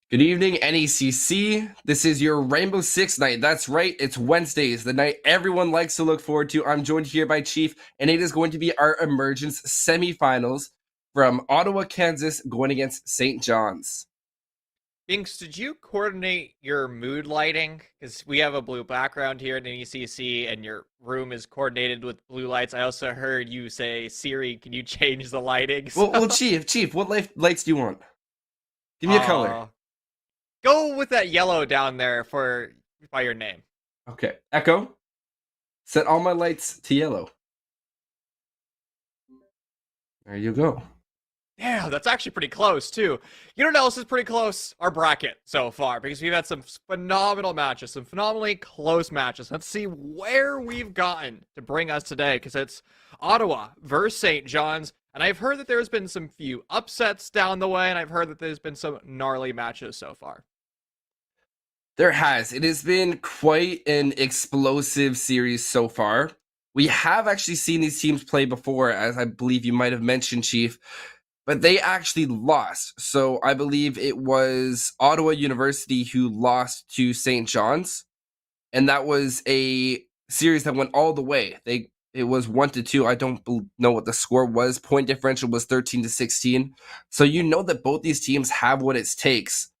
Good evening, NECC. This is your Rainbow Six night. That's right, it's Wednesdays, the night everyone likes to look forward to. I'm joined here by Chief, and it is going to be our Emergence semifinals from Ottawa, Kansas, going against St. John's. Binks, did you coordinate your mood lighting? Because we have a blue background here in ECC, and your room is coordinated with blue lights. I also heard you say, Siri, can you change the lighting? Well, Chief, what lights do you want? Give me a color. Uh, Go with that yellow down there by your name. Okay, Echo, set all my lights to yellow. There you go. Yeah, that's actually pretty close, too. You know what else is pretty close? Our bracket so far, because we've had some phenomenal matches, some phenomenally close matches. Let's see where we've gotten to bring us today, because it's Ottawa versus St. John's, and I've heard that there's been some few upsets down the way, and I've heard that there's been some gnarly matches so far. There has. It has been quite an explosive series so far. We have actually seen these teams play before, as I believe you might have mentioned, Chief, but they actually lost. So I believe it was Ottawa University who lost to St. John's, and that was a series that went all the way. It was 1-2. I don't know what the score was. Point differential was 13-16. So you know that both these teams have what it takes.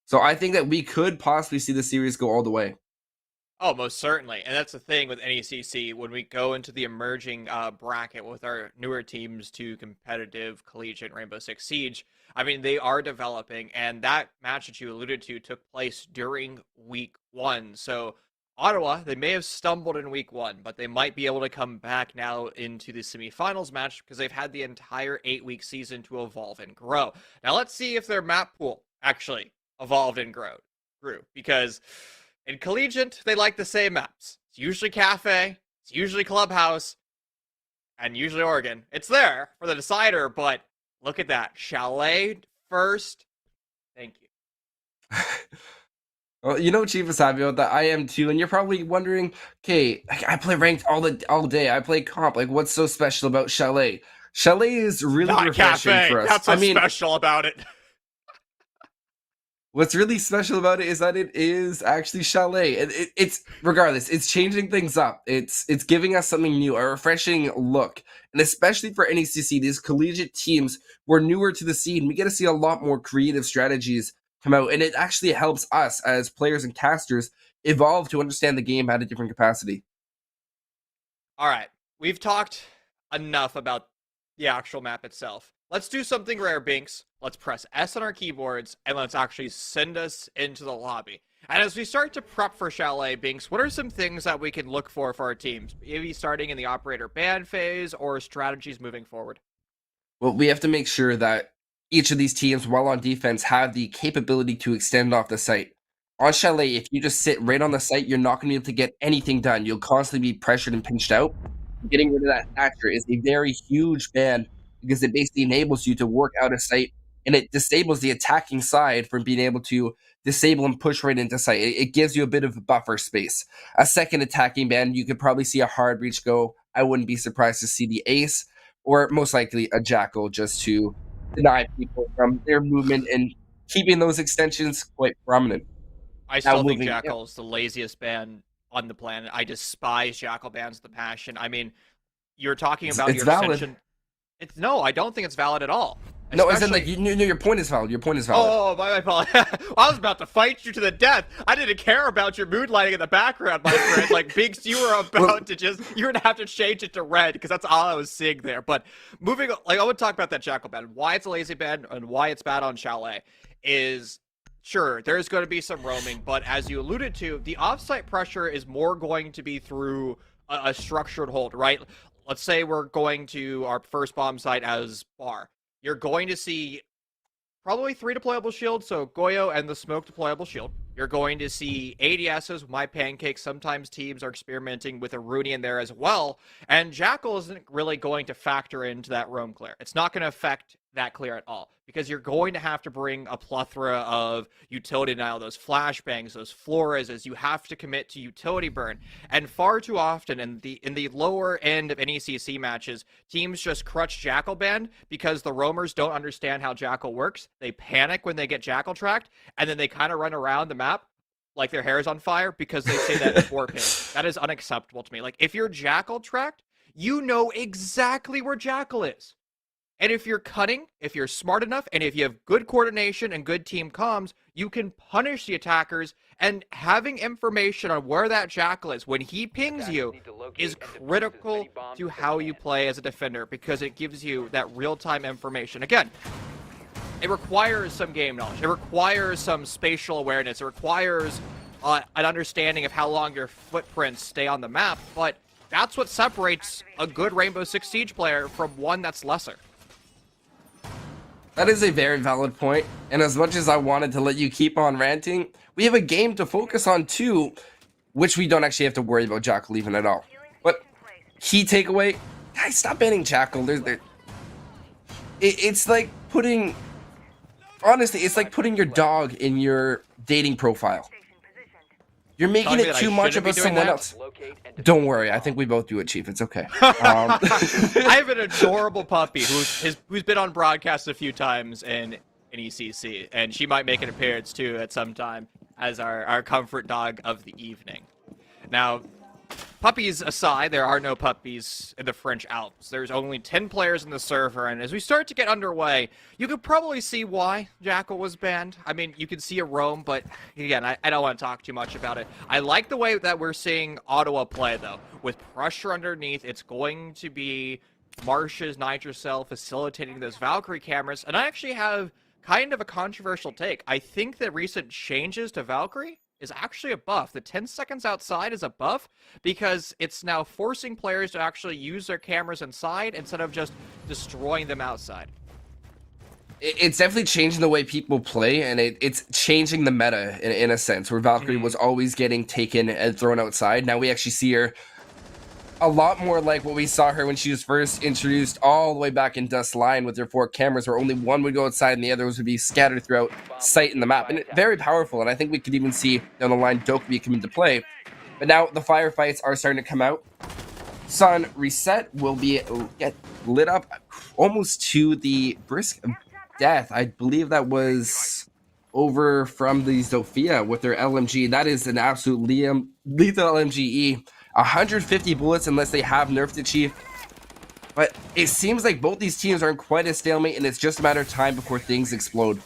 So I think that we could possibly see the series go all the way. Oh, most certainly. And that's the thing with NECC. When we go into the emerging bracket with our newer teams to competitive collegiate Rainbow Six Siege, I mean, they are developing. And that match that you alluded to took place during week one. So Ottawa, they may have stumbled in week one, but they might be able to come back now into the semifinals match because they've had the entire 8-week season to evolve and grow. Now let's see if their map pool actually evolved and grew, because in collegiate they like the same maps. It's usually cafe, it's usually clubhouse, and usually Oregon. It's there for the decider, but look at that. Chalet first. Thank you. Well, you know, Chief is happy about that. I am too, and you're probably wondering, okay, I play ranked all day. I play comp. Like, what's so special about Chalet? Chalet is really Not refreshing cafe. for us. That's what's special about it. What's really special about it is that it is actually Chalet. It's regardless, it's changing things up. It's giving us something new, a refreshing look, and especially for NECC, these collegiate teams, we're newer to the scene. We get to see a lot more creative strategies come out, and it actually helps us as players and casters evolve to understand the game at a different capacity. All right, we've talked enough about the actual map itself. Let's do something rare, Binks. Let's press S on our keyboards, and let's actually send us into the lobby. And as we start to prep for Chalet, Binks, what are some things that we can look for our teams? Maybe starting in the operator ban phase or strategies moving forward? Well, we have to make sure that each of these teams, while on defense, have the capability to extend off the site. On Chalet, if you just sit right on the site, you're not going to be able to get anything done. You'll constantly be pressured and pinched out. Getting rid of that Thatcher is a very huge ban because it basically enables you to work out of sight, and it disables the attacking side from being able to disable and push right into sight. It gives you a bit of a buffer space. A second attacking ban, you could probably see a hard reach go. I wouldn't be surprised to see the ace, or most likely a jackal, just to deny people from their movement and keeping those extensions quite prominent. I Now still think moving, yeah, Jackal is the laziest ban on the planet. I despise Jackal bans with a passion. I mean, you're talking about it's your valid. extension. No, I don't think it's valid at all. No, as in like Especially, your point is valid. Your point is valid. oh, my apologies. I was about to fight you to the death. I didn't care about your mood lighting in the background, my friend. Like, Biggs, you were about Well, to just, you're gonna have to change it to red because that's all I was seeing there. But moving, like, I would talk about that Jackal ban. Why it's a lazy ban and why it's bad on Chalet is, sure, there's going to be some roaming, but as you alluded to, the offsite pressure is more going to be through a structured hold, right? Let's say we're going to our first bomb site as bar. You're going to see probably 3 deployable shields, so Goyo and the smoke deployable shield. You're going to see ADSs with my pancakes. Sometimes teams are experimenting with a Rooney in there as well. And Jackal isn't really going to factor into that roam clear. It's not going to affect that clear at all, because you're going to have to bring a plethora of utility denial, those flashbangs, those Flores, as you have to commit to utility burn. And far too often in the lower end of NECC matches, teams just crutch Jackal Band because the roamers don't understand how Jackal works. They panic when they get Jackal tracked, and then they kind of run around the map like their hair is on fire because they say that before ping. That is unacceptable to me. Like, if you're Jackal tracked, you know exactly where Jackal is. And if you're cutting, if you're smart enough, and if you have good coordination and good team comms, you can punish the attackers. And having information on where that Jackal is when he pings you is critical to how you play as a defender, because it gives you that real-time information. Again, it requires some game knowledge. It requires some spatial awareness. It requires an understanding of how long your footprints stay on the map. But that's what separates a good Rainbow Six Siege player from one that's lesser. That is a very valid point, and as much as I wanted to let you keep on ranting, we have a game to focus on too, which we don't actually have to worry about Jackal even at all. But key takeaway, guys, stop banning Jackal. It's like putting, honestly, it's like putting your dog in your dating profile. You're making it too much about someone else. Don't worry, I think we both do it, Chief. It's okay. I have an adorable puppy who's been on broadcast a few times in ECC, and she might make an appearance too at some time as our comfort dog of the evening. Now, puppies aside, there are no puppies in the French Alps. There's only 10 players in the server, and as we start to get underway, you could probably see why Jackal was banned. I mean, you can see a roam, but again, I don't want to talk too much about it. I like the way that we're seeing Ottawa play, though. With pressure underneath, it's going to be Marsh's Nitrocell facilitating those Valkyrie cameras, and I actually have kind of a controversial take. I think that recent changes to Valkyrie is actually a buff. The 10 seconds outside is a buff because it's now forcing players to actually use their cameras inside instead of just destroying them outside. It's definitely changing the way people play, and it's changing the meta in a sense, where Valkyrie was always getting taken and thrown outside. Now we actually see her a lot more like what we saw her when she was first introduced all the way back in Dust Line with her 4 cameras, where only one would go outside and the others would be scattered throughout sight in the map. And very powerful, and I think we could even see down the line Dokkaebi come into play. But now the firefights are starting to come out. Sun Reset will get lit up almost to the brisk death. I believe that was over from the Zofia with their LMG. That is an absolute lethal LMGE. 150 bullets unless they have nerfed it, Chief. But it seems like both these teams are in quite a stalemate, and it's just a matter of time before things explode.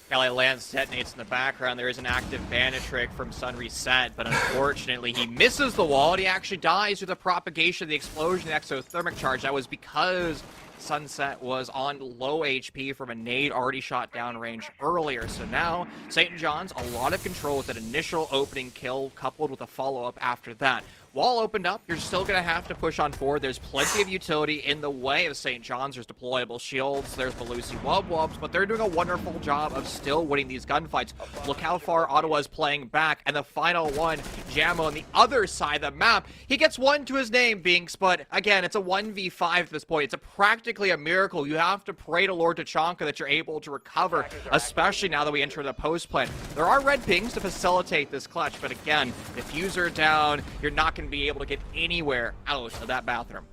Kelly Lance detonates in the background. There is an active bandit trick from Sun Reset, but unfortunately he misses the wall, and he actually dies through the propagation of the explosion, the exothermic charge. That was because Sunset was on low HP from a nade already shot downrange earlier. So now St. John's a lot of control with that initial opening kill coupled with a follow-up after that. Wall opened up, you're still going to have to push on forward. There's plenty of utility in the way of St. John's. There's deployable shields, there's the Lucy Wub-Wubs, but they're doing a wonderful job of still winning these gunfights. Look how far Ottawa's playing back, and the final one, Jammo on the other side of the map. He gets one to his name, Binks, but again, it's a 1v5 at this point. It's practically a miracle. You have to pray to Lord Tachanka that you're able to recover, especially now that we enter the post plan. There are red pings to facilitate this clutch, but again, diffuser down, you're not going to be able to get anywhere out of that bathroom.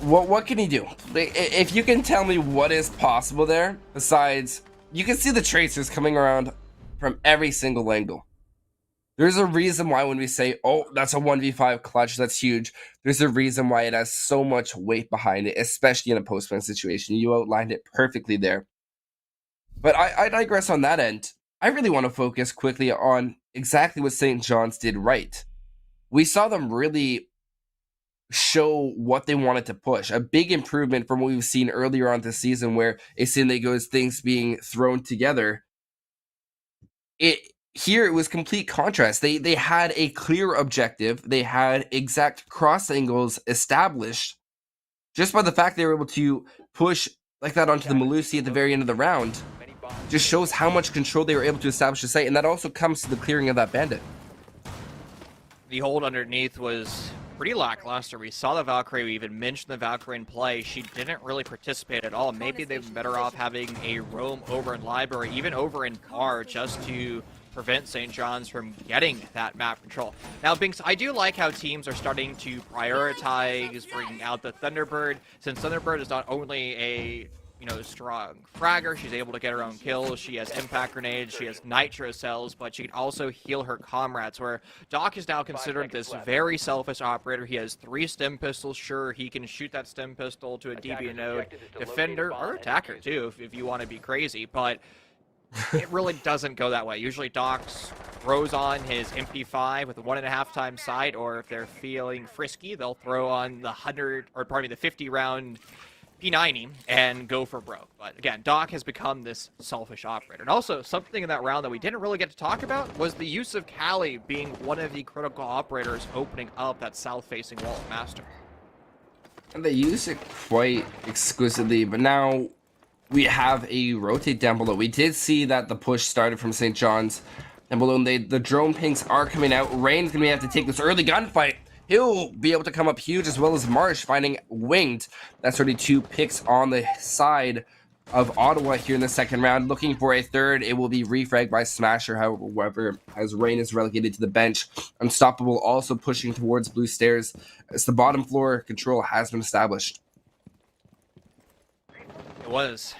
What can he do? If you can tell me what is possible there, besides, you can see the tracers coming around from every single angle. There's a reason why when we say, oh, that's a 1v5 clutch, that's huge. There's a reason why it has so much weight behind it, especially in a post-plan situation. You outlined it perfectly there. But I digress on that end. I really want to focus quickly on exactly what St. John's did right. We saw them really show what they wanted to push. A big improvement from what we've seen earlier on this season, where it seemed like it was things being thrown together. Here it was complete contrast. They had a clear objective. They had exact cross angles established. Just by the fact they were able to push like that onto the Malusi at the very end of the round, just shows how much control they were able to establish the site, and that also comes to the clearing of that bandit. The hold underneath was pretty lackluster. We saw the Valkyrie, we even mentioned the Valkyrie in play. She didn't really participate at all. Maybe they've been better off having a roam over in library, even over in bar, just to prevent St. John's from getting that map control. Now, Binks, I do like how teams are starting to prioritize bringing out the Thunderbird, since Thunderbird is not only a strong fragger. She's able to get her own kills. She has impact grenades. She has nitro cells, but she can also heal her comrades, where Doc is now considered this very selfish operator. He has 3 stem pistols. Sure, he can shoot that stem pistol to a DB node, defender, or attacker, too, if you want to be crazy, but it really doesn't go that way. Usually Doc throws on his MP5 with a 1.5 times sight, or if they're feeling frisky, they'll throw on the 50 round P90 and go for broke. But again, Doc has become this selfish operator. And also, something in that round that we didn't really get to talk about was the use of Callie being one of the critical operators opening up that south-facing wall of Master. And they use it quite exquisitely, but now we have a rotate down below. We did see that the push started from St. John's and below. The drone pings are coming out. Rain's going to have to take this early gunfight. He'll be able to come up huge, as well as Marsh finding Winged. That's already 2 picks on the side of Ottawa here in the second round. Looking for a third, it will be refragged by Smasher, however, as Rain is relegated to the bench. Unstoppable also pushing towards blue stairs as the bottom floor control has been established. It was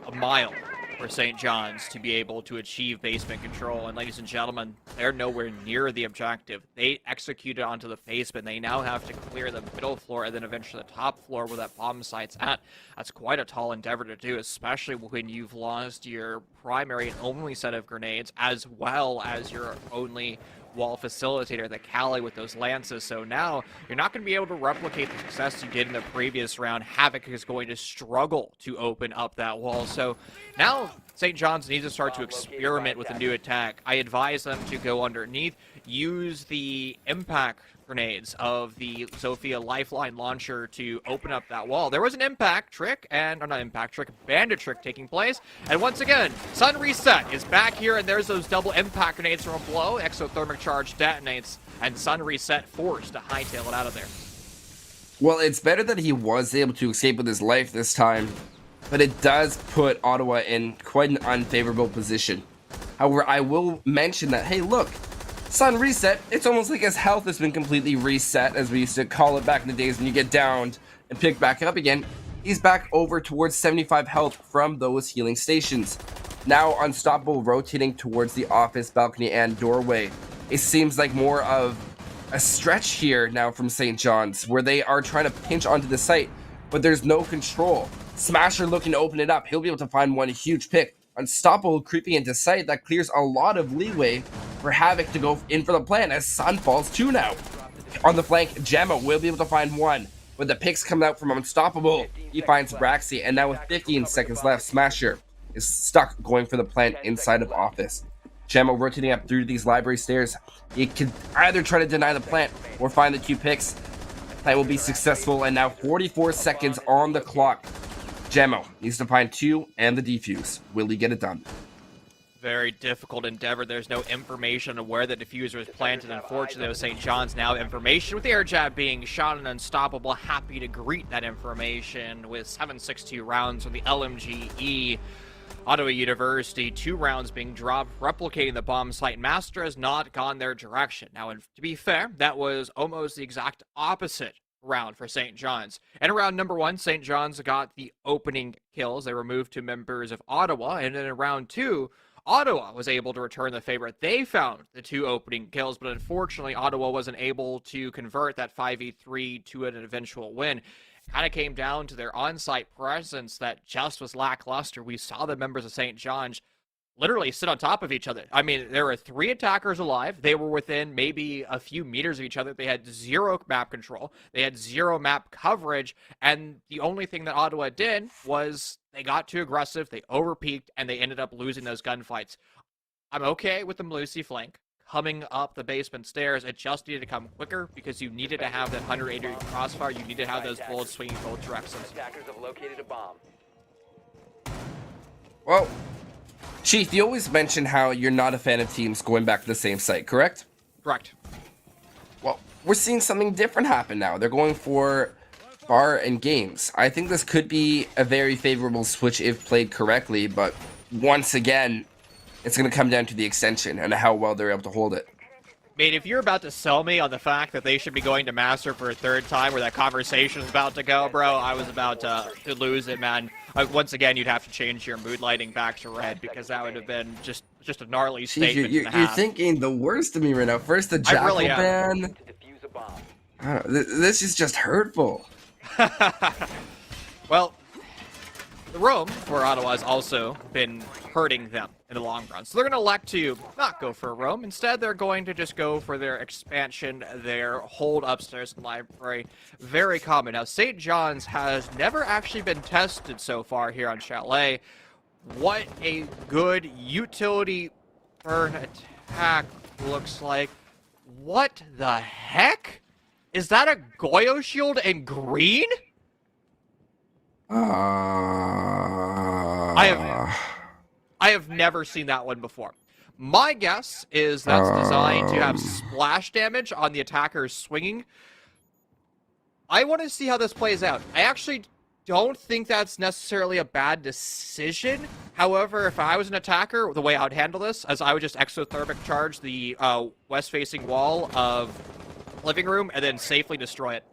a mile for St. John's to be able to achieve basement control. And ladies and gentlemen, they're nowhere near the objective. They executed onto the basement. They now have to clear the middle floor and then eventually the top floor where that bomb site's at. That's quite a tall endeavor to do, especially when you've lost your primary and only set of grenades, as well as your only wall facilitator, the Callie, with those lances. So now you're not going to be able to replicate the success you did in the previous round. Havoc is going to struggle to open up that wall. So now St. John's needs to start to experiment with a new attack. I advise them to go underneath, use the impact grenades of the Sophia Lifeline launcher to open up that wall. There was an impact trick, and, or not impact trick, bandit trick taking place. And once again, Sun Reset is back here, and there's those double impact grenades from below. Exothermic charge detonates, and Sun Reset forced to hightail it out of there. Well, it's better that he was able to escape with his life this time, but it does put Ottawa in quite an unfavorable position. However, I will mention that, hey, look, Sun Reset, it's almost like his health has been completely reset, as we used to call it back in the days when you get downed and pick back up again. He's back over towards 75 health from those healing stations. Now Unstoppable rotating towards the office, balcony, and doorway. It seems like more of a stretch here now from St. John's, where they are trying to pinch onto the site, but there's no control. Smasher looking to open it up. He'll be able to find one huge pick. Unstoppable creeping into sight. That clears a lot of leeway for Havoc to go in for the plan, as Sun falls 2 now. On the flank, Gemma will be able to find 1. With the picks coming out from Unstoppable, he finds Braxy, and now with 15 seconds left, Smasher is stuck going for the plant inside of office. Gemma rotating up through these library stairs. He could either try to deny the plant or find the 2 picks. Plant will be successful, and now 44 seconds on the clock. Gemma needs to find 2 and the defuse. Will he get it done? Very difficult endeavor. There's no information of where the diffuser is planted. Unfortunately, with St. John's now information with the air jab being shot, and Unstoppable happy to greet that information with 7.62 rounds from the LMGE. Ottawa University, 2 rounds being dropped, replicating the bomb site. Master has not gone their direction. Now, to be fair, that was almost the exact opposite round for St. John's. In round number 1, St. John's got the opening kills. They were moved to members of Ottawa, and then in round 2, Ottawa was able to return the favorite. They found the 2 opening kills, but unfortunately, Ottawa wasn't able to convert that 5v3 to an eventual win. It kind of came down to their on-site presence that just was lackluster. We saw the members of St. John's literally sit on top of each other. I mean, there were 3 attackers alive. They were within maybe a few meters of each other. They had 0 map control. They had 0 map coverage. And the only thing that Ottawa did was they got too aggressive, they overpeaked, and they ended up losing those gunfights. I'm okay with the Malusi flank coming up the basement stairs. It just needed to come quicker because you needed to have that 180 crossfire. You needed to have those bullets swinging both directions. Attackers have located a bomb. Well, Chief, you always mention how you're not a fan of teams going back to the same site, correct? Correct. Well, we're seeing something different happen now. They're going for bar and games. I think this could be a very favorable switch if played correctly, but once again, it's going to come down to the extension and how well they're able to hold it. I mean, if you're about to sell me on the fact that they should be going to Master for a third time where that conversation is about to go, bro, I was about to lose it, man. Once again, you'd have to change your mood lighting back to red because that would have been just a gnarly statement. You're thinking the worst of me right now. First, the Jackal really ban. This is just hurtful. Well, the roam for Ottawa has also been hurting them in the long run. So they're going to elect to not go for a roam. Instead, they're going to just go for their expansion, their hold upstairs in the library. Very common. Now, St. John's has never actually been tested so far here on Chalet. What a good utility burn attack looks like. What the heck? Is that a Goyo shield in green? I have never seen that one before. My guess is that's designed to have splash damage on the attackers swinging. I want to see how this plays out. I actually don't think that's necessarily a bad decision. However, if I was an attacker, the way I would handle this is I would just exothermic charge the west-facing wall of living room and then safely destroy it.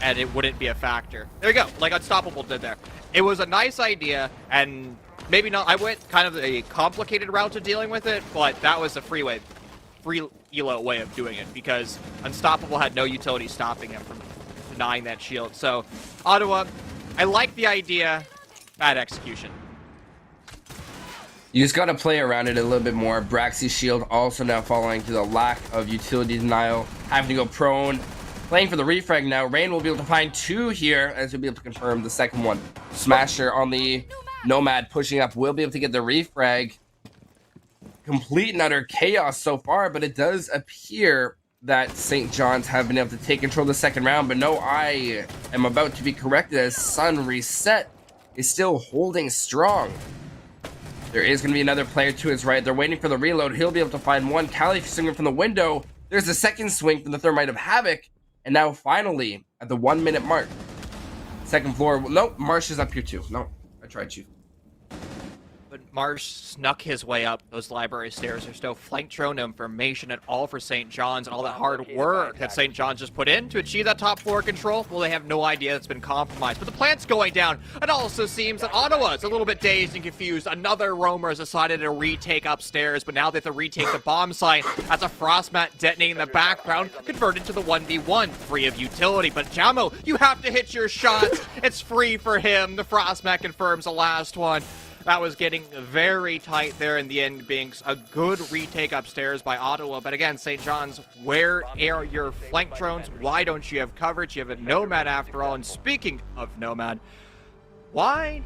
And it wouldn't be a factor. There you go, like Unstoppable did there. It was a nice idea, and maybe not. I went kind of a complicated route to dealing with it, but that was a free ELO way of doing it because Unstoppable had no utility stopping him from denying that shield. So, Ottawa, I like the idea, bad execution. You just got to play around it a little bit more. Braxy's shield also now falling to the lack of utility denial, having to go prone. Playing for the refrag now. Rain will be able to find two here, as he'll be able to confirm the second one. Smasher on the Nomad pushing up will be able to get the refrag. Complete and utter chaos so far, but it does appear that St. John's have been able to take control of the second round. But no, I am about to be corrected as Sun Reset is still holding strong. There is going to be another player to his right. They're waiting for the reload. He'll be able to find one. Cali swinging from the window. There's a second swing from the Thermite of Havoc. And now, finally, at the 1 minute mark, second floor. Nope, Marsh is up here too. No, I tried you. But Marsh snuck his way up those library stairs. There's no flank drone, no information at all for St. John's, and all that hard work that St. John's just put in to achieve that top floor control. Well, they have no idea it's been compromised. But the plant's going down. It also seems that Ottawa is a little bit dazed and confused. Another roamer has decided to retake upstairs, but now they have to retake the bomb site as a frost mat detonating in the background, converted to the 1v1, free of utility. But Jamo, you have to hit your shots. It's free for him. The frost mat confirms the last one. That was getting very tight there in the end, being a good retake upstairs by Ottawa. But again, St. John's, where are your flank drones? Why don't you have coverage? You have a Nomad after all. And speaking of Nomad, why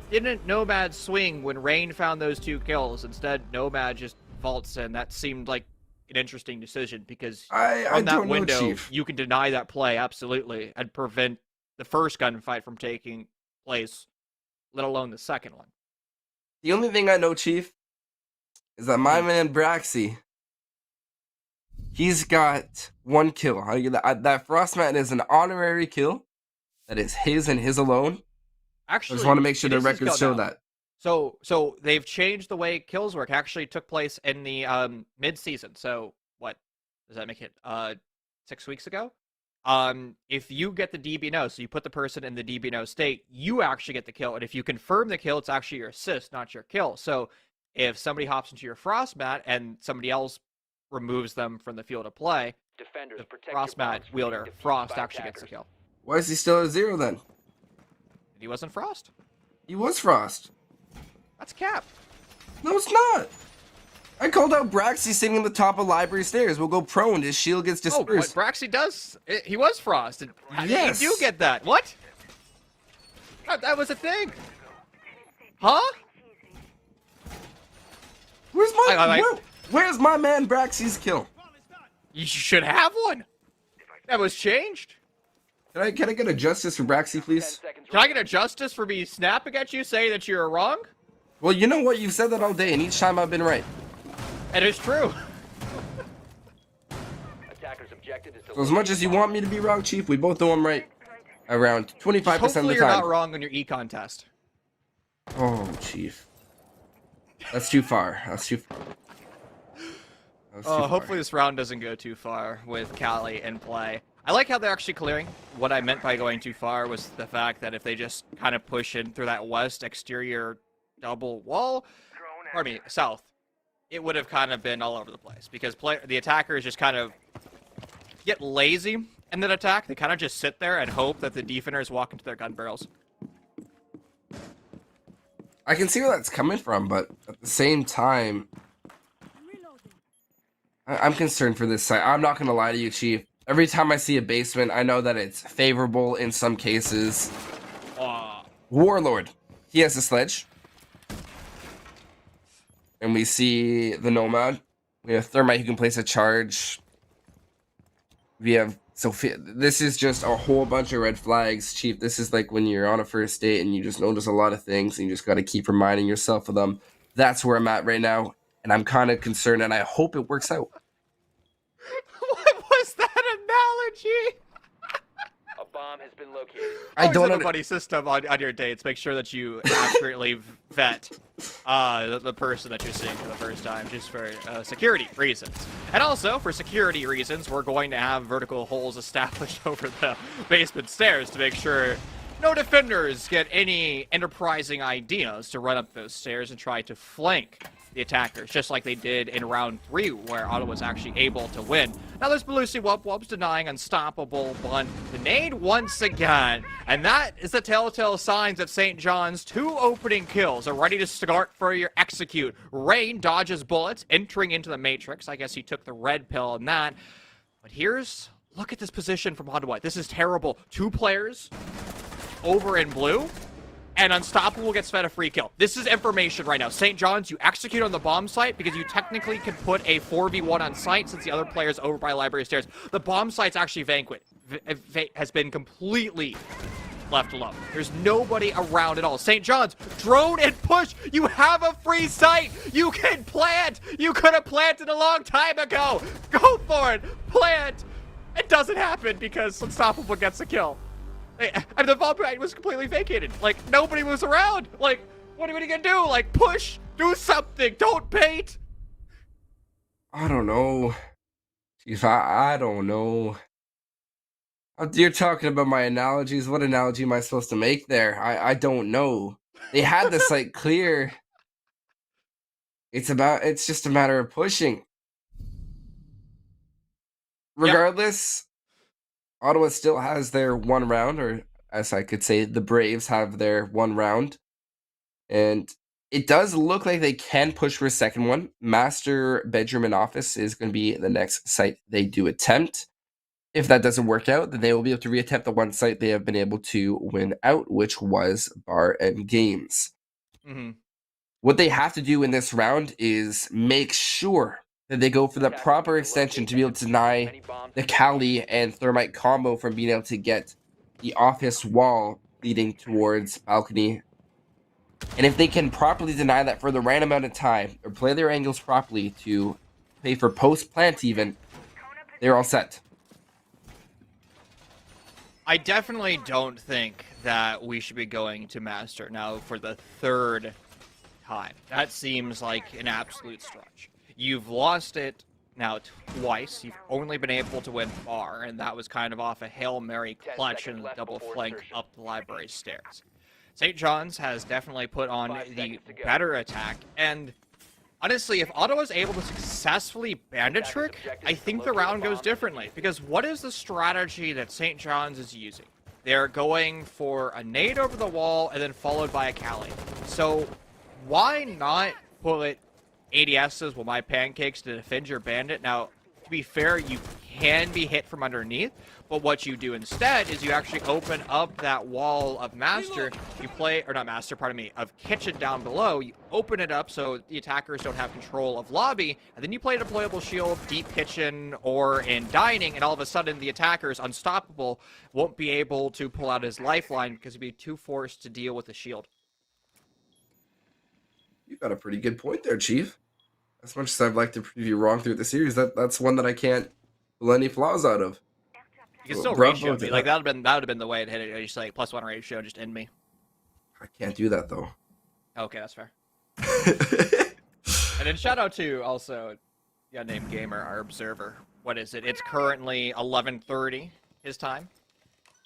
didn't Nomad swing when Rain found those two kills? Instead, Nomad just vaults in. That seemed like an interesting decision because on that window, you can deny that play, absolutely, and prevent the first gunfight from taking place, let alone the second one. The only thing I know, Chief, is that my man Braxy, he's got one kill. That Frostmat is an honorary kill. That is his and his alone. Actually, I just want to make sure the records show that. So they've changed the way kills work. Actually took place in the mid-season. So what does that make it? 6 weeks ago? If you get the DB-no, so you put the person in the DB-no state, you actually get the kill. And if you confirm the kill, it's actually your assist, not your kill. So if somebody hops into your frost mat and somebody else removes them from the field of play, the frost mat wielder, Frost, actually gets the kill. Why is he still at 0 then? He wasn't Frost. He was Frost. That's Cap. No, it's not. I called out Braxy sitting on the top of library stairs. We'll go prone. His shield gets dispersed. Oh, what Braxy does? He was Frost. Yes. You do get that. What? That was a thing. Huh? Where's my man Braxy's kill? You should have one. That was changed. Can I get a justice for Braxy, please? Can I get a justice for me snapping at you saying that you're wrong? Well, you know what? You've said that all day, and each time I've been right. It is true. So as much as you want me to be wrong, Chief, we both know I'm right around 25% Just of the hopefully you're time. not wrong on your econ test. Oh, Chief. That's too far. That's too far. Hopefully this round doesn't go too far with Cali in play. I like how they're actually clearing. What I meant by going too far was the fact that if they just kind of push in through that west exterior double wall, pardon me, south, it would have kind of been all over the place because the attackers just kind of get lazy in that attack. They kind of just sit there and hope that the defenders walk into their gun barrels. I can see where that's coming from, but at the same time, I'm concerned for this site. I'm not going to lie to you, Chief. Every time I see a basement, I know that it's favorable in some cases. Warlord. He has a sledge. And we see the Nomad. We have Thermite who can place a charge. We have Sophia. This is just a whole bunch of red flags, Chief. This is like when you're on a first date and you just notice a lot of things and you just got to keep reminding yourself of them. That's where I'm at right now. And I'm kind of concerned and I hope it works out. What was that analogy? A bomb has been located. I don't have a buddy system on your dates. Make sure that you accurately vet the person that you're seeing for the first time, just for security reasons. And also, for security reasons, we're going to have vertical holes established over the basement stairs to make sure no defenders get any enterprising ideas to run up those stairs and try to flank the attackers, just like they did in round 3, where Ottawa was actually able to win. Now there's Belusi Wubs denying unstoppable, but the nade once again, and that is the telltale signs of St. John's. 2 opening kills are ready to start for your execute. Rain dodges bullets, entering into the Matrix. I guess he took the red pill in that. But look at this position from Ottawa. This is terrible. 2 players over in blue. And Unstoppable gets fed a free kill. This is information right now. St. John's, you execute on the bomb site because you technically can put a 4v1 on site since the other player's over by library stairs. The bomb site's actually has been completely left alone. There's nobody around at all. St. John's, drone and push. You have a free site. You can plant. You could have planted a long time ago. Go for it. Plant. It doesn't happen because Unstoppable gets a kill. And the bomb site was completely vacated. Like, nobody was around. Like, what are you gonna do? Like, push. Do something. Don't bait. I don't know. Chief, I don't know. You're talking about my analogies. What analogy am I supposed to make there? I don't know. They had the site clear. It's just a matter of pushing. Regardless, Ottawa still has their 1 round, or as I could say, the Braves have their 1 round. And it does look like they can push for a second one. Master Bedroom and Office is going to be the next site they do attempt. If that doesn't work out, then they will be able to reattempt the one site they have been able to win out, which was Bar and Games. Mm-hmm. What they have to do in this round is make sure that they go for the proper extension to be able to deny the Cali and Thermite combo from being able to get the office wall leading towards balcony. And if they can properly deny that for the right amount of time, or play their angles properly to pay for post-plant even, they're all set. I definitely don't think that we should be going to Master now for the 3rd time. That seems like an absolute stretch. You've lost it now twice. You've only been able to win Bar, and that was kind of off a Hail Mary clutch and double flank up the library stairs. St. John's has definitely put on the better attack, and honestly, if Ottawa's able to successfully bandit trick, I think the round goes differently. Because what is the strategy that St. John's is using? They're going for a nade over the wall and then followed by a Cali. So why not put ADSs with my pancakes to defend your bandit? Now, to be fair, you can be hit from underneath, but what you do instead is you actually open up that wall of Master. You play, or not Master, pardon me, of Kitchen down below. You open it up so the attackers don't have control of Lobby, and then you play Deployable Shield, Deep Kitchen, or in Dining, and all of a sudden the attackers, Unstoppable, won't be able to pull out his lifeline because he'd be too forced to deal with the shield. You got a pretty good point there, Chief. As much as I'd like to prove you wrong through the series, that's one that I can't pull any flaws out of. You can still Bravo ratio to me. Like that. that would have been the way to hit it. Just like +1 ratio, just end me. I can't do that though. Okay, that's fair. And then shout out to also, yeah, named Gamer, our observer. What is it? It's currently 11:30 his time.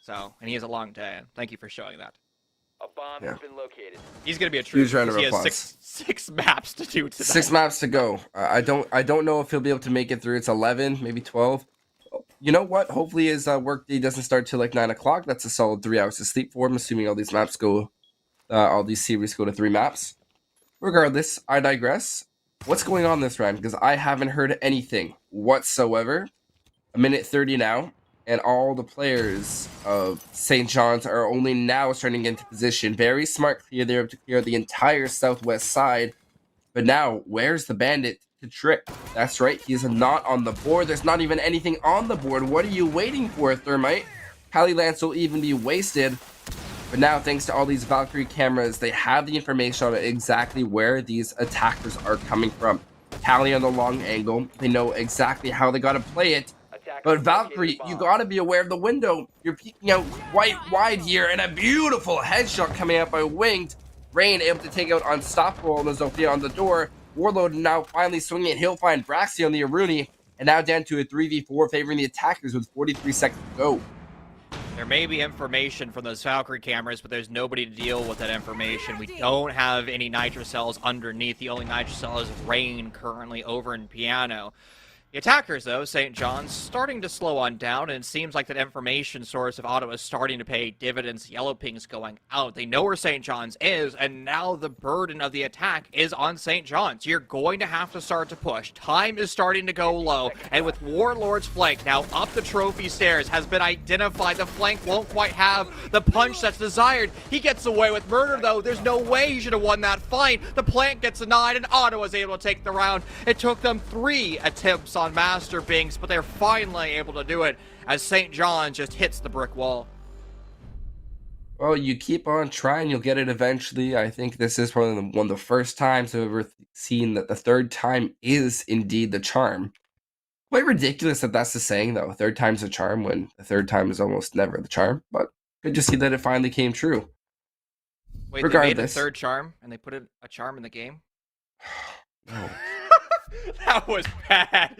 So, and he has a long day. Thank you for showing that. A bomb Yeah. has been located. He's gonna be a true. Huge round of He has applause. six maps to do today. 6 maps to go. I don't know if he'll be able to make it through. It's 11, maybe 12. You know what? Hopefully his workday doesn't start till like 9 o'clock. That's a solid 3 hours of sleep for him, assuming all these maps go, all these series go to 3 maps. Regardless, I digress. What's going on this round? Because I haven't heard anything whatsoever. A minute 30 now, and all the players of St. John's are only now starting into position. Very smart clear. They're able to clear the entire southwest side. But now, where's the bandit to trick? That's right, he's not on the board. There's not even anything on the board. What are you waiting for, Thermite? Pally Lance will even be wasted. But now, thanks to all these Valkyrie cameras, they have the information on exactly where these attackers are coming from. Pally on the long angle. They know exactly how they got to play it. But Valkyrie, you gotta be aware of the window. You're peeking out quite wide here, and a beautiful headshot coming out by Winged. Rain able to take out Unstoppable and Zofia on the door. Warlord now finally swinging it. He'll find Braxi on the Aruni, and now down to a 3v4 favoring the attackers with 43 seconds to go. There may be information from those Valkyrie cameras, but there's nobody to deal with that information. We don't have any nitro cells underneath. The only nitro cell is Rain currently over in Piano. The attackers, though, St. John's, starting to slow on down, and it seems like that information source of Ottawa is starting to pay dividends. Yellow ping's going out. They know where St. John's is, and now the burden of the attack is on St. John's. You're going to have to start to push. Time is starting to go low, and with Warlord's flank now up the trophy stairs has been identified. The flank won't quite have the punch that's desired. He gets away with murder, though. There's no way he should have won that fight. The plant gets denied, and Ottawa's able to take the round. It took them 3 attempts on Master Binks, but they're finally able to do it as St. John just hits the brick wall. Well, you keep on trying, you'll get it eventually. I think this is probably one of the first times I've ever seen that the third time is indeed the charm. Quite ridiculous that that's the saying, though. Third time's the charm when the third time is almost never the charm. But good to see that it finally came true. Wait, Regardless, they made a third charm and they put a charm in the game? No. That was bad.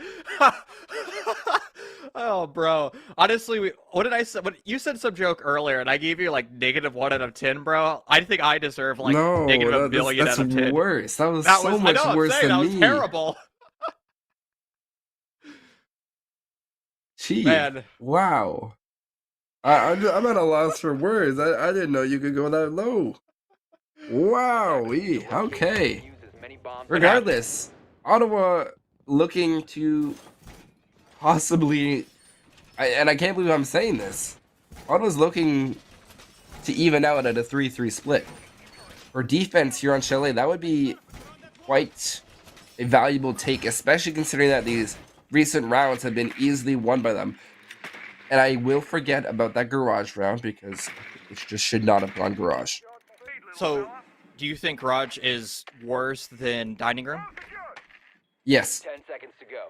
Oh, bro. Honestly, what did I say? You said some joke earlier, and I gave you like -1 out of 10, bro. I think I deserve like No, -1 million that's out of 10. worse. That was That so was, much I know, worse I'm saying, than that was me. terrible. Gee, Man. wow. I'm at a loss for words. I didn't know you could go that low. Wow. Okay. Regardless, Ottawa looking to possibly, and I can't believe I'm saying this, Ottawa's looking to even out at a 3-3 split. For defense here on Chalet, that would be quite a valuable take, especially considering that these recent rounds have been easily won by them. And I will forget about that garage round because it just should not have gone garage. So, do you think garage is worse than dining room? Yes, 10 seconds to go.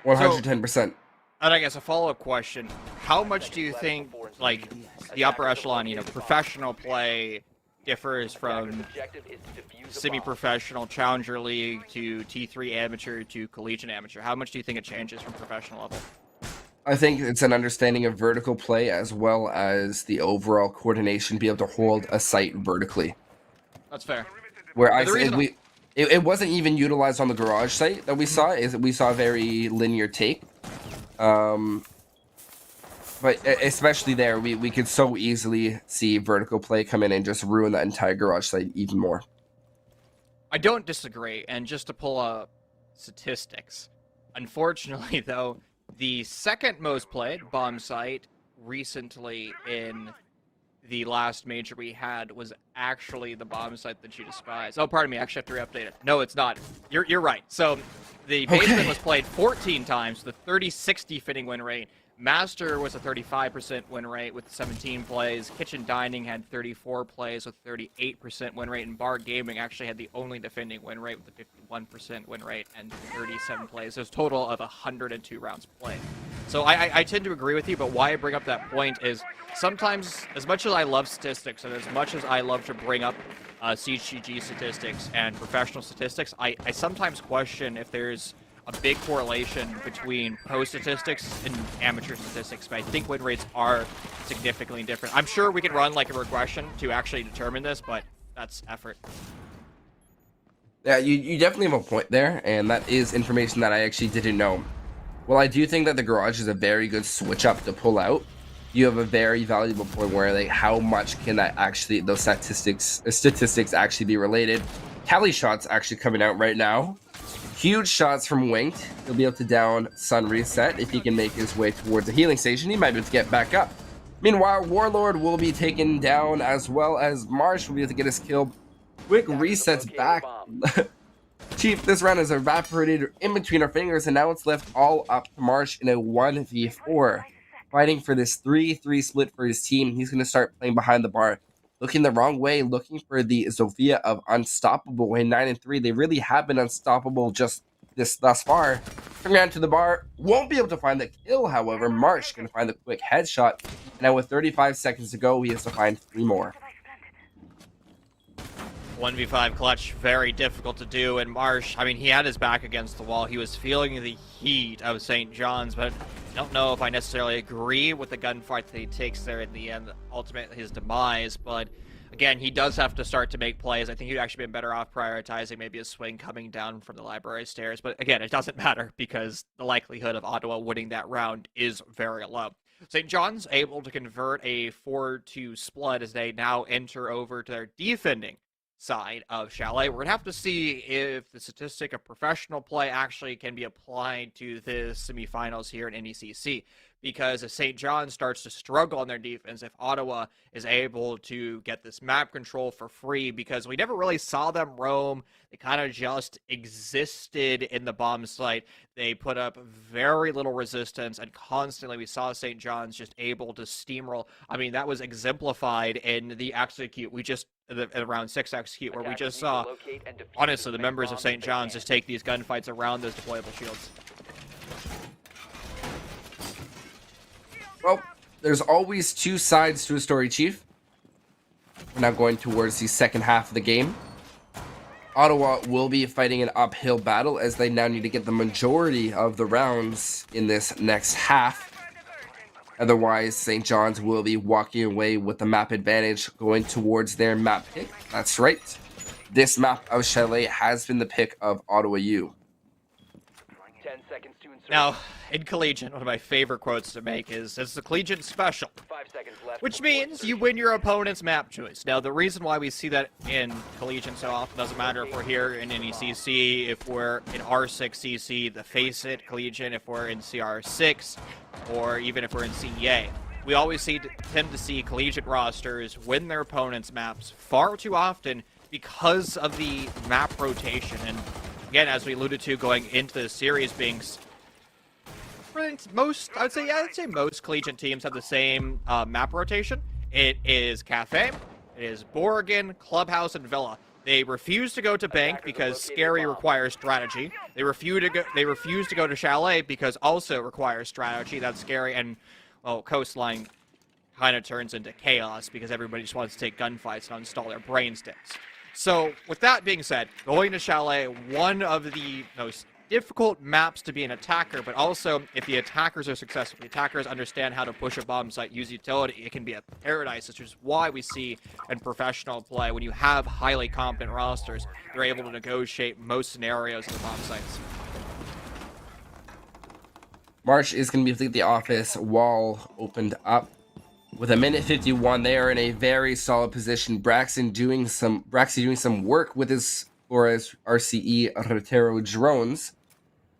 110%. And I guess a follow-up question: how much do you think, like, the upper echelon, professional play differs from Objective is to defuse the bomb. semi-professional Challenger League to T3 amateur to collegiate amateur? How much do you think it changes from professional level? I think it's an understanding of vertical play as well as the overall coordination, be able to hold a site vertically. That's fair. Where But the reason it wasn't even utilized on the garage site that we saw. We saw a very linear take. But especially there, we could so easily see vertical play come in and just ruin that entire garage site even more. I don't disagree, and just to pull up statistics, unfortunately, though, the second most played bomb site recently in the last major we had was actually the bomb site that you despise. Oh, pardon me, I actually have to re-update it. No, it's not. You're right. So the basement was played 14 times, the 30-60 fitting win rate. Master was a 35% win rate with 17 plays. Kitchen Dining had 34 plays with 38% win rate. And Bar Gaming actually had the only defending win rate with a 51% win rate and 37 plays. So it's a total of 102 rounds played. So I tend to agree with you, but why I bring up that point is sometimes, as much as I love statistics and as much as I love to bring up CGG statistics and professional statistics, I sometimes question if there's a big correlation between pro statistics and amateur statistics, but I think win rates are significantly different. I'm sure we could run like a regression to actually determine this, but that's effort. Yeah, you definitely have a point there, and that is information that I actually didn't know. Well, I do think that the garage is a very good switch up to pull out. You have a very valuable point where, like, how much can that actually, those statistics actually be related? Tally shots actually coming out right now. Huge shots from Winked. He'll be able to down Sun Reset. If he can make his way towards the healing station, he might be able to get back up. Meanwhile, Warlord will be taken down, as well as Marsh will be able to get his kill. Quick resets back. Chief, this round has evaporated in between our fingers, and now it's left all up to Marsh in a 1v4. Fighting for this 3-3 split for his team. He's going to start playing behind the bar. Looking the wrong way, looking for the Zofia of Unstoppable in 9-3. They really have been unstoppable just thus far. Turning around to the bar, won't be able to find the kill, however. Marsh going to find the quick headshot. And now with 35 seconds to go, he has to find 3 more. 1v5 clutch, very difficult to do, and Marsh, I mean, he had his back against the wall. He was feeling the heat of St. John's, but I don't know if I necessarily agree with the gunfight that he takes there in the end, ultimately his demise, but again, he does have to start to make plays. I think he'd actually been better off prioritizing maybe a swing coming down from the library stairs, but again, it doesn't matter because the likelihood of Ottawa winning that round is very low. St. John's able to convert a 4-2 split as they now enter over to their defending side of Chalet. We're going to have to see if the statistic of professional play actually can be applied to the semifinals here in NECC, because if St. John starts to struggle on their defense, if Ottawa is able to get this map control for free, because we never really saw them roam, they kind of just existed in the bomb site. They put up very little resistance, and constantly we saw St. John's just able to steamroll. I mean, that was exemplified in the execute we just around 6 execute, where we just saw, honestly, the members of St. John's just take these gunfights around those deployable shields. Well, there's always 2 sides to a story, Chief. We're now going towards the second half of the game. Ottawa will be fighting an uphill battle as they now need to get the majority of the rounds in this next half. Otherwise, St. John's will be walking away with the map advantage, going towards their map pick. That's right. This map of Chalet has been the pick of Ottawa U. 10 seconds to insert. Now, in Collegiate, one of my favorite quotes to make is, it's the Collegiate special, 5 seconds left. which means you win your opponent's map choice. Now, the reason why we see that in Collegiate so often doesn't matter if we're here in NECC, if we're in R6CC, the Face It Collegiate, if we're in CR6, or even if we're in CEA. We always tend to see Collegiate rosters win their opponent's maps far too often because of the map rotation. And again, as we alluded to going into the series being most, I'd say most Collegiate teams have the same map rotation. It is Cafe, it is Borgen, Clubhouse, and Villa. They refuse to go to Bank because Scary requires strategy. They refuse to go to Chalet because also requires strategy. That's Scary, and well, Coastline kind of turns into chaos because everybody just wants to take gunfights and install their brain sticks. So, with that being said, going to Chalet, one of the most difficult maps to be an attacker, but also if the attackers are successful, the attackers understand how to push a bomb site, use utility, it can be a paradise, which is why we see in professional play, when you have highly competent rosters, they're able to negotiate most scenarios in the bomb sites. Marsh is going to be at the office. Wall opened up. With a minute 51, they are in a very solid position. Braxton doing some work with his Flores RCE Rotero drones.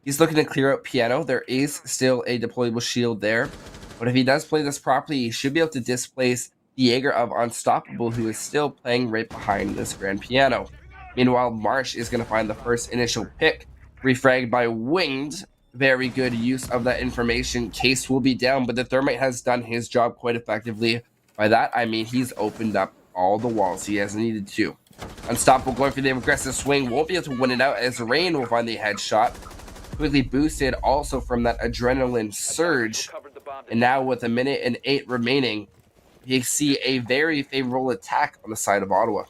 He's looking to clear out Piano. There is still a deployable shield there. But if he does play this properly, he should be able to displace the Jaeger of Unstoppable, who is still playing right behind this Grand Piano. Meanwhile, Marsh is going to find the first initial pick, refragged by Winged, very good use of that information. Case will be down, but the Thermite has done his job quite effectively. By that, I mean he's opened up all the walls he has needed to. Unstoppable going for the aggressive swing. Won't be able to win it out as Rain will find the headshot. Quickly boosted also from that adrenaline surge. And now with 1:08 remaining, you see a very favorable attack on the side of Ottawa.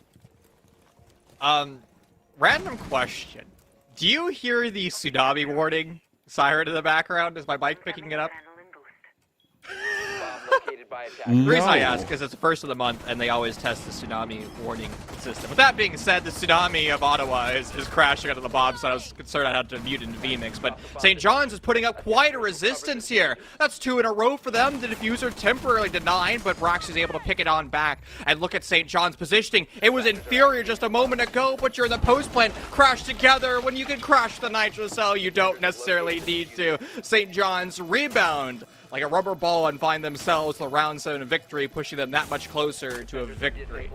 Random question. Do you hear the tsunami warning siren in the background? Is my mic picking it up? The reason I ask is it's the first of the month, and they always test the tsunami warning system. With that being said, the tsunami of Ottawa is crashing under the bomb, so I was concerned I had to mute into VMix. But St. John's is putting up quite a resistance here. That's 2 in a row for them. The diffuser temporarily denied, but Brax is able to pick it on back. And look at St. John's positioning. It was inferior just a moment ago, but you're in the post plant. Crash together. When you can crash the nitro cell, you don't necessarily need to. St. John's rebound like a rubber ball and find themselves the round 7 victory, pushing them that much closer to a victory.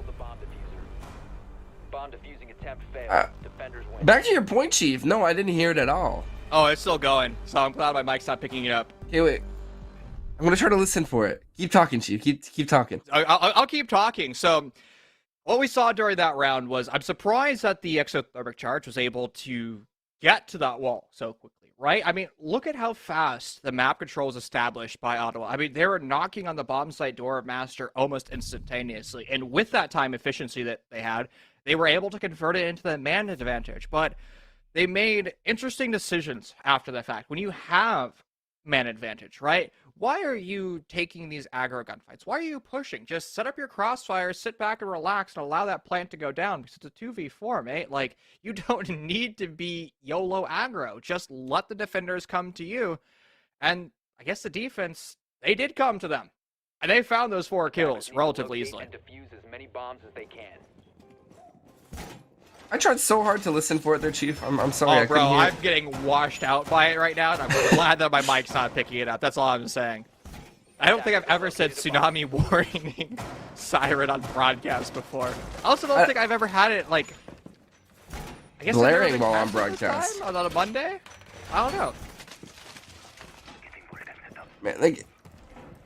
Back to your point, Chief. No, I didn't hear it at all. Oh, it's still going, so I'm glad my mic's not picking it up. Okay, wait. I'm gonna try to listen for it. Keep talking, Chief. Keep talking. I'll keep talking. So, what we saw during that round was, I'm surprised that the exothermic charge was able to get to that wall so quickly. Right? I mean, look at how fast the map control was established by Ottawa. I mean, they were knocking on the bomb site door of Master almost instantaneously. And with that time efficiency that they had, they were able to convert it into the man advantage. But they made interesting decisions after the fact. When you have man advantage, right? Why are you taking these aggro gunfights? Why are you pushing? Just set up your crossfire, sit back and relax, and allow that plant to go down, because it's a 2v4, mate. Like, you don't need to be YOLO aggro. Just let the defenders come to you. And I guess the defense, they did come to them. And they found those 4 kills relatively easily. I tried so hard to listen for it there, Chief. I'm sorry. Oh, bro, I'm getting washed out by it right now, and I'm glad that my mic's not picking it up. That's all I'm saying. I don't think I've ever said tsunami warning siren on broadcast before. I also don't think I've ever had it, like, I guess blaring while on broadcast. On a Monday? I don't know. Man, like,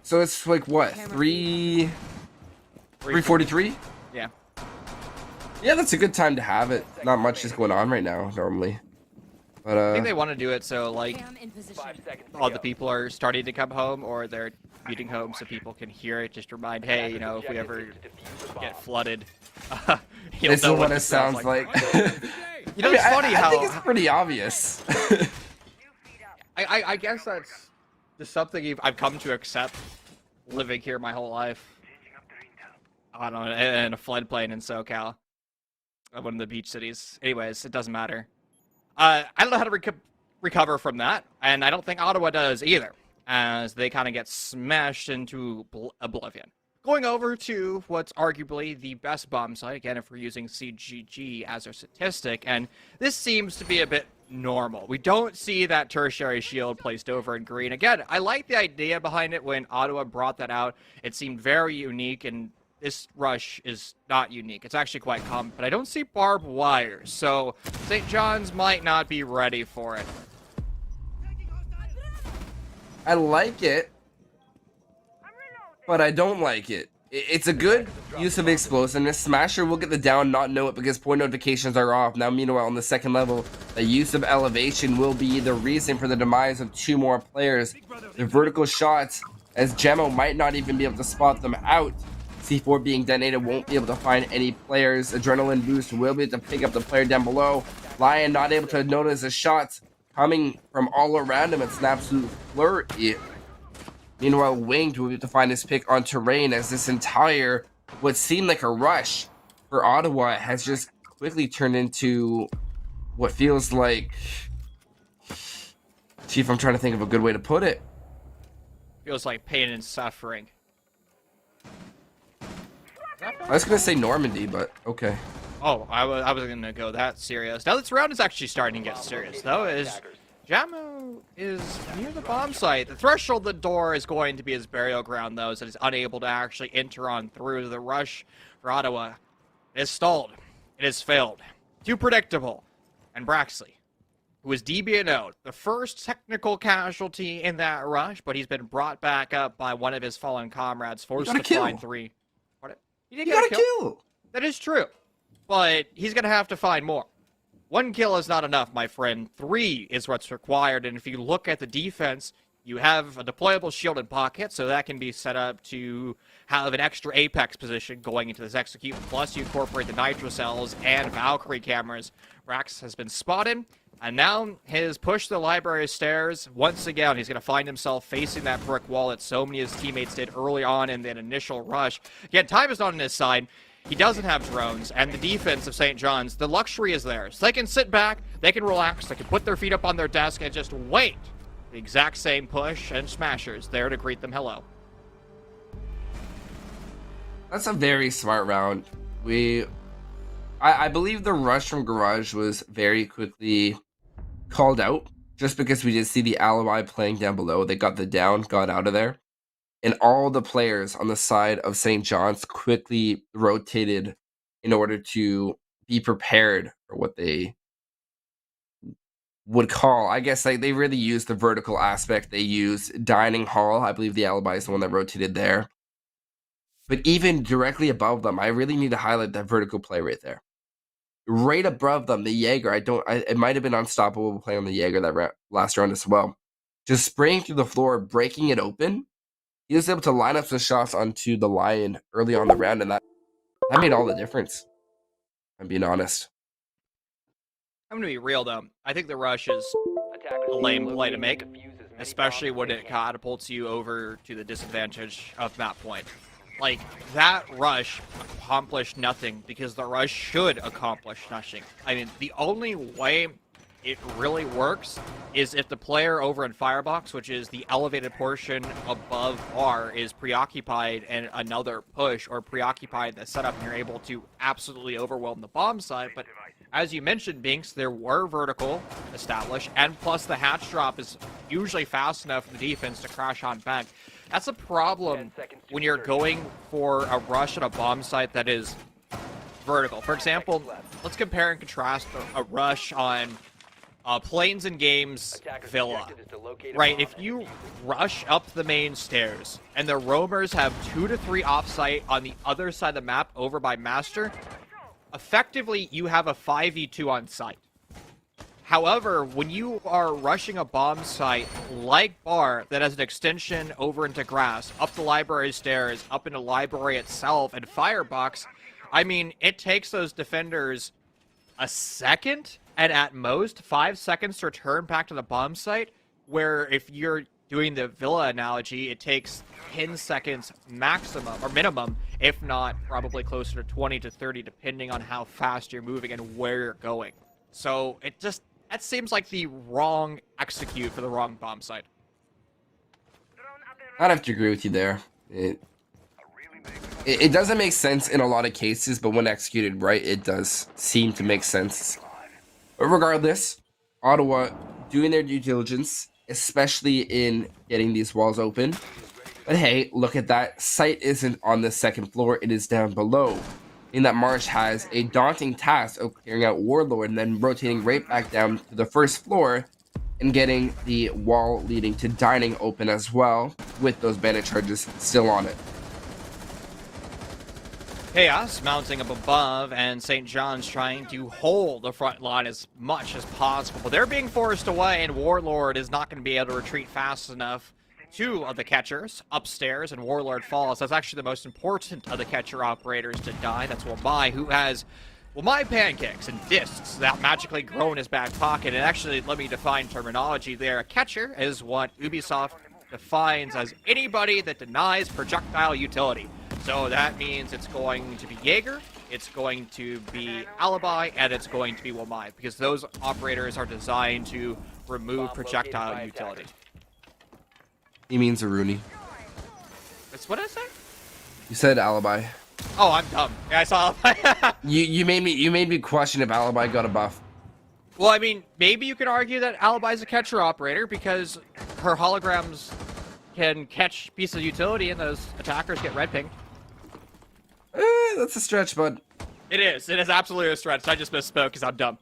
so it's like, what, 3:43? Yeah. Yeah, that's a good time to have it. Not much is going on right now, normally. But, I think they want to do it so, like, all the people are starting to come home, or they're commuting home so people can hear it. Just remind, hey, you know, if we ever get flooded, you'll this know is what it sounds like. You know, it's funny how... I think it's pretty obvious. I guess that's just something I've come to accept living here my whole life. I don't know, in a floodplain in SoCal. One of the beach cities. Anyways, it doesn't matter. I don't know how to recover from that, and I don't think Ottawa does either, as they kind of get smashed into oblivion. Going over to what's arguably the best bomb site, again, if we're using CGG as our statistic, and this seems to be a bit normal. We don't see that tertiary shield placed over in green. Again, I like the idea behind it when Ottawa brought that out. It seemed very unique, and this rush is not unique. It's actually quite common, but I don't see barbed wire, so St. John's might not be ready for it. I like it, but I don't like it. It's a good use of explosiveness. Smasher will get the down, not know it because point notifications are off. Now, meanwhile, on the second level, the use of elevation will be the reason for the demise of 2 more players. The vertical shots, as Gemmo might not even be able to spot them out. C4 being detonated, won't be able to find any players. Adrenaline boost will be able to pick up the player down below. Lion not able to notice the shots coming from all around him. It's an absolute flurry. Meanwhile, Winged will be able to find his pick on terrain, as this entire, what seemed like a rush for Ottawa, has just quickly turned into what feels like... Chief, I'm trying to think of a good way to put it. Feels like pain and suffering. I was going to say Normandy, but okay. Oh, I was going to go that serious. Now this round is actually starting to get serious, though, as Jammo is near the bomb site. The threshold of the door is going to be his burial ground, though, so he's unable to actually enter on through. The rush for Ottawa is stalled. It has failed. Too predictable. And Braxley who was DBNO'd, the first technical casualty in that rush, but he's been brought back up by one of his fallen comrades, forced got a to find kill. 3. What? He You did got get a a kill. kill. That is true, but he's going to have to find more. 1 kill is not enough, my friend. 3 is what's required, and if you look at the defense, you have a deployable shield in pocket, so that can be set up to have an extra apex position going into this execute. Plus, you incorporate the nitro cells and Valkyrie cameras. Rax has been spotted, and now his push to the library stairs. Once again, he's going to find himself facing that brick wall that so many of his teammates did early on in that initial rush. Again, time is not on his side. He doesn't have drones, and the defense of St. John's, the luxury is theirs. They can sit back, they can relax, they can put their feet up on their desk and just wait. The exact same push and smashers there to greet them hello. That's a very smart round. I believe the rush from Garage was very quickly called out, just because we did see the alibi playing down below. They got the down, got out of there. And all the players on the side of St. John's quickly rotated in order to be prepared for what they would call, I guess, like they really used the vertical aspect. They used dining hall. I believe the alibi is the one that rotated there. But even directly above them, I really need to highlight that vertical play right there. Right above them, the Jaeger. It might have been unstoppable play on the Jaeger that last round as well. Just spraying through the floor, breaking it open. He was able to line up some shots onto the Lion early on the round, and that made all the difference. I'm being honest. I'm going to be real, though. I think the rush is a lame play to make, especially when it catapults you over to the disadvantage of that point. Like, that rush accomplished nothing because the rush should accomplish nothing. I mean, the only way it really works is if the player over in Firebox, which is the elevated portion above R, is preoccupied in another push or preoccupied in the setup, and you're able to absolutely overwhelm the bomb side. But as you mentioned, Binks, there were vertical established, and plus the hatch drop is usually fast enough for the defense to crash on back. That's a problem when you're going for a rush at a bomb site that is vertical. For example, let's compare and contrast a rush on Planes and Games Villa. Right, if you rush up the main stairs and the roamers have 2 to 3 offsite on the other side of the map over by Master, effectively you have a 5v2 on site. However, when you are rushing a bomb site like Bar that has an extension over into grass, up the library stairs, up into library itself, and Firebox, I mean, it takes those defenders a second and at most 5 seconds to return back to the bomb site, where if you're doing the Villa analogy, it takes 10 seconds maximum or minimum, if not probably closer to 20 to 30, depending on how fast you're moving and where you're going. So that seems like the wrong execute for the wrong bomb site. I'd have to agree with you there. It doesn't make sense in a lot of cases, but when executed right, it does seem to make sense. But regardless, Ottawa doing their due diligence, especially in getting these walls open. But hey, look at that. Site isn't on the second floor, it is down below. In that Marsh has a daunting task of clearing out Warlord and then rotating right back down to the first floor and getting the wall leading to dining open as well, with those bandit charges still on it. Chaos mounting up above, and St. John's trying to hold the front line as much as possible. But they're being forced away, and Warlord is not going to be able to retreat fast enough. 2 of the catchers upstairs, and Warlord falls. That's actually the most important of the catcher operators to die. That's Wamai, who has Wamai pancakes and discs that magically grow in his back pocket. And actually, let me define terminology there. A catcher is what Ubisoft defines as anybody that denies projectile utility. So that means it's going to be Jaeger, it's going to be Alibi, and it's going to be Wamai, because those operators are designed to remove projectile utility. He means a Rooney. That's what I say? You said Alibi. Oh, I'm dumb. Yeah, I saw Alibi. You made me question if Alibi got a buff. Well, I mean, maybe you could argue that Alibi's a catcher operator because her holograms can catch pieces of utility and those attackers get red pinged. That's a stretch, bud. It is. It is absolutely a stretch. I just misspoke because I'm dumb.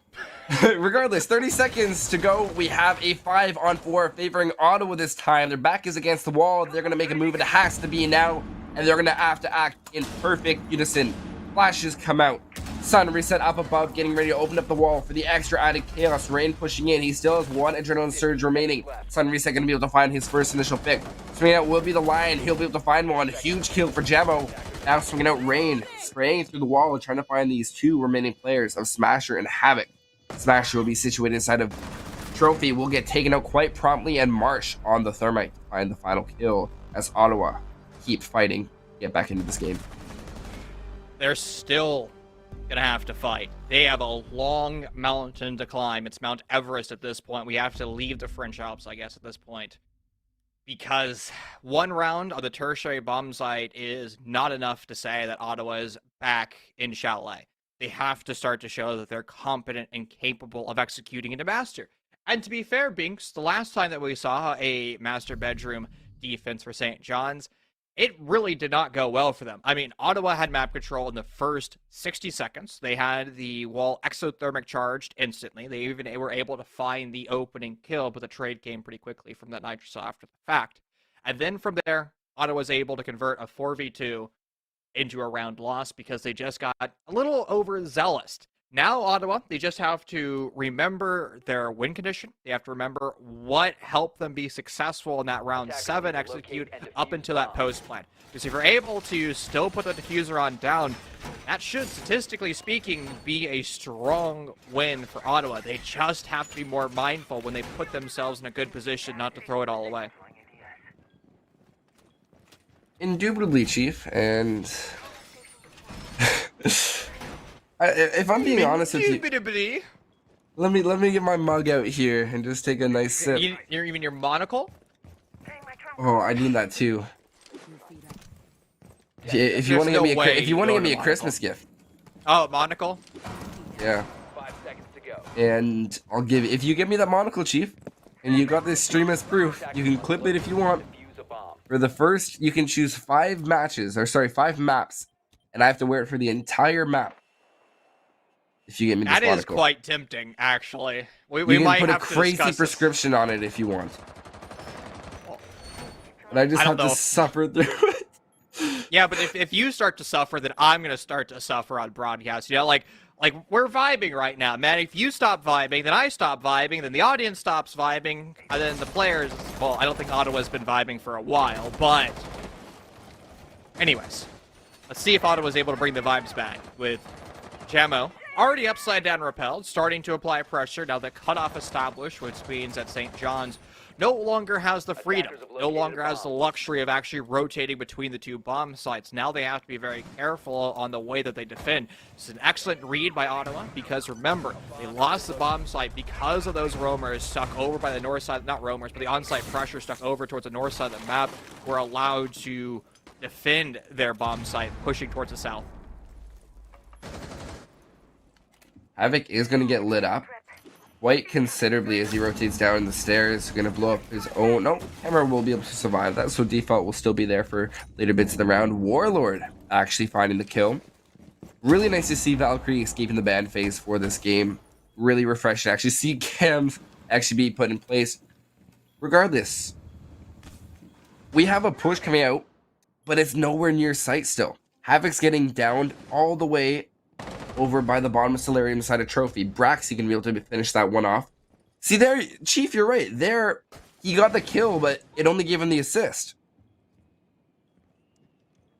Regardless, 30 seconds to go. We have a 5-on-4 favoring Ottawa this time. Their back is against the wall. They're going to make a move. It has to be now. And they're going to have to act in perfect unison. Flashes come out. Sun reset up above, getting ready to open up the wall for the extra added chaos. Rain pushing in. He still has one adrenaline surge remaining. Sun reset going to be able to find his first initial pick. Swinging out will be the Lion. He'll be able to find one. Huge kill for Jamo. Now swinging out Rain. Spraying through the wall and trying to find these two remaining players of Smasher and Havoc. Smasher will be situated inside of Trophy. Will get taken out quite promptly, and Marsh on the Thermite to find the final kill as Ottawa keep fighting, get back into this game. They're still gonna have to fight. They have a long mountain to climb. It's Mount Everest at this point. We have to leave the French Alps, I guess, at this point. Because one round of the tertiary bomb site is not enough to say that Ottawa is back in Chalet. They have to start to show that they're competent and capable of executing into Master. And to be fair, Binks, the last time that we saw a Master Bedroom defense for St. John's, it really did not go well for them. I mean, Ottawa had map control in the first 60 seconds. They had the wall exothermic charged instantly. They even were able to find the opening kill, but the trade came pretty quickly from that Nitrocell after the fact. And then from there, Ottawa was able to convert a 4v2 into a round loss because they just got a little overzealous. Now, Ottawa, they just have to remember their win condition. They have to remember what helped them be successful in that round 7 execute up until that post plan. Because if you're able to still put the diffuser on down, that should, statistically speaking, be a strong win for Ottawa. They just have to be more mindful when they put themselves in a good position not to throw it all away. Indubitably, Chief, and if I'm being honest with you, let me get my mug out here and just take a nice sip. You're even your monocle? Oh, I need that too. If you want to get me a Christmas gift. Oh, monocle? Yeah. 5 seconds to go. And I'll give if you give me that monocle, Chief, and you got this stream as proof, you can clip it if you want. Defuse a bomb. For the first, you can choose 5 maps, and I have to wear it for the entire map. If you get me this That monocle. is quite tempting, actually. We You might can put a have to crazy discuss this. prescription on it if you want. And I just I have don't to know. suffer through it. Yeah, but if you start to suffer, then I'm gonna start to suffer on broadcast. You know, like we're vibing right now, man. If you stop vibing, then I stop vibing, then the audience stops vibing, and then the players. Well, I don't think Ottawa's been vibing for a while, but anyways, let's see if Ottawa's able to bring the vibes back with Jamo already upside down repelled, starting to apply pressure now that cutoff established, which means that St. John's no longer has the freedom, no longer has the luxury of actually rotating between the two bomb sites. Now they have to be very careful on the way that they defend. It's an excellent read by Ottawa because remember, they lost the bomb site because of those roamers stuck over by the north side, not roamers, but the on-site pressure stuck over towards the north side of the map were allowed to defend their bomb site, pushing towards the south. Havoc is going to get lit up quite considerably as he rotates down the stairs. Going to blow up his own. No, camera will be able to survive that, so default will still be there for later bits of the round. Warlord actually finding the kill. Really nice to see Valkyrie escaping the ban phase for this game. Really refreshing to actually see cams actually be put in place. Regardless, we have a push coming out, but it's nowhere near sight still. Havoc's getting downed all the way over by the bottom of Solarium side of Trophy. Braxy can be able to finish that one off. See there, Chief, you're right. There, he got the kill, but it only gave him the assist.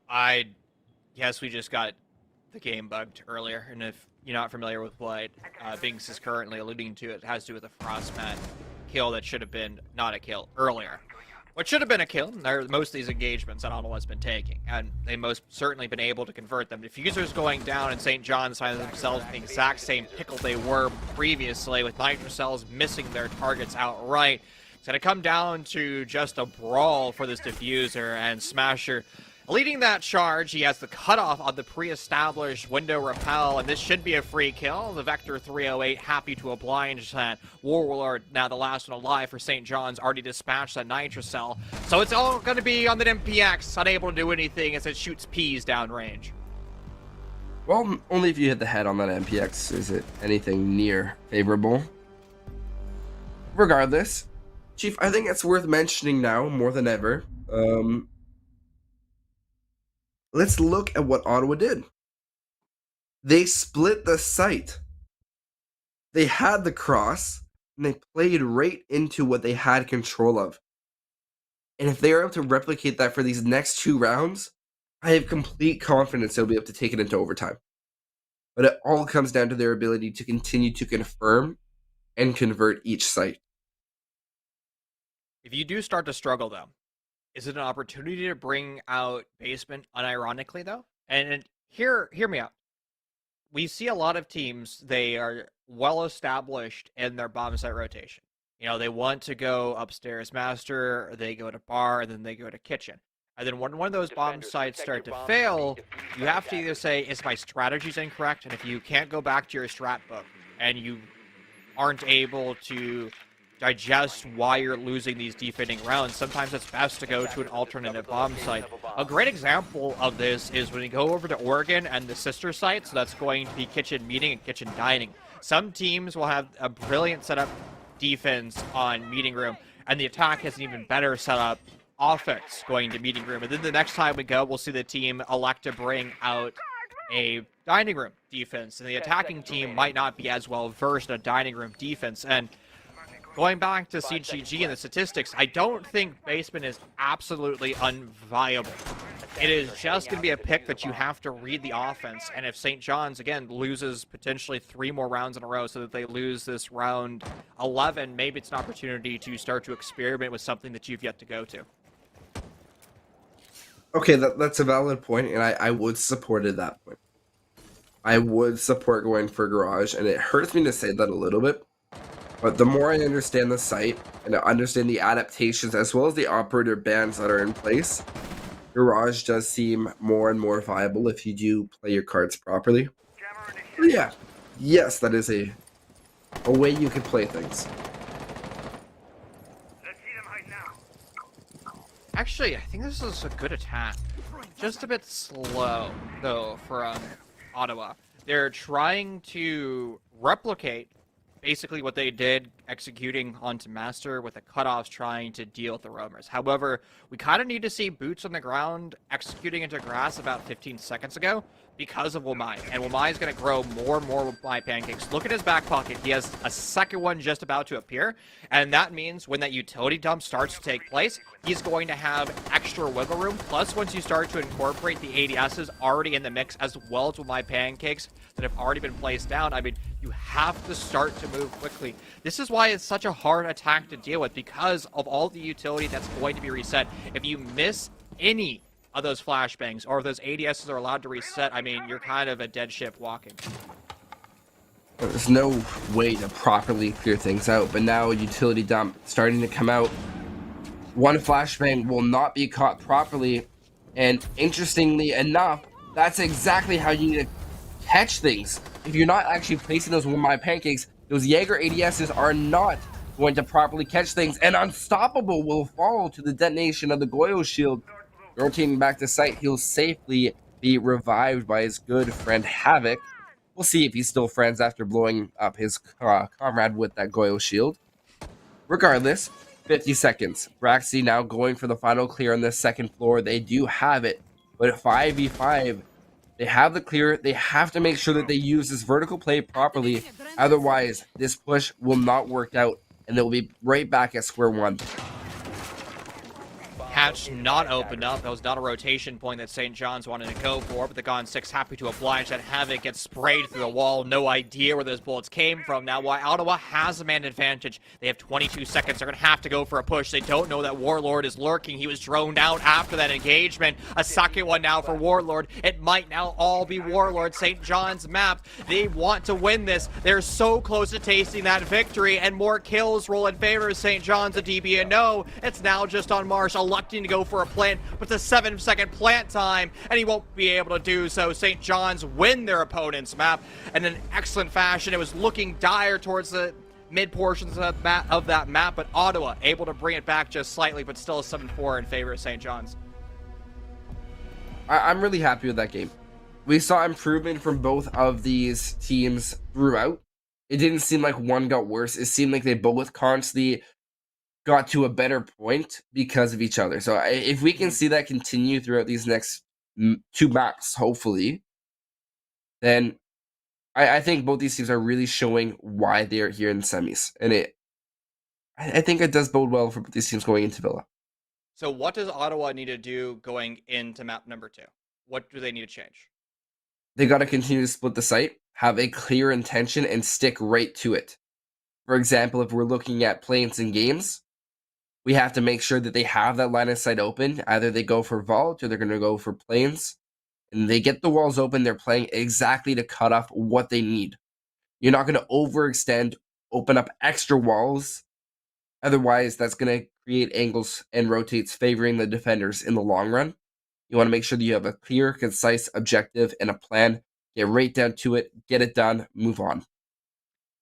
I guess we just got the game bugged earlier, and if you're not familiar with what Binks is currently alluding to, it has to do with a Frostmat kill that should have been not a kill earlier. What should have been a kill, most of these engagements that Ottawa's been taking, and they most certainly been able to convert them. Diffusers going down, and St. John's finding themselves in the exact same pickle they were previously, with Nitrocells missing their targets outright. It's going to come down to just a brawl for this diffuser, and Smasher leading that charge. He has the cutoff on the pre-established window repel, and this should be a free kill. The Vector 308 happy to oblige that. Warlord, now the last one alive for St. John's, already dispatched that Nitrocell. So it's all going to be on the MPX, unable to do anything as it shoots peas downrange. Well, only if you hit the head on that MPX is it anything near favorable. Regardless, Chief, I think it's worth mentioning now more than ever. Let's look at what Ottawa did. They split the site. They had the cross, and they played right into what they had control of. And if they are able to replicate that for these next 2 rounds, I have complete confidence they'll be able to take it into overtime. But it all comes down to their ability to continue to confirm and convert each site. If you do start to struggle, though, is it an opportunity to bring out basement unironically, though? And hear me out. We see a lot of teams, they are well established in their bomb site rotation. You know, they want to go upstairs master, or they go to bar, and then they go to kitchen. And then when one of those bomb Defenders, sites protect start your to bombs fail, and defuse you have to attackers. either say, is my strategy's incorrect? And if you can't go back to your strat book, and you aren't able to digest why you're losing these defending rounds, sometimes it's best to go to an alternative bomb site. A great example of this is when you go over to Oregon and the sister site, so that's going to be kitchen meeting and kitchen dining. Some teams will have a brilliant setup defense on meeting room, and the attack has an even better setup offense going to meeting room. And then the next time we go, we'll see the team elect to bring out a dining room defense, and the attacking team might not be as well versed in a dining room defense. And going back to CGG and the statistics, I don't think basement is absolutely unviable. It is just going to be a pick that you have to read the offense. And if St. John's, again, loses potentially 3 more rounds in a row so that they lose this round 11, maybe it's an opportunity to start to experiment with something that you've yet to go to. Okay, that's a valid point, and I would support it that point. I would support going for Garage, and it hurts me to say that a little bit. But the more I understand the site and I understand the adaptations as well as the operator bans that are in place, Garage does seem more and more viable if you do play your cards properly. But yeah, yes, that is a way you could play things. Actually, I think this is a good attack. Just a bit slow, though, from Ottawa. They're trying to replicate basically what they did executing onto Master with the cutoffs trying to deal with the roamers. However, we kind of need to see boots on the ground executing into grass about 15 seconds ago because of Wamai. And Wamai is going to grow more and more with my pancakes. Look at his back pocket. He has a second one just about to appear. And that means when that utility dump starts to take place, he's going to have extra wiggle room. Plus, once you start to incorporate the ADSs already in the mix as well as with my pancakes that have already been placed down, I mean, you have to start to move quickly. This is why it's such a hard attack to deal with, because of all the utility that's going to be reset. If you miss any of those flashbangs, or if those ADSs are allowed to reset, I mean, you're kind of a dead ship walking. There's no way to properly clear things out, but now a utility dump starting to come out. One flashbang will not be caught properly, and interestingly enough, that's exactly how you need to catch things. If you're not actually placing those with my pancakes, those Jaeger ADSs are not going to properly catch things, and Unstoppable will fall to the detonation of the Goyo shield. Rotating back to site, he'll safely be revived by his good friend Havoc. We'll see if he's still friends after blowing up his comrade with that Goyo shield. Regardless, 50 seconds. Braxy now going for the final clear on the second floor. They do have it, but at 5v5, they have the clear. They have to make sure that they use this vertical play properly. Otherwise, this push will not work out, and they'll be right back at square one. Hatch not opened up. That was not a rotation point that St. John's wanted to go for, but the Gon 6 happy to oblige that Havoc gets sprayed through the wall. No idea where those bullets came from. Now, why Ottawa has a man advantage. They have 22 seconds. They're going to have to go for a push. They don't know that Warlord is lurking. He was droned out after that engagement. A second one now for Warlord. It might now all be Warlord. St. John's map. They want to win this. They're so close to tasting that victory, and more kills roll in favor of St. John's. A DB and no. It's now just on Marsh. Electing to go for a plant, but it's a 7-second plant time, and he won't be able to do so. St. John's win their opponent's map in an excellent fashion. It was looking dire towards the mid portions of that map, but Ottawa able to bring it back just slightly, but still a 7-4 in favor of St. John's. I'm really happy with that game. We saw improvement from both of these teams throughout. It didn't seem like one got worse. It seemed like they both constantly got to a better point because of each other. So if we can see that continue throughout these next two maps, hopefully, then I think both these teams are really showing why they're here in semis, and I think it does bode well for both these teams going into Villa. So what does Ottawa need to do going into map number 2? What do they need to change? They got to continue to split the site, have a clear intention, and stick right to it. For example, if we're looking at planes and games, we have to make sure that they have that line of sight open. Either they go for vault or they're going to go for planes. And they get the walls open. They're playing exactly to cut off what they need. You're not going to overextend, open up extra walls. Otherwise, that's going to create angles and rotates favoring the defenders in the long run. You want to make sure that you have a clear, concise objective and a plan. Get right down to it, get it done, move on.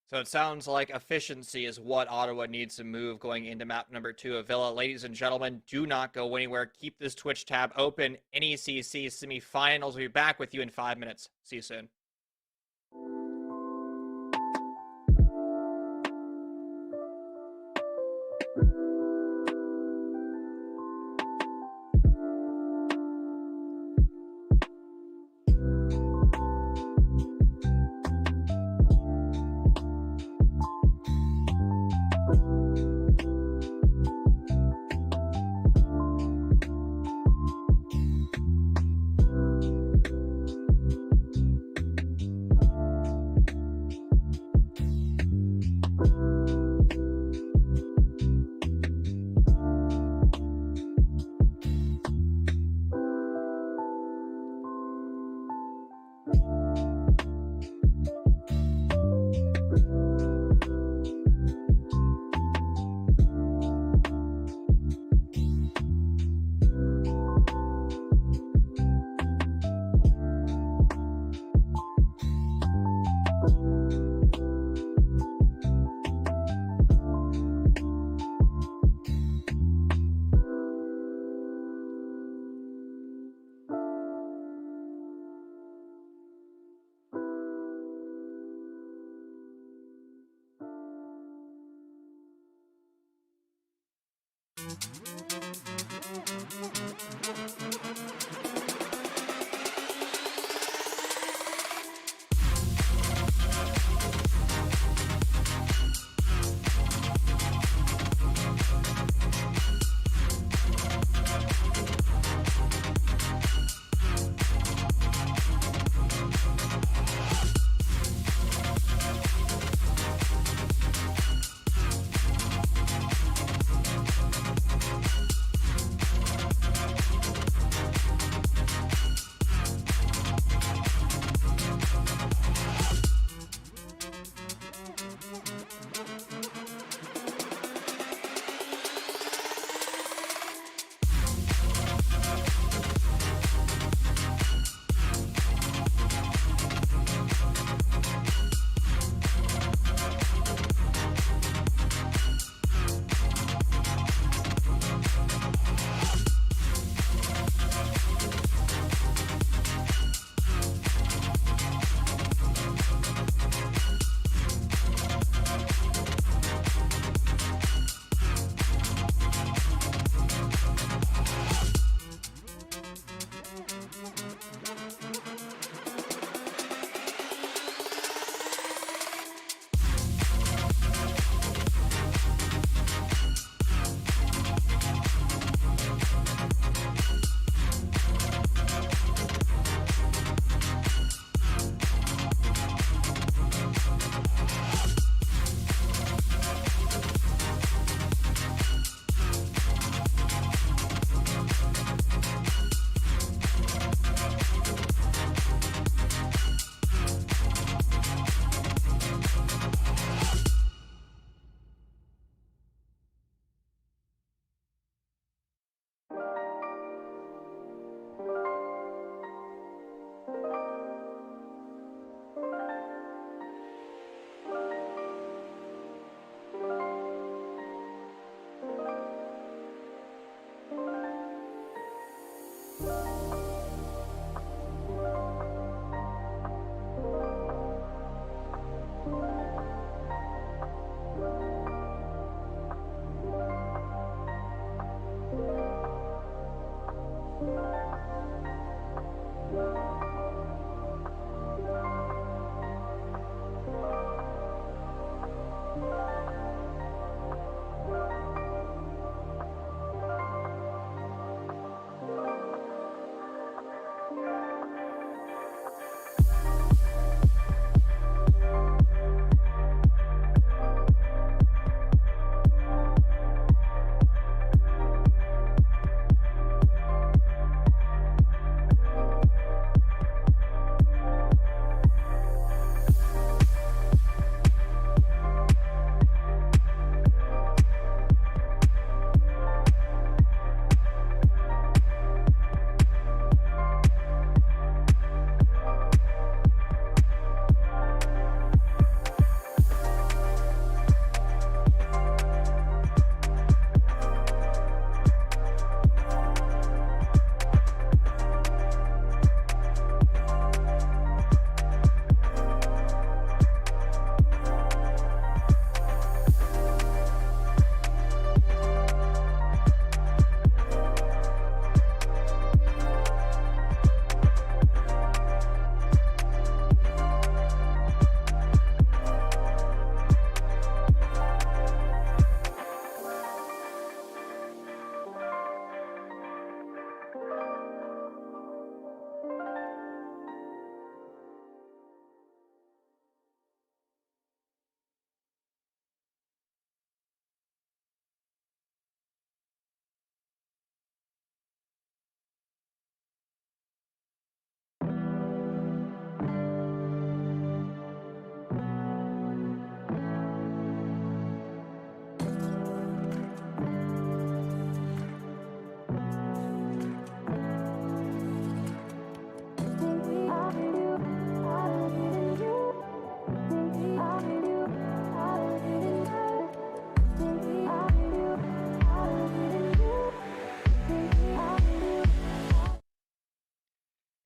So it sounds like efficiency is what Ottawa needs to move going into map number 2 of Villa. Ladies and gentlemen, do not go anywhere. Keep this Twitch tab open. NECC Semifinals will be back with you in 5 minutes. See you soon.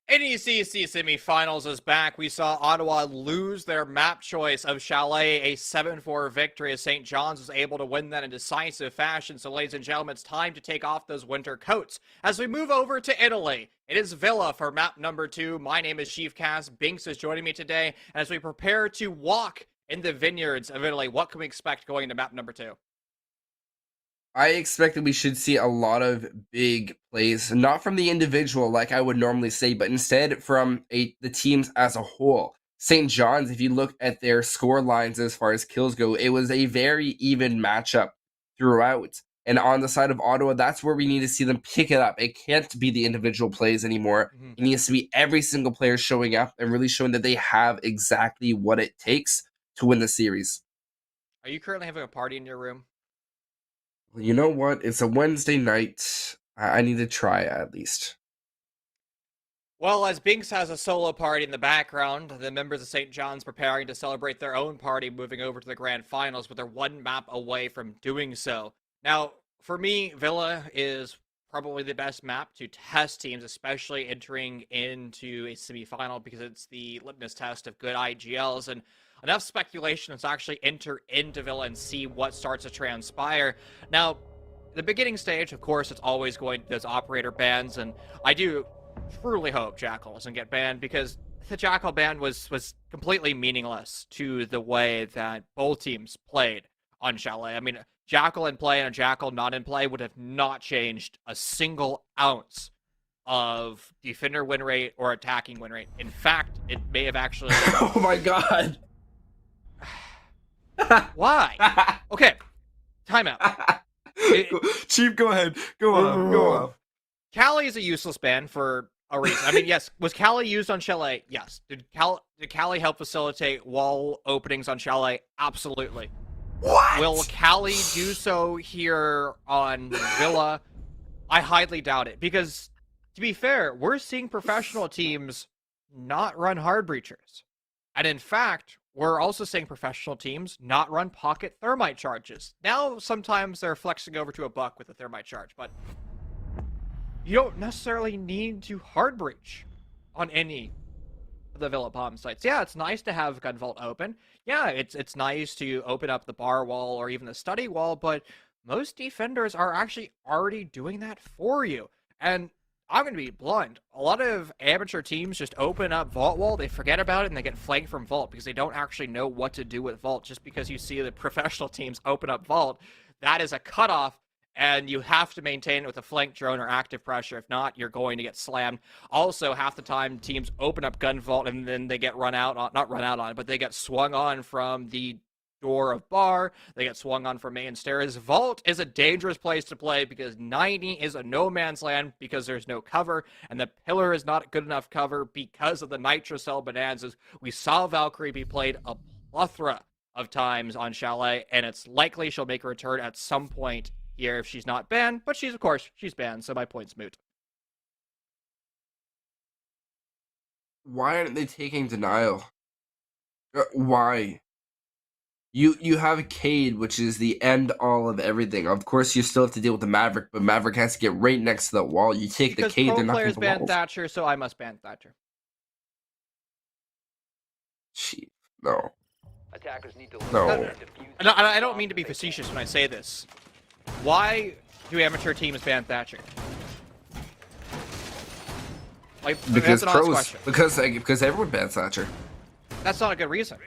NECC Semifinals is back. We saw Ottawa lose their map choice of Chalet, a 7-4 victory as St. John's was able to win that in decisive fashion. So, ladies and gentlemen, it's time to take off those winter coats. As we move over to Italy, it is Villa for map number 2. My name is Chief Cass. Binks is joining me today. And as we prepare to walk in the vineyards of Italy, what can we expect going into map number 2? I expect that we should see a lot of big plays, not from the individual like I would normally say, but instead from the teams as a whole. St. John's, if you look at their score lines as far as kills go, it was a very even matchup throughout. And on the side of Ottawa, that's where we need to see them pick it up. It can't be the individual plays anymore. It needs to be every single player showing up and really showing that they have exactly what it takes to win the series. Are you currently having a party in your room? You know what? It's a Wednesday night. I need to try at least. Well, as Binks has a solo party in the background, the members of St. John's preparing to celebrate their own party, moving over to the grand finals, but they're one map away from doing so. Now, for me, Villa is probably the best map to test teams, especially entering into a semifinal, because it's the litmus test of good IGLs, and enough speculation to actually enter into Villa and see what starts to transpire. Now, the beginning stage, of course, it's always going to those operator bans, and I do truly hope Jackal doesn't get banned, because the Jackal ban was completely meaningless to the way that both teams played on Chalet. I mean, Jackal in play and a Jackal not in play would have not changed a single ounce of defender win rate or attacking win rate. In fact, it may have actually... Oh my god! Why? Okay, timeout. Chief, go ahead. Go on. Callie is a useless ban for a reason. I mean, yes, was Callie used on Chalet? Yes. Did Callie help facilitate wall openings on Chalet? Absolutely. What? Will Callie do so here on Villa? I highly doubt it, because, to be fair, we're seeing professional teams not run hard breachers. And in fact, we're also seeing professional teams not run pocket thermite charges. Now, sometimes they're flexing over to a buck with a thermite charge, but you don't necessarily need to hard breach on any of the Villa bomb sites. Yeah, it's nice to have Gunvault open. Yeah, it's nice to open up the bar wall or even the study wall, but most defenders are actually already doing that for you. And I'm going to be blunt. A lot of amateur teams just open up Vault Wall, they forget about it, and they get flanked from Vault because they don't actually know what to do with Vault. Just because you see the professional teams open up Vault, that is a cutoff, and you have to maintain it with a flank drone or active pressure. If not, you're going to get slammed. Also, half the time, teams open up Gun Vault, and then they get not run out on, but they get swung on from the door of bar, they get swung on from main stairs. Vault is a dangerous place to play because 90 is a no man's land because there's no cover, and the pillar is not good enough cover because of the nitrocell bonanzas. We saw Valkyrie be played a plethora of times on Chalet, and it's likely she'll make a return at some point here if she's not banned, but she's banned, so my point's moot. Why aren't they taking denial? Why? You have Cade, which is the end all of everything. Of course, you still have to deal with the Maverick, but Maverick has to get right next to the wall. You take Because the Cade, pro they're not going players to ban walls. Thatcher, so I must ban Thatcher. Chief, no. Attackers need to No. and defuse And I don't mean to be facetious when I say this. Why do amateur teams ban Thatcher? Like, Because that's an honest pros, question. because everyone bans Thatcher. That's not a good reason.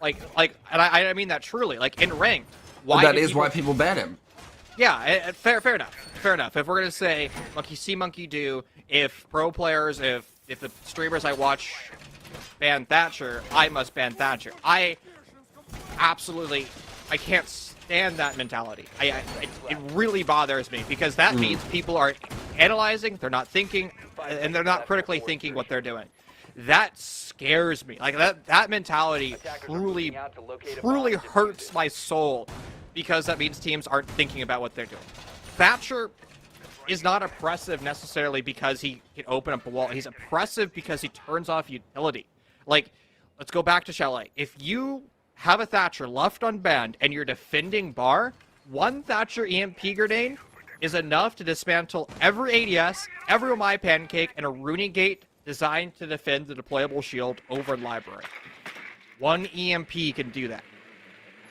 And I mean that truly. Like in ranked, But why? that do is people... why people ban him. Yeah, fair enough. Fair enough. If we're gonna say monkey see, monkey do, if pro players, if the streamers I watch ban Thatcher, I must ban Thatcher. I can't stand that mentality. It really bothers me because that means people are analyzing, they're not thinking, and they're not critically thinking what they're doing. That scares me. Like that mentality truly hurts my soul because that means teams aren't thinking about what they're doing. Thatcher is not oppressive necessarily because he can open up a wall. He's oppressive because he turns off utility. Like, let's go back to Chalet. If you have a Thatcher left unbanned and you're defending bar, one Thatcher EMP grenade is enough to dismantle every ADS, every My Pancake, and a Rooney Gate designed to defend the deployable shield over library. One EMP can do that.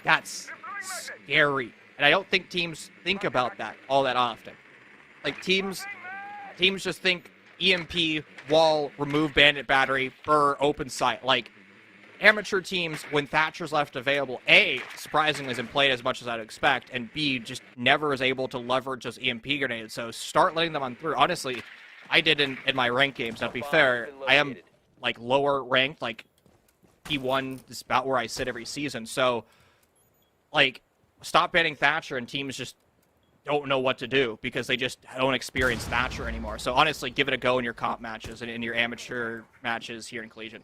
That's scary. And I don't think teams think about that all that often. Like, teams just think EMP, wall, remove bandit battery, burr, open sight. Like, amateur teams, when Thatcher's left available, A, surprisingly isn't played as much as I'd expect, and B, just never is able to leverage those EMP grenades. So start letting them on through. Honestly, I did in my ranked games. Now, to be fair, I am, like, lower ranked. Like, P1 is about where I sit every season. So, like, stop banning Thatcher, and teams just don't know what to do because they just don't experience Thatcher anymore. So, honestly, give it a go in your comp matches and in your amateur matches here in Collegiate.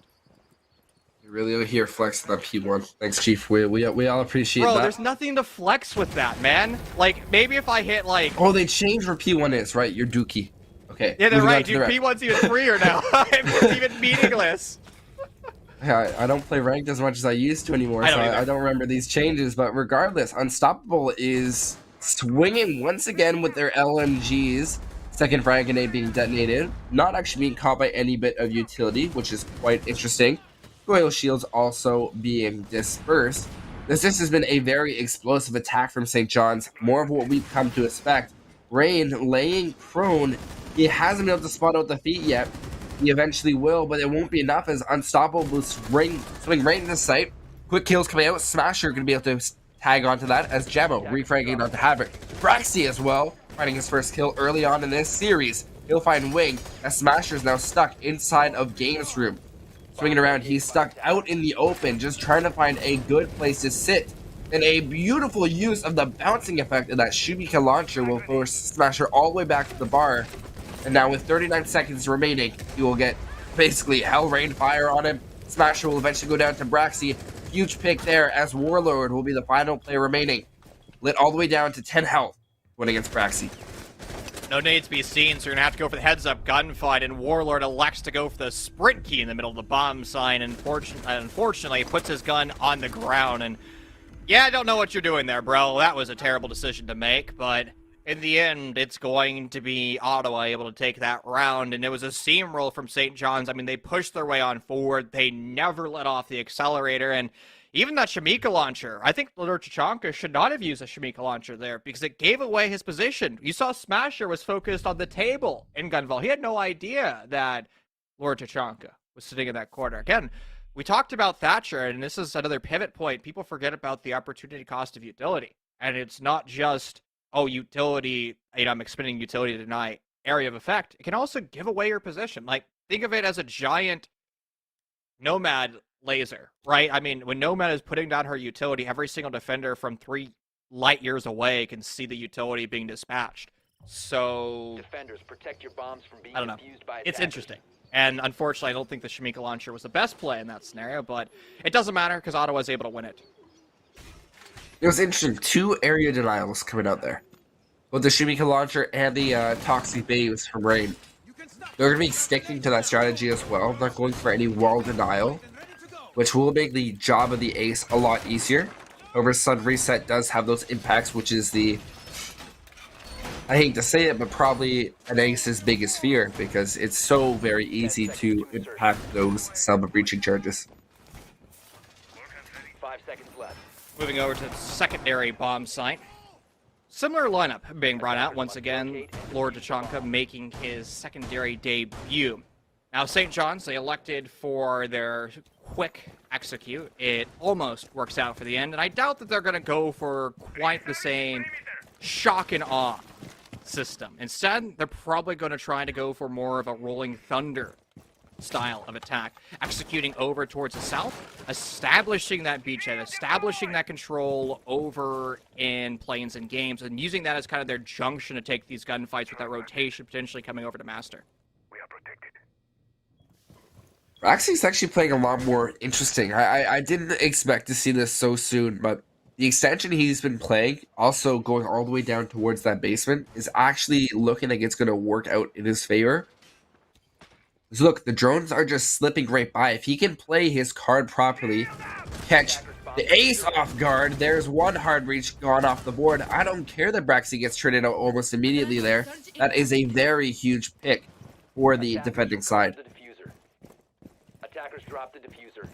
You really are here flexing on P1. Thanks, Chief. We all appreciate Bro, that. there's nothing to flex with that, man. Like, maybe if I hit, like... Oh, they changed where P1 is, right? You're Dookie. Okay. Yeah, they're moving on right, to dude. the P1's even freer now. It's even meaningless. Yeah, I don't play ranked as much as I used to anymore, I so don't either. I don't remember these changes. But regardless, Unstoppable is swinging once again with their LMGs. Second frag grenade being detonated. Not actually being caught by any bit of utility, which is quite interesting. Oil shields also being dispersed. This has been a very explosive attack from St. John's. More of what we've come to expect. Rain laying prone. He hasn't been able to spot out the feet yet. He eventually will, but it won't be enough as Unstoppable will swing right into sight. Quick kills coming out. Smasher going to be able to tag onto that as Jamo refragging onto Havoc. Braxy as well, finding his first kill early on in this series. He'll find Wing as Smasher is now stuck inside of Games Room. Swinging around, he's stuck out in the open, just trying to find a good place to sit. And a beautiful use of the bouncing effect of that Shubika launcher will force Smasher all the way back to the bar. And now with 39 seconds remaining, he will get basically hell rain fire on him. Smasher will eventually go down to Braxy. Huge pick there as Warlord will be the final player remaining. Lit all the way down to 10 health when against Braxy. No nades to be seen, so you're going to have to go for the heads-up gunfight, and Warlord elects to go for the sprint key in the middle of the bomb sign, and unfortunately puts his gun on the ground, and yeah, I don't know what you're doing there, bro. That was a terrible decision to make, but in the end, it's going to be Ottawa able to take that round, and it was a steamroll from St. John's. I mean, they pushed their way on forward. They never let off the accelerator, and even that Shamika launcher, I think Lord Chachanka should not have used a Shamika launcher there because it gave away his position. You saw Smasher was focused on the table in Gunval. He had no idea that Lord Chachanka was sitting in that corner. Again, we talked about Thatcher, and this is another pivot point. People forget about the opportunity cost of utility. And it's not just, oh, utility, I'm expending utility to deny area of effect. It can also give away your position. Like, think of it as a giant Nomad laser, right? I mean, when Nomad is putting down her utility, every single defender from 3 light years away can see the utility being dispatched. So, Defenders, protect your bombs from being I don't know. defused by It's attackers. interesting. And unfortunately, I don't think the Shamika launcher was the best play in that scenario, but it doesn't matter because Ottawa was able to win it. It was interesting. 2 area denials coming out there. Both the Shamika launcher and the toxic babes from Rain. They're going to be sticking to that strategy as well. Not going for any wall denial, which will make the job of the ace a lot easier. However, Sun Reset does have those impacts, which is the, I hate to say it, but probably an ace's biggest fear because it's so very easy to impact those sub-breaching charges. 5 seconds left. Moving over to the secondary bomb site. Similar lineup being brought out once again. Lord Chachanka making his secondary debut. Now, St. John's, they elected for their quick execute. It almost works out for the end, and I doubt that they're going to go for quite the same shock and awe system. Instead, they're probably going to try to go for more of a rolling thunder style of attack, executing over towards the south, establishing that beachhead, establishing that control over in planes and games, and using that as kind of their junction to take these gunfights with that rotation potentially coming over to Master. Raxi's actually playing a lot more interesting. I didn't expect to see this so soon, but the extension he's been playing, also going all the way down towards that basement, is actually looking like it's going to work out in his favor. So look, the drones are just slipping right by. If he can play his card properly, catch the ace off guard, there's 1 hard reach gone off the board. I don't care that Braxy gets traded out almost immediately there. That is a very huge pick for the defending side. Attackers drop the diffuser.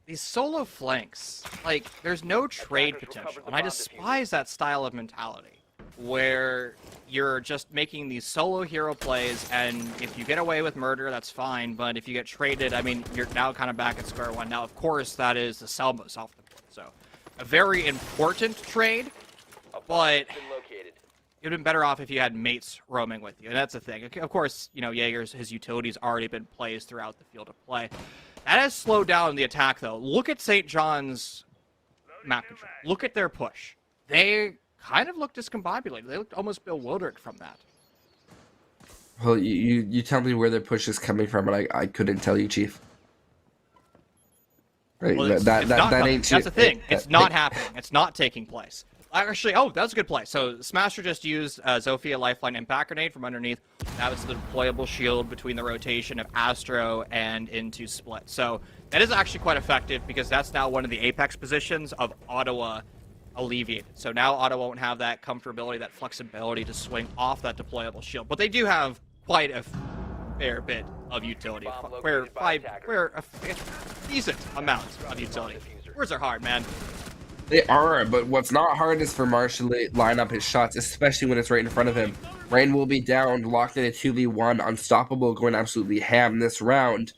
These solo flanks, like, there's no trade potential, and I despise that style of mentality, where you're just making these solo hero plays, and if you get away with murder, that's fine, but if you get traded, I mean, you're now kind of back at square one. Now, of course, that is the Selma's off the board, so a very important trade, but it would have been better off if you had mates roaming with you, and that's the thing. Of course, you know, Jaeger's, his utility's already been placed throughout the field of play. That has slowed down the attack, though. Look at St. John's map control. Look at their push. They kind of looked discombobulated. They looked almost bewildered from that. Well, you tell me where their push is coming from, and I couldn't tell you, Chief. Right, Well, that ain't. That's the thing. It's not happening. It's not taking place. Actually, oh, that's a good play. So Smasher just used Zofia Lifeline Impact Grenade from underneath. That was the deployable shield between the rotation of Astro and into Split. So that is actually quite effective because that's now one of the apex positions of Ottawa alleviated. So now Ottawa won't have that comfortability, that flexibility to swing off that deployable shield. But they do have quite a fair bit of utility. A decent amount of utility. Words are hard, man. They are, but what's not hard is for Marsh to line up his shots, especially when it's right in front of him. Rain will be down, locked in a 2v1, unstoppable, going absolutely ham this round.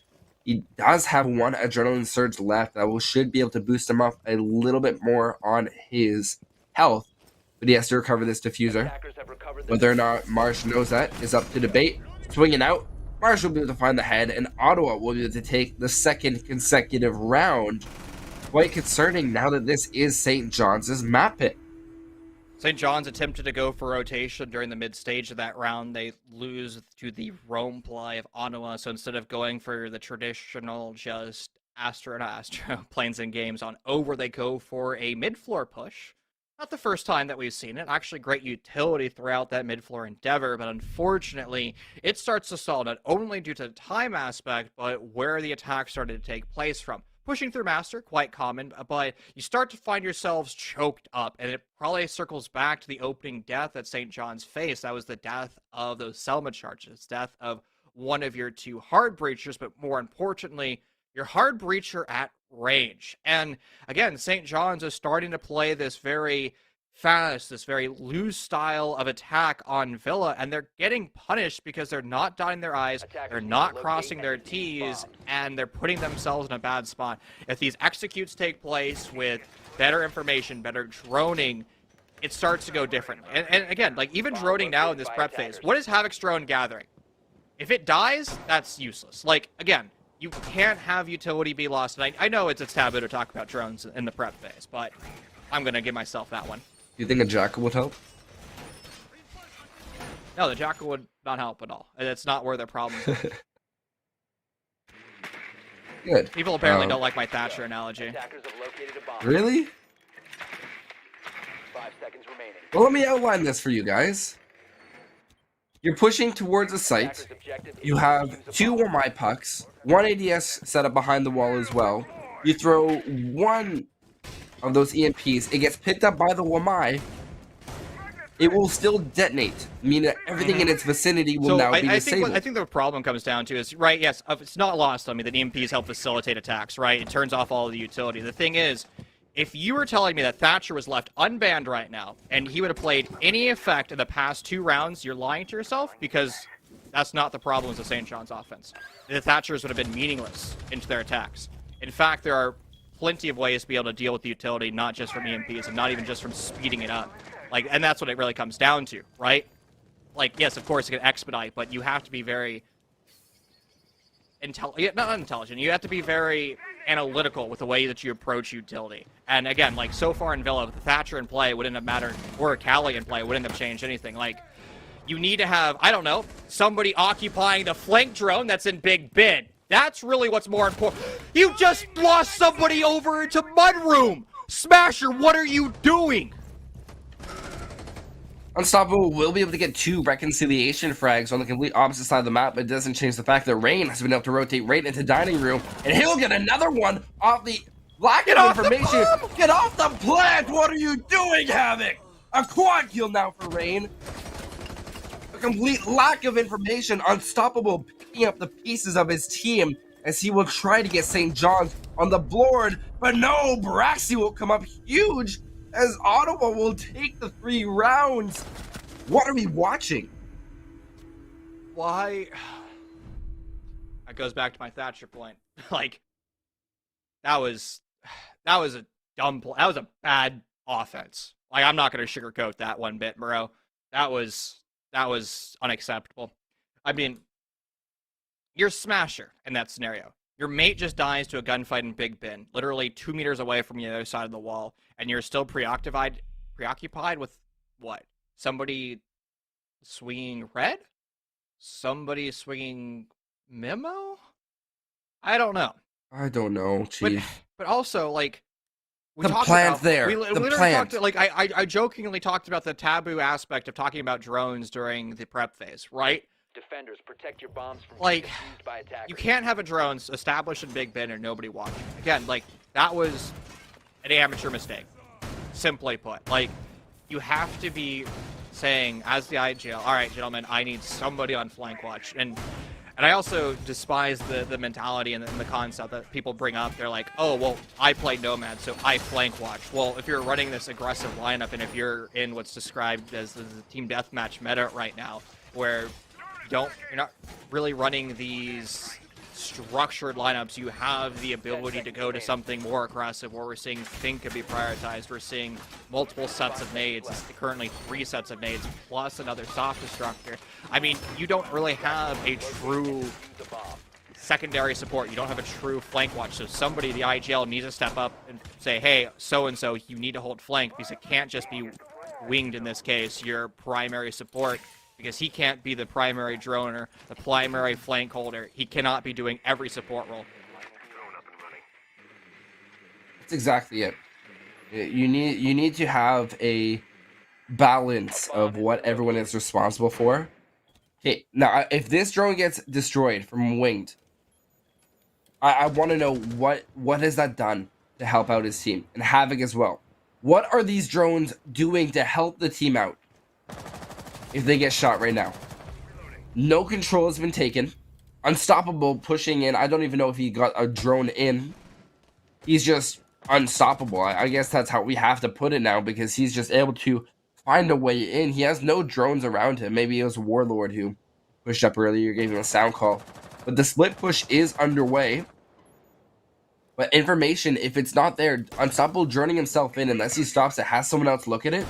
He does have 1 adrenaline surge left that should be able to boost him up a little bit more on his health, but he has to recover this diffuser. Whether or not Marsh knows that is up to debate. Swinging out, Marsh will be able to find the head, and Ottawa will be able to take the 2nd consecutive round. Quite concerning now that this is St. John's map pick. St. John's attempted to go for rotation during the mid-stage of that round. They lose to the roam play of Ottawa, so instead of going for the traditional just Astro planes and games on over, they go for a mid-floor push. Not the first time that we've seen it. Actually, great utility throughout that mid-floor endeavor, but unfortunately, it starts to stall not only due to the time aspect, but where the attack started to take place from. Pushing through Master, quite common, but you start to find yourselves choked up, and it probably circles back to the opening death that St. John's faced. That was the death of those Selma charges, death of one of your 2 hard breachers, but more importantly, Your hard breacher at range. And again, St. John's is starting to play this very fast, this very loose style of attack on Villa, and they're getting punished because they're not dotting their I's, they're not crossing their T's, and they're putting themselves in a bad spot. If these executes take place with better information, better droning, it starts to go differently. And again, like even droning now in this prep phase, what is Havoc's drone gathering? If it dies, that's useless. Like, again, you can't have utility be lost. And I know it's taboo to talk about drones in the prep phase, but I'm going to give myself that one. Do you think a jackal would help? No, the jackal would not help at all. It's not where their problem is. Good. People apparently don't like my Thatcher analogy. Attackers have located a bomb. Really? 5 seconds remaining. Well, let me outline this for you guys. You're pushing towards a site. Attackers' objective is You to have defuse a 2 bomb. OMI pucks, 1 ADS set up behind the wall as well. You throw 1 of those EMPs, it gets picked up by the OMI. It will still detonate, meaning that everything in its vicinity will So now be I disabled. think the problem comes down to is, right, yes, it's not lost on me that EMPs help facilitate attacks, right? It turns off all of the utility. The thing is, if you were telling me that Thatcher was left unbanned right now, and he would have played any effect in the past 2 rounds, you're lying to yourself, because that's not the problems of St. John's offense. The Thatchers would have been meaningless into their attacks. In fact, there are plenty of ways to be able to deal with the utility, not just from EMPs, and not even just from speeding it up. Like, and that's what it really comes down to, right? Like, yes, of course, it can expedite, but you have to be very not intelligent. You have to be very analytical with the way that you approach utility. And again, like so far in Villa, with Thatcher in play wouldn't have mattered, or Callie in play wouldn't have changed anything. Like, you need to have, I don't know, somebody occupying the flank drone that's in Big Ben. That's really what's more important. You just lost somebody over into Mudroom! Smasher, what are you doing? Unstoppable will be able to get 2 reconciliation frags on the complete opposite side of the map, but it doesn't change the fact that Rain has been able to rotate right into dining room, and he'll get another one off the lack of information. Get off the plant! What are you doing, Havoc? A quad kill now for Rain. A complete lack of information. Unstoppable picking up the pieces of his team as he will try to get St. John's on the board, but no, Braxy will come up huge as Ottawa will take the 3 rounds. What are we watching? Why? That goes back to my Thatcher point. Like, that was a dumb play. That was a bad offense. Like, I'm not going to sugarcoat that one bit, bro. That was unacceptable. I mean, you're Smasher in that scenario. Your mate just dies to a gunfight in Big Ben, literally 2 meters away from the other side of the wall, and you're still preoccupied with what? Somebody swinging red? Somebody swinging memo? I don't know. I don't know, Chief. But also, like, we The talked plant's about, there. We The literally plant. talked, like, I jokingly talked about the taboo aspect of talking about drones during the prep phase, right? Defenders, protect your bombs from Like, being defused by attackers. you can't have a drone established in Big Ben and nobody watching. Again, like, that was an amateur mistake, simply put. Like, you have to be saying, as the IGL, all right, gentlemen, I need somebody on flank watch. And I also despise the mentality and the concept that people bring up. They're like, oh, well, I play Nomad, so I flank watch. Well, if you're running this aggressive lineup and if you're in what's described as the team deathmatch meta right now, where you're not really running these structured lineups, you have the ability to go to something more aggressive where we're seeing Fink could be prioritized. We're seeing multiple sets of nades. It's currently 3 sets of nades plus another soft destructor. I mean, you don't really have a true secondary support. You don't have a true flank watch. So somebody, the IGL, needs to step up and say, hey, so-and-so, you need to hold flank, because it can't just be winged in this case, your primary support, because he can't be the primary droner, the primary flank holder. He cannot be doing every support role. That's exactly it. You need to have a balance of what everyone is responsible for. Okay, now if this drone gets destroyed from winged, I want to know what has that done to help out his team, and Havoc as well. What are these drones doing to help the team out if they get shot right now? No control has been taken. Unstoppable pushing in. I don't even know if he got a drone in. He's just unstoppable. I guess that's how we have to put it now, because he's just able to find a way in. He has no drones around him. Maybe it was Warlord who pushed up earlier, gave him a sound call. But the split push is underway. But information, if it's not there, Unstoppable droning himself in, unless he stops it, has someone else look at it,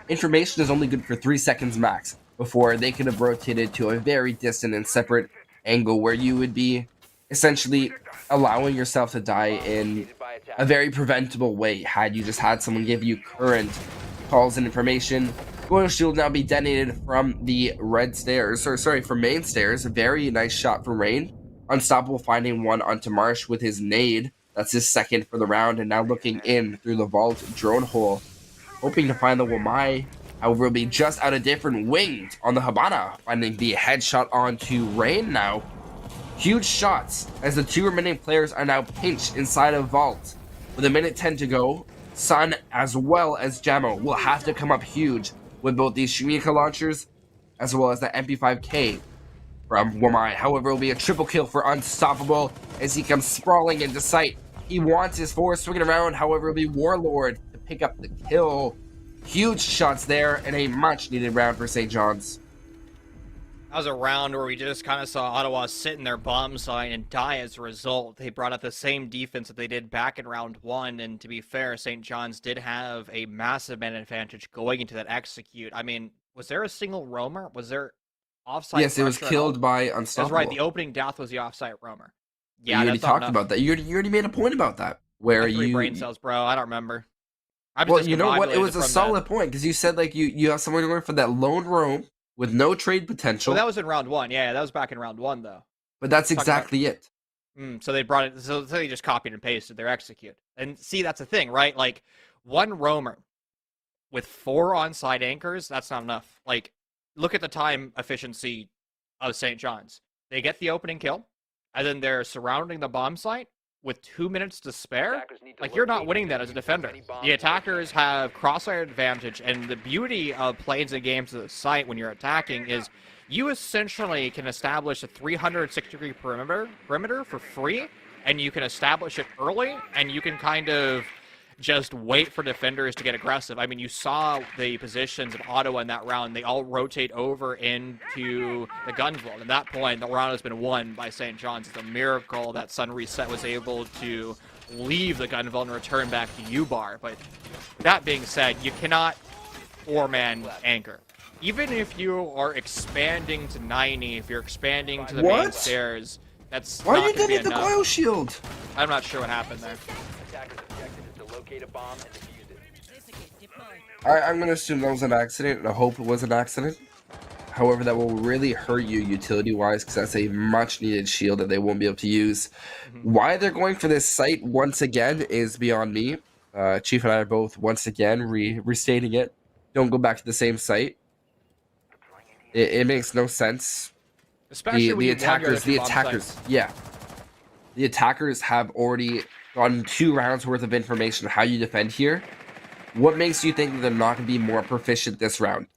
information is only good for 3 seconds max before they could have rotated to a very distant and separate angle where you would be essentially allowing yourself to die in a very preventable way had you just had someone give you current calls and information. Goyle shield now be detonated from the red stairs, or sorry, from main stairs. A very nice shot from Rain. Unstoppable finding one onto Marsh with his nade. That's his second for the round, and now looking in through the vault drone hole, hoping to find the Wamai. However, will be just out of different wings on the Habana, finding the headshot onto Rain now. Huge shots as the 2 remaining players are now pinched inside of vault. With a minute 10 to go, Sun as well as Jamo will have to come up huge with both these Shumika launchers as well as the MP5K from Wamai. However, it will be a triple kill for Unstoppable as he comes sprawling into sight. He wants his force swinging around. However, it will be Warlord to pick up the kill. Huge shots there and a much needed round for St. John's. That was a round where we just kind of saw Ottawa sit in their bomb site and die as a result. They brought out the same defense that they did back in round 1, and to be fair, St. John's did have a massive man advantage going into that execute. I mean, was there a single roamer? Was there offsite? Yes, it was killed by Unstoppable. That's right, the opening death was the offsite roamer. Yeah, you already talked about that. You already made a point about that. Where you brain cells, bro. I don't remember. Well, you know what? It was a solid point because you said like you have someone going for that lone roam with no trade potential. Well, that was in round 1. Yeah, that was back in round 1 though. But that's exactly it. So they brought it. So they just copied and pasted their execute. And see, that's the thing, right? Like 1 roamer with 4 on-site anchors. That's not enough. Like, look at the time efficiency of St. John's. They get the opening kill, and then they're surrounding the bomb site with 2 minutes to spare. Like, you're not winning that as a defender. The attackers have crossfire advantage, and the beauty of planes and games of the site when you're attacking is you essentially can establish a 360-degree perimeter for free, and you can establish it early, and you can kind of just wait for defenders to get aggressive. I mean, you saw the positions of Ottawa in that round. They all rotate over into the gun vault. At that point, the round has been won by St. John's. It's a miracle that Sun Reset was able to leave the gun vault and return back to U-Bar. But that being said, you cannot 4-man anchor. Even if you are expanding to 90, if you're expanding to the main stairs, that's Why not you going to be did the enough. coil shield? I'm not sure what happened there. Attacker's objective is to locate a bomb and defuse it. I'm going to assume that was an accident, and I hope it was an accident. However, that will really hurt you utility-wise, because that's a much-needed shield that they won't be able to use. Why they're going for this site once again is beyond me. Chief and I are both, once again, restating it. Don't go back to the same site. It makes no sense. Especially when The you attackers, yeah. The attackers have already gotten 2 rounds worth of information on how you defend here. What makes you think that they're not going to be more proficient this round?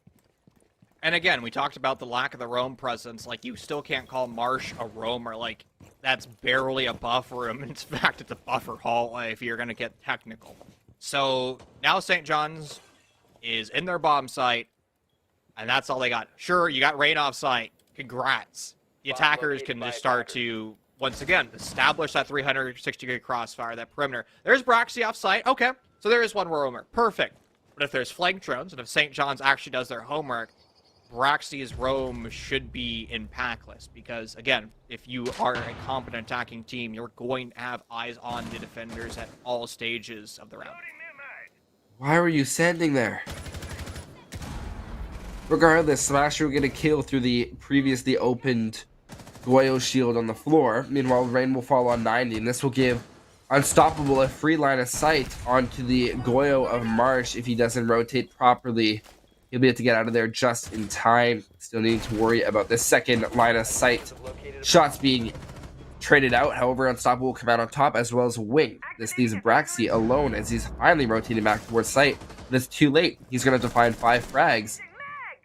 And again, we talked about the lack of the roam presence. Like, you still can't call Marsh a roamer. Like, that's barely a buffer room. In fact, it's a buffer hallway if you're going to get technical. So now St. John's is in their bomb site, and that's all they got. Sure, you got rain off site. Congrats. The attackers can just start to, once again, establish that 360-degree crossfire, that perimeter. There's Braxy off site. Okay, so there is 1 roamer. Perfect. But if there's flank drones, and if St. John's actually does their homework, Braxy's roam should be in packlist. Because, again, if you are a competent attacking team, you're going to have eyes on the defenders at all stages of the round. Why were you standing there? Regardless, Smasher will get a kill through the previously opened Goyo shield on the floor. Meanwhile, Rain will fall on 90, and this will give Unstoppable a free line of sight onto the Goyo of Marsh. If he doesn't rotate properly, he'll be able to get out of there just in time. Still needing to worry about the second line of sight. Shots being traded out. However, Unstoppable will come out on top as well as Wing. This leaves Braxy alone as he's finally rotating back towards sight. But it's too late. He's going to have to find 5 frags.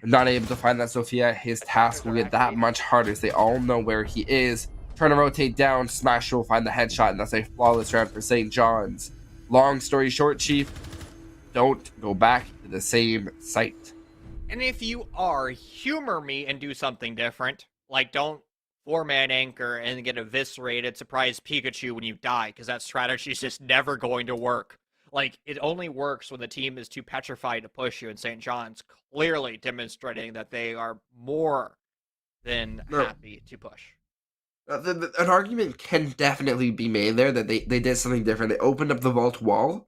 Not able to find that Sophia, his task will get that much harder as they all know where he is. trying to rotate down. Smash will find the headshot, and that's a flawless round for St. John's. Long story short, Chief, don't go back to the same site. And if you are, humor me and do something different. Like, don't 4-man anchor and get eviscerated, surprise Pikachu when you die, because that strategy is just never going to work. Like, it only works when the team is too petrified to push you, and St. John's clearly demonstrating that they are more than happy to push. An argument can definitely be made there that they did something different. They opened up the vault wall,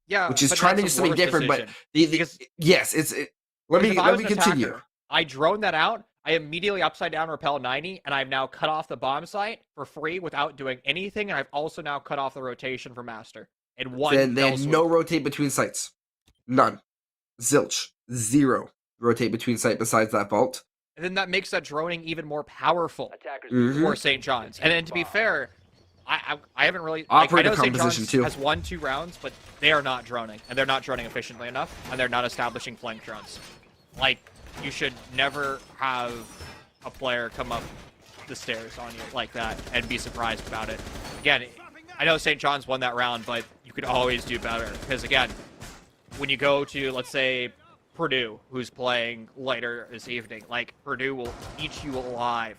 Yeah, which is but trying to do that's a something worse different. decision. But Because yes, let me if I was an continue. attacker, I drone that out. I immediately upside down repel 90, and I've now cut off the bomb site for free without doing anything. And I've also now cut off the rotation for Master. And one. They had no rotate between sites, none, zilch, zero rotate between site besides that vault. And then that makes that droning even more powerful Attackers for St. John's. And then to be fair, I haven't really Operator I know St. composition John's too. has 1-2 rounds, but they are not droning, and they're not droning efficiently enough, and they're not establishing flank drones. Like, you should never have a player come up the stairs on you like that and be surprised about it. Again, I know St. John's won that round, but you could always do better. Because again, when you go to, let's say, Purdue, who's playing later this evening, like, Purdue will eat you alive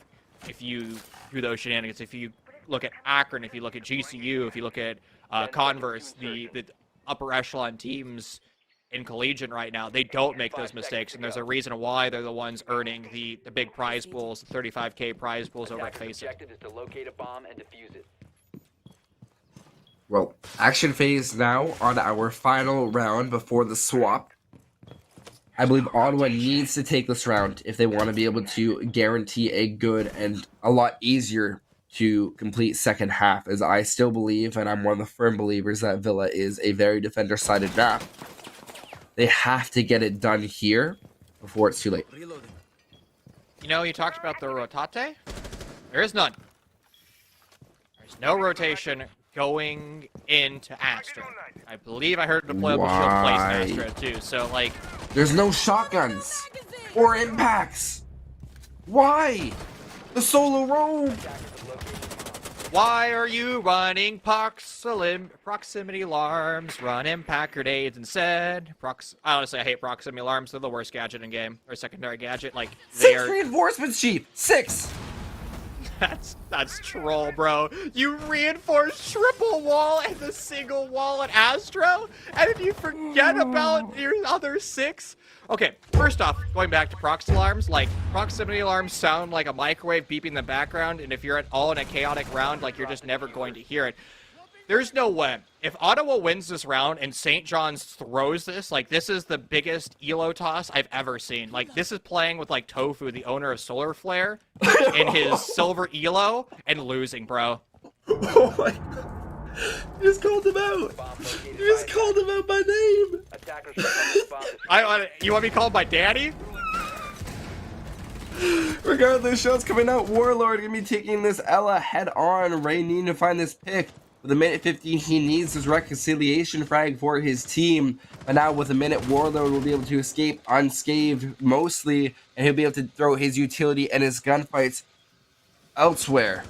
if you do those shenanigans. If you look at Akron, if you look at GCU, if you look at Converse, the upper echelon teams in collegiate right now, they don't make those mistakes, and there's a reason why they're the ones earning the big prize pools, the 35K prize pools over at Attacker's Faceit. objective is to locate a bomb and defuse it. Well, action phase now on our final round before the swap. I believe Ottawa needs to take this round if they want to be able to guarantee a good and a lot easier to complete second half, as I still believe, and I'm one of the firm believers, that Villa is a very defender-sided map. They have to get it done here before it's too late. You know, you talked about the rotate. There is none. There's no rotation going into Astra. I believe I heard deployable shield place in Astra too. So like, there's no shotguns or impacts. Why? The solo roam. why are you running proximity alarms? Run impact grenades instead. Honestly, I hate proximity alarms. They're the worst gadget in game, or secondary gadget. Like, they 6 are. reinforcements, Chief. 6. That's troll, bro. You reinforce triple wall and the single wall at Astro, and then you forget about your other 6? Okay, first off, going back to prox alarms, like, proximity alarms sound like a microwave beeping in the background, and if you're at all in a chaotic round, like, you're just never going to hear it. There's no way. If Ottawa wins this round and St. John's throws this, like, this is the biggest elo toss I've ever seen. Like, this is playing with, like, Tofu, the owner of Solar Flare, in his silver elo, and losing, bro. Oh my god. You just called him out. You just called him out by name. You want me called by daddy? Regardless, shots coming out. Warlord gonna be taking this Ella head on. Ray needing to find this pick. With a minute 15, he needs his reconciliation frag for his team. But now with a minute, Warlord will be able to escape unscathed mostly, and he'll be able to throw his utility and his gunfights elsewhere.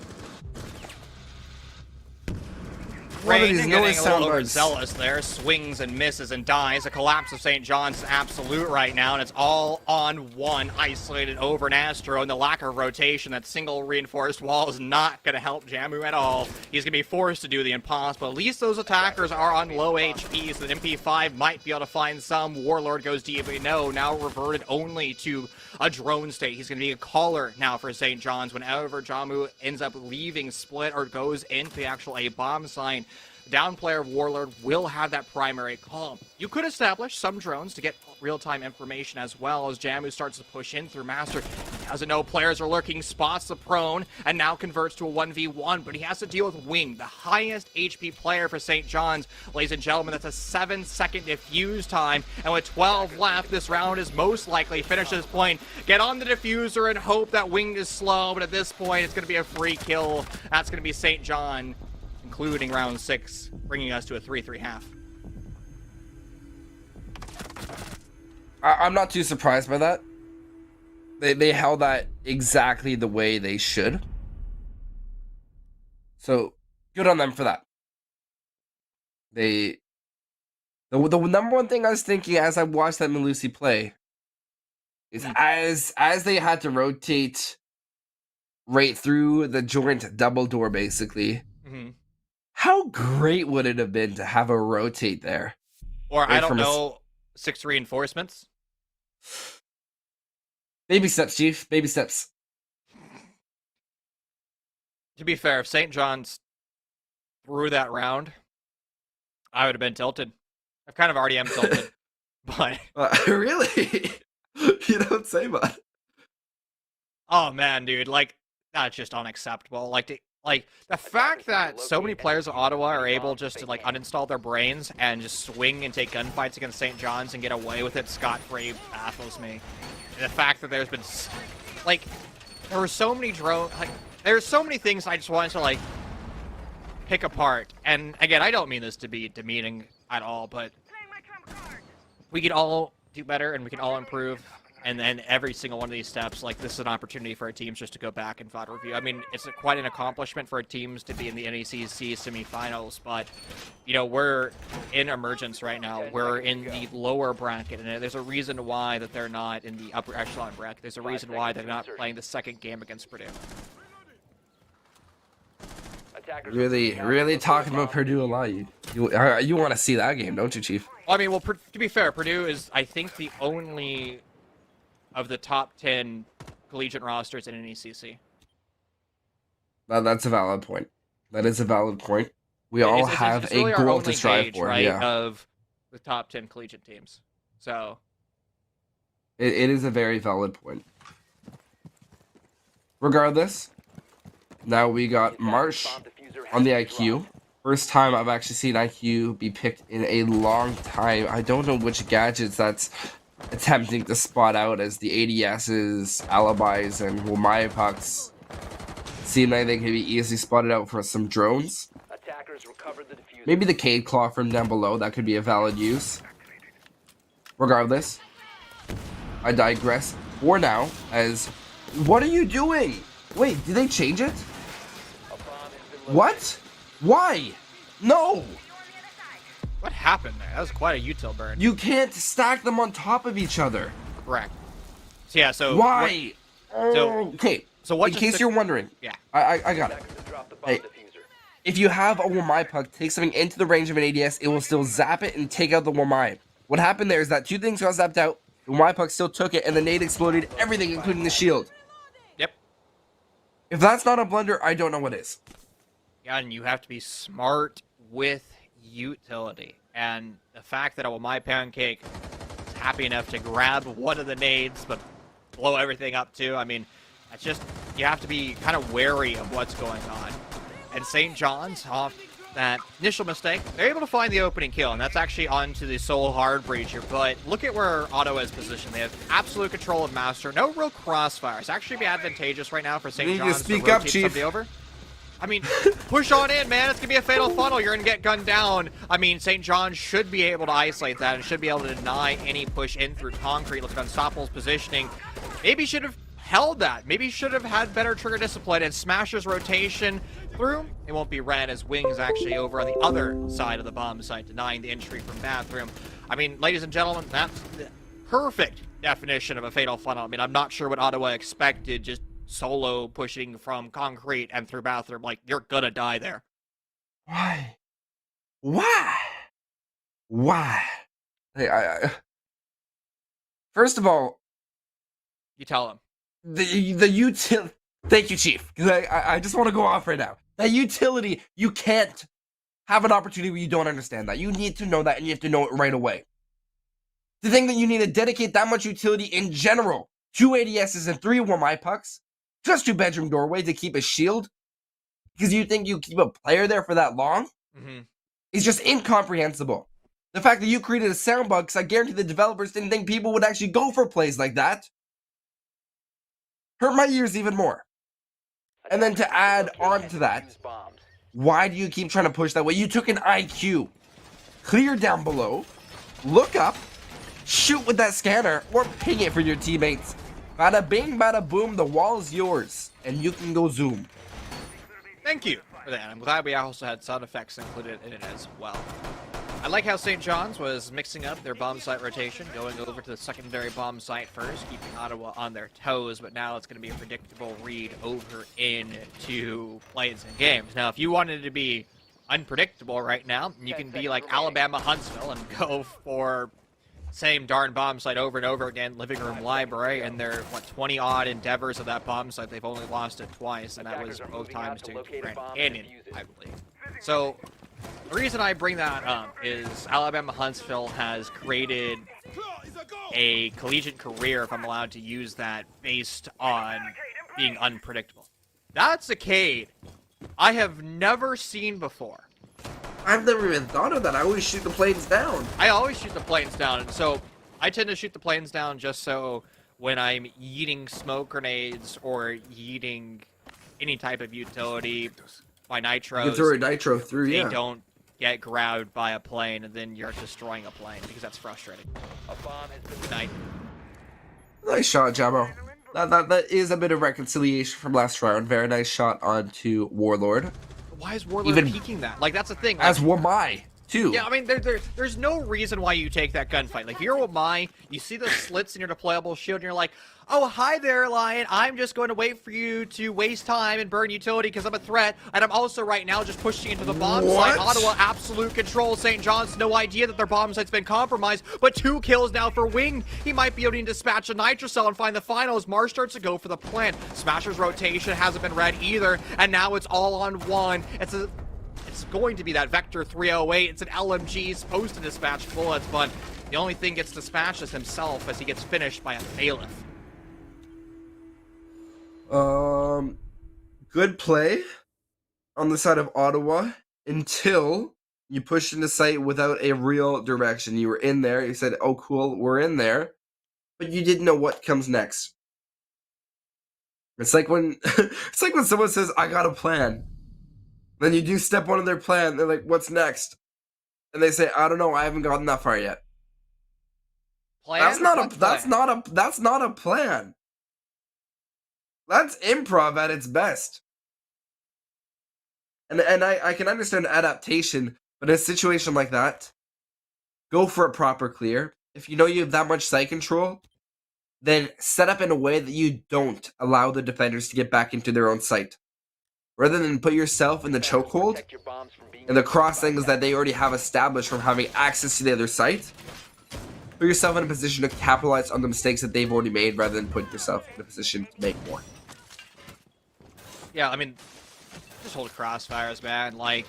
Rain getting a little overzealous there, swings and misses and dies. A collapse of St. John's is absolute right now, and it's all on one, isolated over an Astro, and the lack of rotation, that single reinforced wall is not going to help Jamu at all. He's going to be forced to do the impossible. At least those attackers are on low HP, so that MP5 might be able to find some. Warlord goes DB, no, now reverted only to a drone state. He's going to be a caller now for St. John's whenever Jamu ends up leaving split or goes into the actual A-bomb sign. Down player of Warlord will have that primary call. You could establish some drones to get real-time information as well as Jamu starts to push in through Master. He doesn't know players are lurking, spots the prone, and now converts to a 1v1, but he has to deal with Wing, the highest HP player for St. John's. Ladies and gentlemen, that's a 7-second defuse time, and with 12 left, this round is most likely finished at this point. Get on the diffuser and hope that Wing is slow, but at this point, it's going to be a free kill. That's going to be St. John, including round 6, bringing us to a 3-3 half. I'm not too surprised by that. They held that exactly the way they should. So good on them for that. The number one thing I was thinking as I watched that Malusi play is as they had to rotate right through the joint double door, basically. Mm-hmm. How great would it have been to have a rotate there? Or Right I don't from know, 6 reinforcements. Baby steps, Chief. Baby steps. To be fair, if St. John's threw that round, I would have been tilted. I kind of already am tilted, but Really? You don't say much. oh man, dude, like that's just unacceptable. Like the fact that so many players of Ottawa are able just to like uninstall their brains and just swing and take gunfights against St. John's and get away with it scot-free baffles me. And the fact that there's been like there were so many there's so many things I just wanted to like pick apart. And again, I don't mean this to be demeaning at all, but we could all do better and we can all improve. And then every single one of these steps, like this is an opportunity for our teams just to go back and VOD review. I mean, it's quite an accomplishment for our teams to be in the NECC semifinals, but you know, we're in emergence right now. We're in the lower bracket, and there's a reason why that they're not in the upper echelon bracket. There's a reason why they're not playing the second game against Purdue. Really talking about Purdue a lot. You want to see that game, don't you, Chief? Well, I mean, well, to be fair, Purdue is, I think, the only of the top 10 collegiate rosters in NECC. That's a valid point. That is a valid point. We all have it's really a our goal only to strive gauge, for, right, yeah. of the top 10 collegiate teams. So It is a very valid point. Regardless, now we got Marsh on the IQ. First time I've actually seen IQ be picked in a long time. I don't know which gadgets that's attempting to spot out as the ADS's alibis and Wamaya pucks seem like they can be easily spotted out for some drones. Maybe the Cade Claw from down below, that could be a valid use. Regardless, I digress for now as... What are you doing? Wait, did they change it? What? Why? No! what happened there? That was quite a util burn. You can't stack them on top of each other. Correct. So yeah, so Why? Okay. So what? In case you're wondering, yeah, I got it. Hey, if you have a Wamai puck take something into the range of an ADS, it will still zap it and take out the Wamai. What happened there is that two things got zapped out. The Wamai puck still took it, and the nade exploded everything, including the shield. Yep. If that's not a blunder, I don't know what is. Yeah, and you have to be smart with utility. And the fact that a Wamai pancake is happy enough to grab one of the nades, but blow everything up too. I mean, it's just, you have to be kind of wary of what's going on. And St. John's, off that initial mistake, they're able to find the opening kill, and that's actually onto the sole hard breacher. But look at where Ottawa is positioned. They have absolute control of Master. No real crossfire. It's actually be advantageous right now for St. You need to John's speak to up, rotate Chief. somebody over. I mean, push on in, man. It's going to be a fatal funnel. You're going to get gunned down. I mean, St. John's should be able to isolate that and should be able to deny any push in through concrete. Look at Unstoppable's positioning. Maybe should have held that. Maybe should have had better trigger discipline and Smasher's rotation through. It won't be ran as Wings actually over on the other side of the bomb site, denying the entry from Bathroom. I mean, ladies and gentlemen, that's the perfect definition of a fatal funnel. I mean, I'm not sure what Ottawa expected, just solo pushing from concrete and through Bathroom. Like, you're gonna die there. Why? Hey, first of all, You tell him. the utility. Thank you, Chief. Because I just want to go off right now. That utility, you can't have an opportunity where you don't understand that. You need to know that, and you have to know it right away. To think that you need to dedicate that much utility in general, 2 ADSs and 3 Wamai pucks, just 2 bedroom doorway to keep a shield, because you think you keep a player there for that long, is just incomprehensible. The fact that you created a sound bug, because I guarantee the developers didn't think people would actually go for plays like that, hurt my ears even more. And then to add on to that, why do you keep trying to push that way? You took an IQ. Clear down below, look up, shoot with that scanner, or ping it for your teammates. Bada bing, bada boom, the wall is yours, and you can go zoom. Thank you. for that. I'm glad we also had sound effects included in it as well. I like how St. John's was mixing up their bomb site rotation, going over to the secondary bomb site first, keeping Ottawa on their toes, but now it's going to be a predictable read over into plays and games. Now, if you wanted to be unpredictable right now, you can be like Alabama Huntsville and go for same darn bomb site over and over again, living room library, and their 20-odd endeavors of that bomb site, they've only lost it twice, and that was both times to Grand Canyon, I believe. So the reason I bring that up is Alabama Huntsville has created a collegiate career, if I'm allowed to use that, based on being unpredictable. That's a Cade I have never seen before. I've never even thought of that. I always shoot the planes down. I always shoot the planes down, and so I tend to shoot the planes down just so when I'm yeeting smoke grenades or yeeting any type of utility by nitros, You can throw a nitro through, they yeah. don't get grabbed by a plane and then you're destroying a plane, because that's frustrating. A bomb has been Night. Nice shot, Jamo. That is a bit of reconciliation from last round. Very nice shot onto Warlord. Why is Warlord Even- peeking that? Like, that's the thing. As Like, Wamai, too. yeah, I mean, there's no reason why you take that gunfight. Like, if you're Wamai, you see the slits in your deployable shield, and you're like, oh, hi there, Lion. I'm just going to wait for you to waste time and burn utility because I'm a threat, and I'm also right now just pushing into the bomb site. What? Ottawa, absolute control. St. John's, no idea that their bomb site's been compromised, but 2 kills now for Wing. He might be able to dispatch a Nitrocell and find the finals. Marsh starts to go for the plant. Smasher's rotation hasn't been read either, and now it's all on one. It's going to be that Vector 308. It's an LMG, supposed to dispatch bullets, but the only thing gets dispatched is himself as he gets finished by a bailiff. Good play on the side of Ottawa until you pushed into sight without a real direction. You were in there, you said, oh cool, we're in there, but you didn't know what comes next. It's like when it's like when someone says, I got a plan. Then you do step 1 of their plan, they're like, what's next? And they say, I don't know, I haven't gotten that far yet. Plan? That's not What's a that's plan? not a plan. That's improv at its best. And I can understand adaptation, but in a situation like that, go for a proper clear. If you know you have that much site control, then set up in a way that you don't allow the defenders to get back into their own site. Rather than put yourself in the chokehold protect your bombs from being and the used cross by angles that they already have established from having access to the other site, put yourself in a position to capitalize on the mistakes that they've already made rather than put yourself in a position to make more. Yeah, I mean, just hold crossfires, man. Like,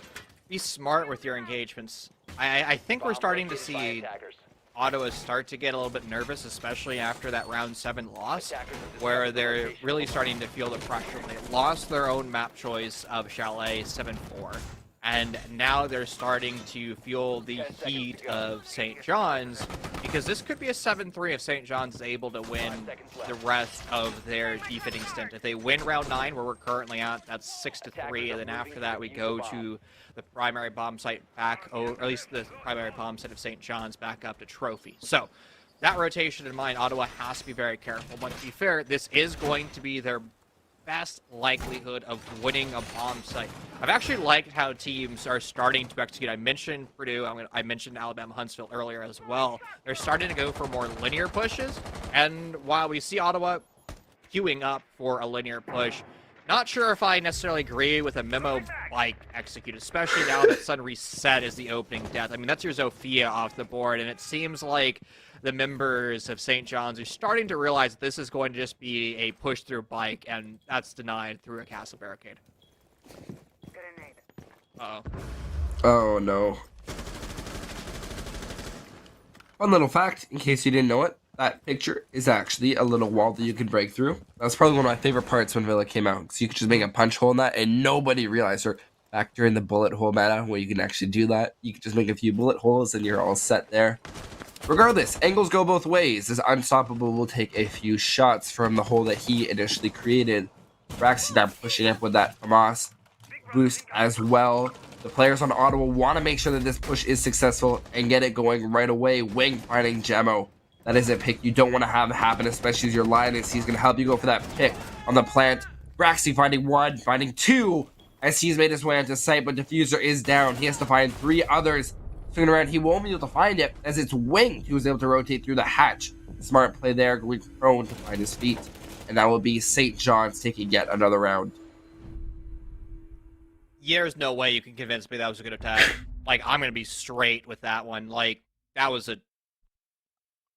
be smart with your engagements. I think we're bomb starting to located by see attackers. Ottawa start to get a little bit nervous, especially after that round 7 loss, Attackers have where discovered the they're location really of the starting to feel the pressure. They lost their own map choice of Chalet 7-4, and now they're starting to feel the 10 seconds to heat go. of St. John's, because this could be a 7-3 if St. John's is able to win 5 seconds left. the rest of their defending stint. If they win round 9, where we're currently at, that's 6-3, and then after that we go to the primary bomb site back, or at least the primary bomb site of St. John's back up to Trophy. So that rotation in mind, Ottawa has to be very careful. But to be fair, this is going to be their best likelihood of winning a bomb site. I've actually liked how teams are starting to execute. I mentioned Purdue, I mentioned Alabama Huntsville earlier as well. They're starting to go for more linear pushes, and while we see Ottawa queuing up for a linear push, not sure if I necessarily agree with a memo bike execute, especially now that Sun Reset is the opening death. I mean, that's your Zofia off the board, and it seems like the members of St. John's are starting to realize that this is going to just be a push-through bike, and that's denied through a castle barricade. Uh-oh. Oh no. Fun little fact, in case you didn't know it, that picture is actually a little wall that you can break through. That's probably one of my favorite parts when Villa came out, because you could just make a punch hole in that and nobody realized, or back during the bullet hole meta where you can actually do that, you can just make a few bullet holes and you're all set there. Regardless, angles go both ways, as Unstoppable will take a few shots from the hole that he initially created. Braxy now pushing up with that Hamas boost as well. The players on Ottawa want to make sure that this push is successful and get it going right away. Wing finding Jemo. That is a pick you don't want to have happen, especially as your Lioness. He's going to help you go for that pick on the plant. Braxy finding 1, finding 2. as he's made his way onto site, but Diffuser is down. He has to find 3 others. Swinging around, he won't be able to find it as it's winged. He was able to rotate through the hatch. Smart play there, going prone to find his feet. And that will be St. John's taking yet another round. There's no way you can convince me that was a good attack. Like, I'm going to be straight with that one. Like, that was an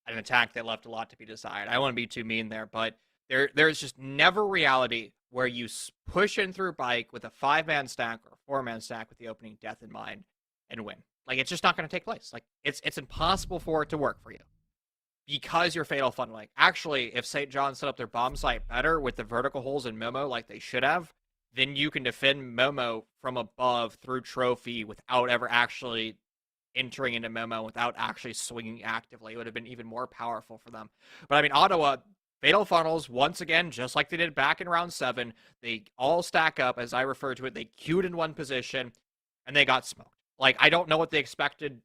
attack that left a lot to be desired. I don't want to be too mean there, but there's just never reality where you push in through bike with a 5-man stack or a 4-man stack with the opening death in mind and win. Like, it's just not going to take place. Like, it's impossible for it to work for you because you're fatal funneling. Actually, if St. John set up their bomb site better with the vertical holes in Momo like they should have, then you can defend Momo from above through trophy without ever actually entering into Momo, without actually swinging actively. It would have been even more powerful for them. But I mean, Ottawa, fatal funnels, once again, just like they did back in round 7, they all stack up, as I refer to it. They queued in one position, and they got smoked. Like, I don't know what they expected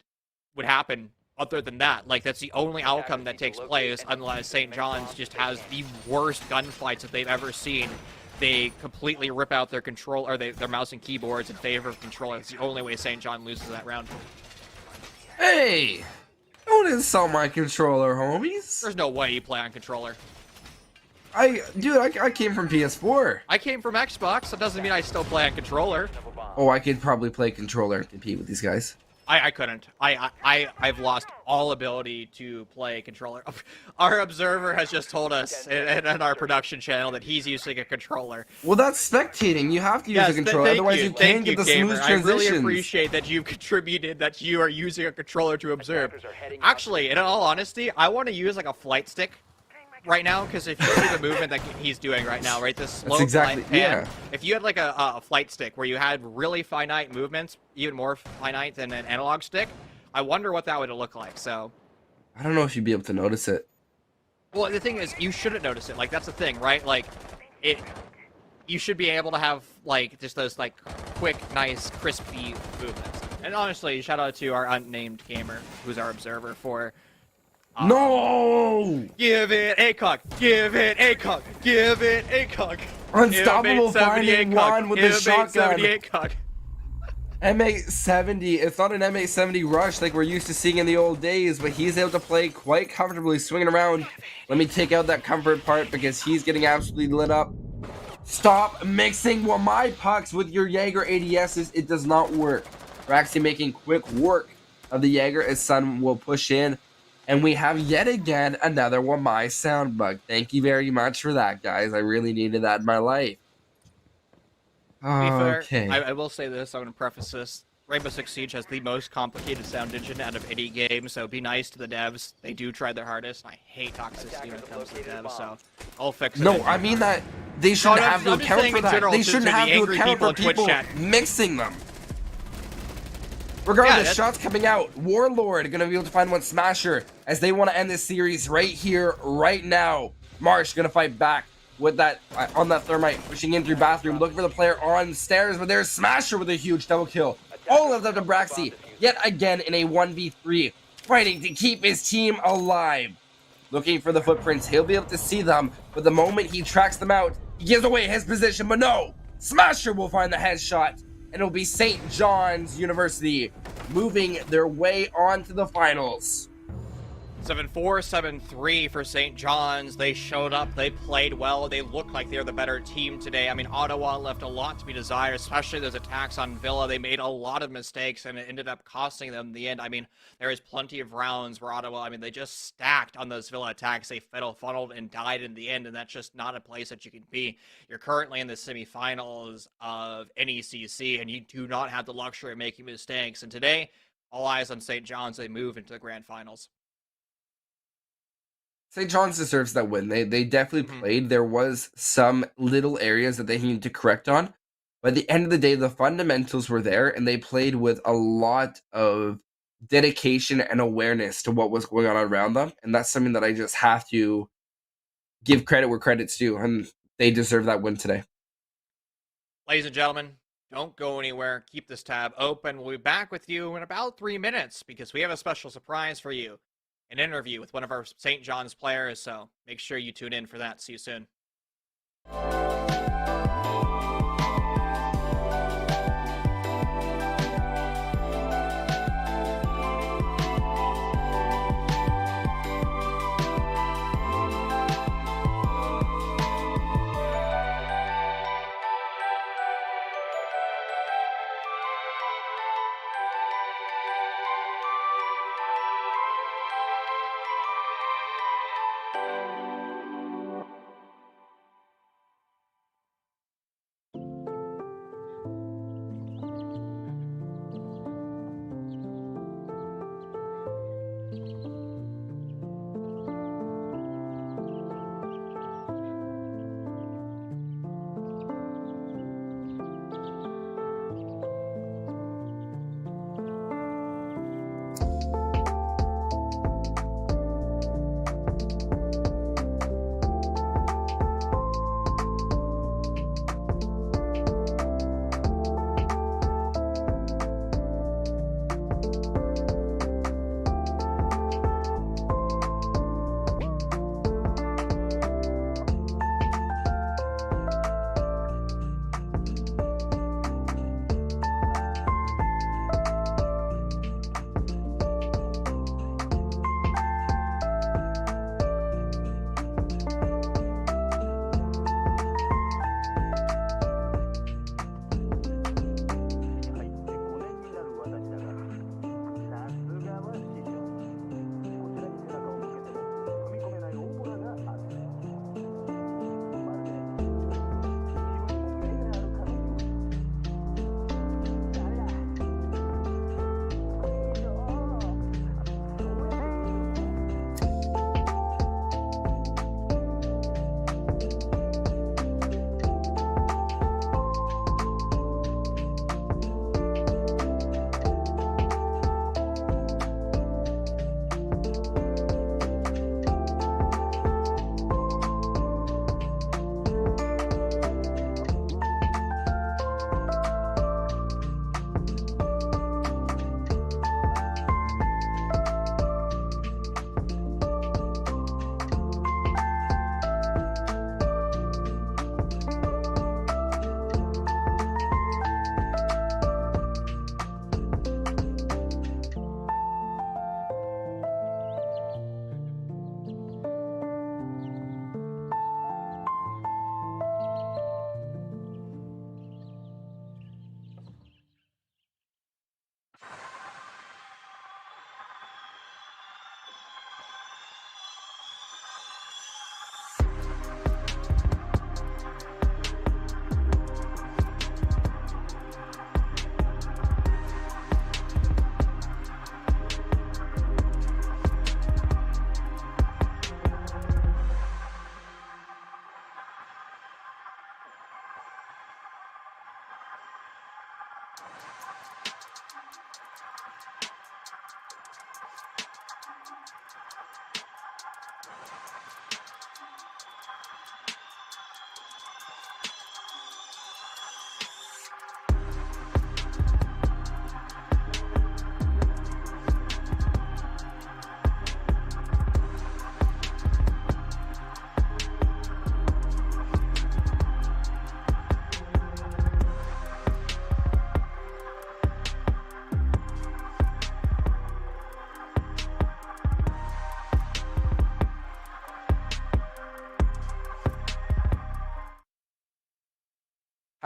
would happen other than that. Like, that's the only outcome that takes place unless St. John's just has the worst gunfights that they've ever seen. They completely rip out their control, or their mouse and keyboards in favor of controller. It's the only way St. John loses that round. Hey! Don't insult my controller, homies. There's no way you play on controller. I came from PS4. I came from Xbox. That doesn't mean I still play on controller. Oh, I could probably play controller and compete with these guys. I couldn't. I've lost all ability to play controller. Our observer has just told us in our production channel that he's using a controller. Well, that's spectating. You have to use a controller, otherwise you can't get the smooth transitions. I really appreciate that you've contributed, that you are using a controller to observe. Actually, in all honesty, I want to use like a flight stick right now, because if you see the movement that he's doing right now, right, this slow exactly, flight pan, yeah. if you had like a flight stick where you had really finite movements, even more finite than an analog stick, I wonder what that would look like. So I don't know if you'd be able to notice it. well, the thing is, you shouldn't notice it. Like, that's the thing, right? Like, you should be able to have like just those like quick, nice, crispy movements. And honestly, shout out to our unnamed gamer, who's our observer, for no! Give it ACOG! Give it ACOG! Give it ACOG! Unstoppable finding one with the shotgun. ACOG. M870, it's not an M870 rush like we're used to seeing in the old days, but he's able to play quite comfortably swinging around. Let me take out that comfort part because he's getting absolutely lit up. Stop mixing my pucks with your Jaeger ADSs. It does not work. We're actually making quick work of the Jaeger as Sun will push in. And we have yet again another Wamai sound bug. Thank you very much for that, guys. I really needed that in my life. Okay. I will say this. I'm going to preface this. Rainbow Six Siege has the most complicated sound engine out of any game, so be nice to the devs. They do try their hardest. I hate toxicity when it comes to devs, so I'll fix it. No, I mean that they shouldn't have to account for that. They shouldn't have to account for people mixing them. Regardless, shots coming out. Warlord going to be able to find one Smasher as they want to end this series right here, right now. Marsh going to fight back with that on that thermite, pushing in through bathroom, looking for the player on stairs, but there's Smasher with a huge double kill. All of them to Braxi, yet again in a 1v3, fighting to keep his team alive. Looking for the footprints, he'll be able to see them, but the moment he tracks them out, he gives away his position, but no! Smasher will find the headshot. And it'll be St. John's University moving their way on to the finals. 7-4, 7-3 for St. John's. They showed up. They played well. They looked like they're the better team today. I mean, Ottawa left a lot to be desired, especially those attacks on Villa. They made a lot of mistakes, and it ended up costing them in the end. I mean, there is plenty of rounds where Ottawa, I mean, they just stacked on those Villa attacks. They fiddle funneled and died in the end, and that's just not a place that you can be. You're currently in the semifinals of NECC, and you do not have the luxury of making mistakes. And today, all eyes on St. John's. They move into the grand finals. St. John's deserves that win. They definitely played. There was some little areas that they needed to correct on. But at the end of the day, the fundamentals were there, and they played with a lot of dedication and awareness to what was going on around them. And that's something that I just have to give credit where credit's due. And they deserve that win today. Ladies and gentlemen, don't go anywhere. Keep this tab open. We'll be back with you in about 3 minutes because we have a special surprise for you. An interview with one of our St. John's players, so make sure you tune in for that. See you soon.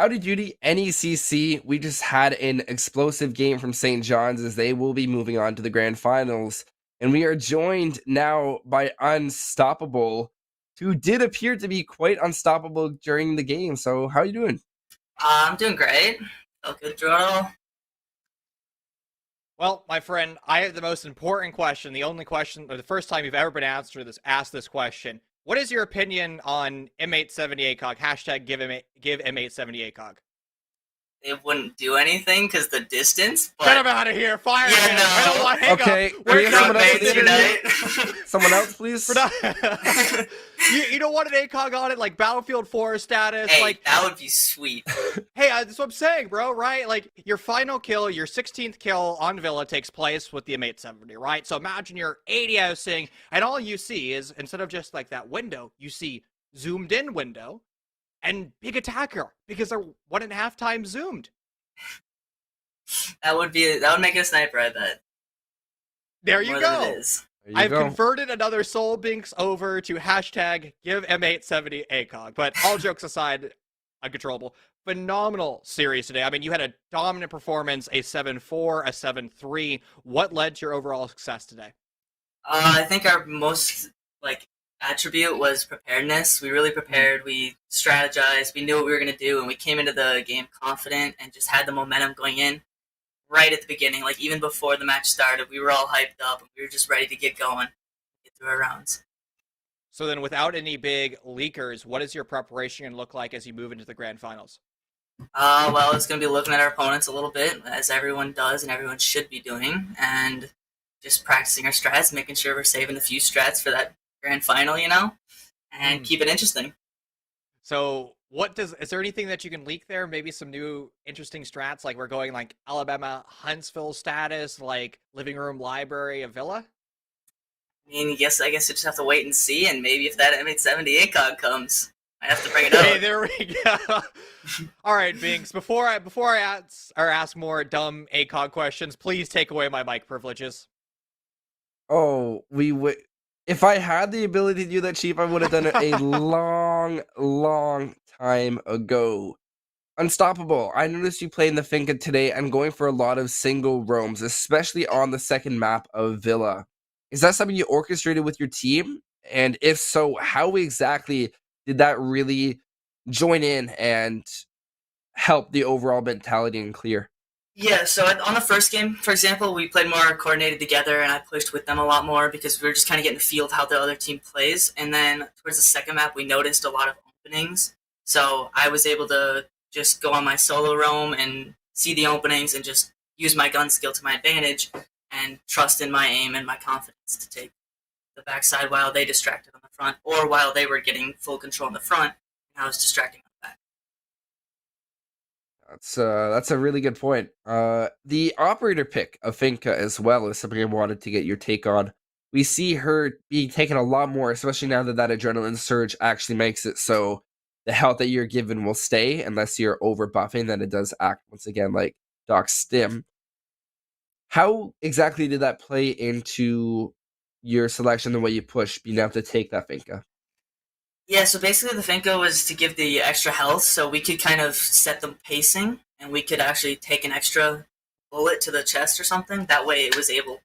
Howdy doody, NECC. We just had an explosive game from St. John's as they will be moving on to the grand finals. And we are joined now by Unstoppable, who did appear to be quite unstoppable during the game. So, how you doing? I'm doing great. Felt good through it all. Well, my friend, I have the most important question, the only question, or the first time you've ever been asked this question. What is your opinion on M870 ACOG? Hashtag give M870 ACOG. It wouldn't do anything because the distance. But Get him out of here! Fire Yeah, him! no. I don't want hiccup. Okay, We're we have done. someone else mates in the tonight. Someone else, please. We're done. You don't want an ACOG on it, like Battlefield 4 status, Hey, like that would be sweet. hey, that's what I'm saying, bro, right? Like, your final kill, your 16th kill on Villa takes place with the M870, right? So imagine you're ADSing, and all you see is, instead of just, like, that window, you see zoomed-in window and big attacker, because they're 1.5 times zoomed. That would make it a sniper, I bet. There you More than go. it is. There you I've go. converted another Soul Binks over to hashtag give M870 ACOG, but all jokes aside, uncontrollable. Phenomenal series today. I mean, you had a dominant performance, a 7-4, a 7-3. What led to your overall success today? I think our most attribute was preparedness. We really prepared. We strategized. We knew what we were going to do, and we came into the game confident and just had the momentum going in right at the beginning. Like, even before the match started, we were all hyped up, and we were just ready to get going, get through our rounds. So then, without any big leakers, what is your preparation going to look like as you move into the grand finals? Well, it's going to be looking at our opponents a little bit, as everyone does and everyone should be doing, and just practicing our strats, making sure we're saving a few strats for that grand final, and keep it interesting. So, is there anything that you can leak there? Maybe some new interesting strats, like we're going like Alabama Huntsville status, like living room library of Villa? I mean, I guess you just have to wait and see, and maybe if that M870 ACOG comes, I have to bring it up. Hey, there we go. All right, Binks. Before I ask more dumb ACOG questions, please take away my mic privileges. Oh, we would. If I had the ability to do that, Chief, I would have done it a long time ago. Unstoppable. I noticed you playing the Finca today and going for a lot of single roams, especially on the second map of Villa. Is that something you orchestrated with your team? And if so, how exactly did that really join in and help the overall mentality and clear? Yeah, so on the first game, for example, we played more coordinated together, and I pushed with them a lot more because we were just kind of getting the feel of how the other team plays. And then towards the second map, we noticed a lot of openings. So I was able to just go on my solo roam and see the openings and just use my gun skill to my advantage and trust in my aim and my confidence to take the backside while they distracted on the front, or while they were getting full control on the front, and I was distracting on the back. That's a really good point. The operator pick of Finca as well is something I wanted to get your take on. We see her being taken a lot more, especially now that that adrenaline surge actually makes it so the health that you're given will stay unless you're over buffing. Then it does act once again like Doc Stim. How exactly did that play into your selection, the way you push, being able to take that Finca? Yeah, so basically the Finca was to give the extra health, so we could kind of set the pacing, and we could actually take an extra bullet to the chest or something. That way it was able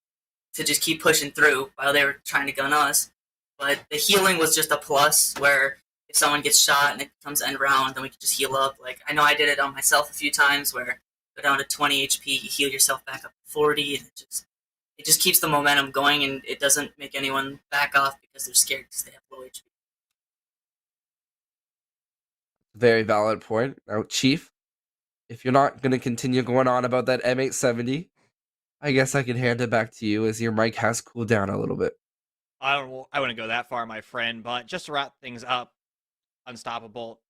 to just keep pushing through while they were trying to gun us. But the healing was just a plus, where if someone gets shot and it comes end round, then we could just heal up. Like, I know I did it on myself a few times, where go down to 20 HP, you heal yourself back up to 40, and it just keeps the momentum going, and it doesn't make anyone back off because they're scared because they have low HP. Very valid point. Now, Chief, if you're not going to continue going on about that M870, I guess I can hand it back to you as your mic has cooled down a little bit. I wouldn't go that far, my friend, but just to wrap things up, Unstoppable,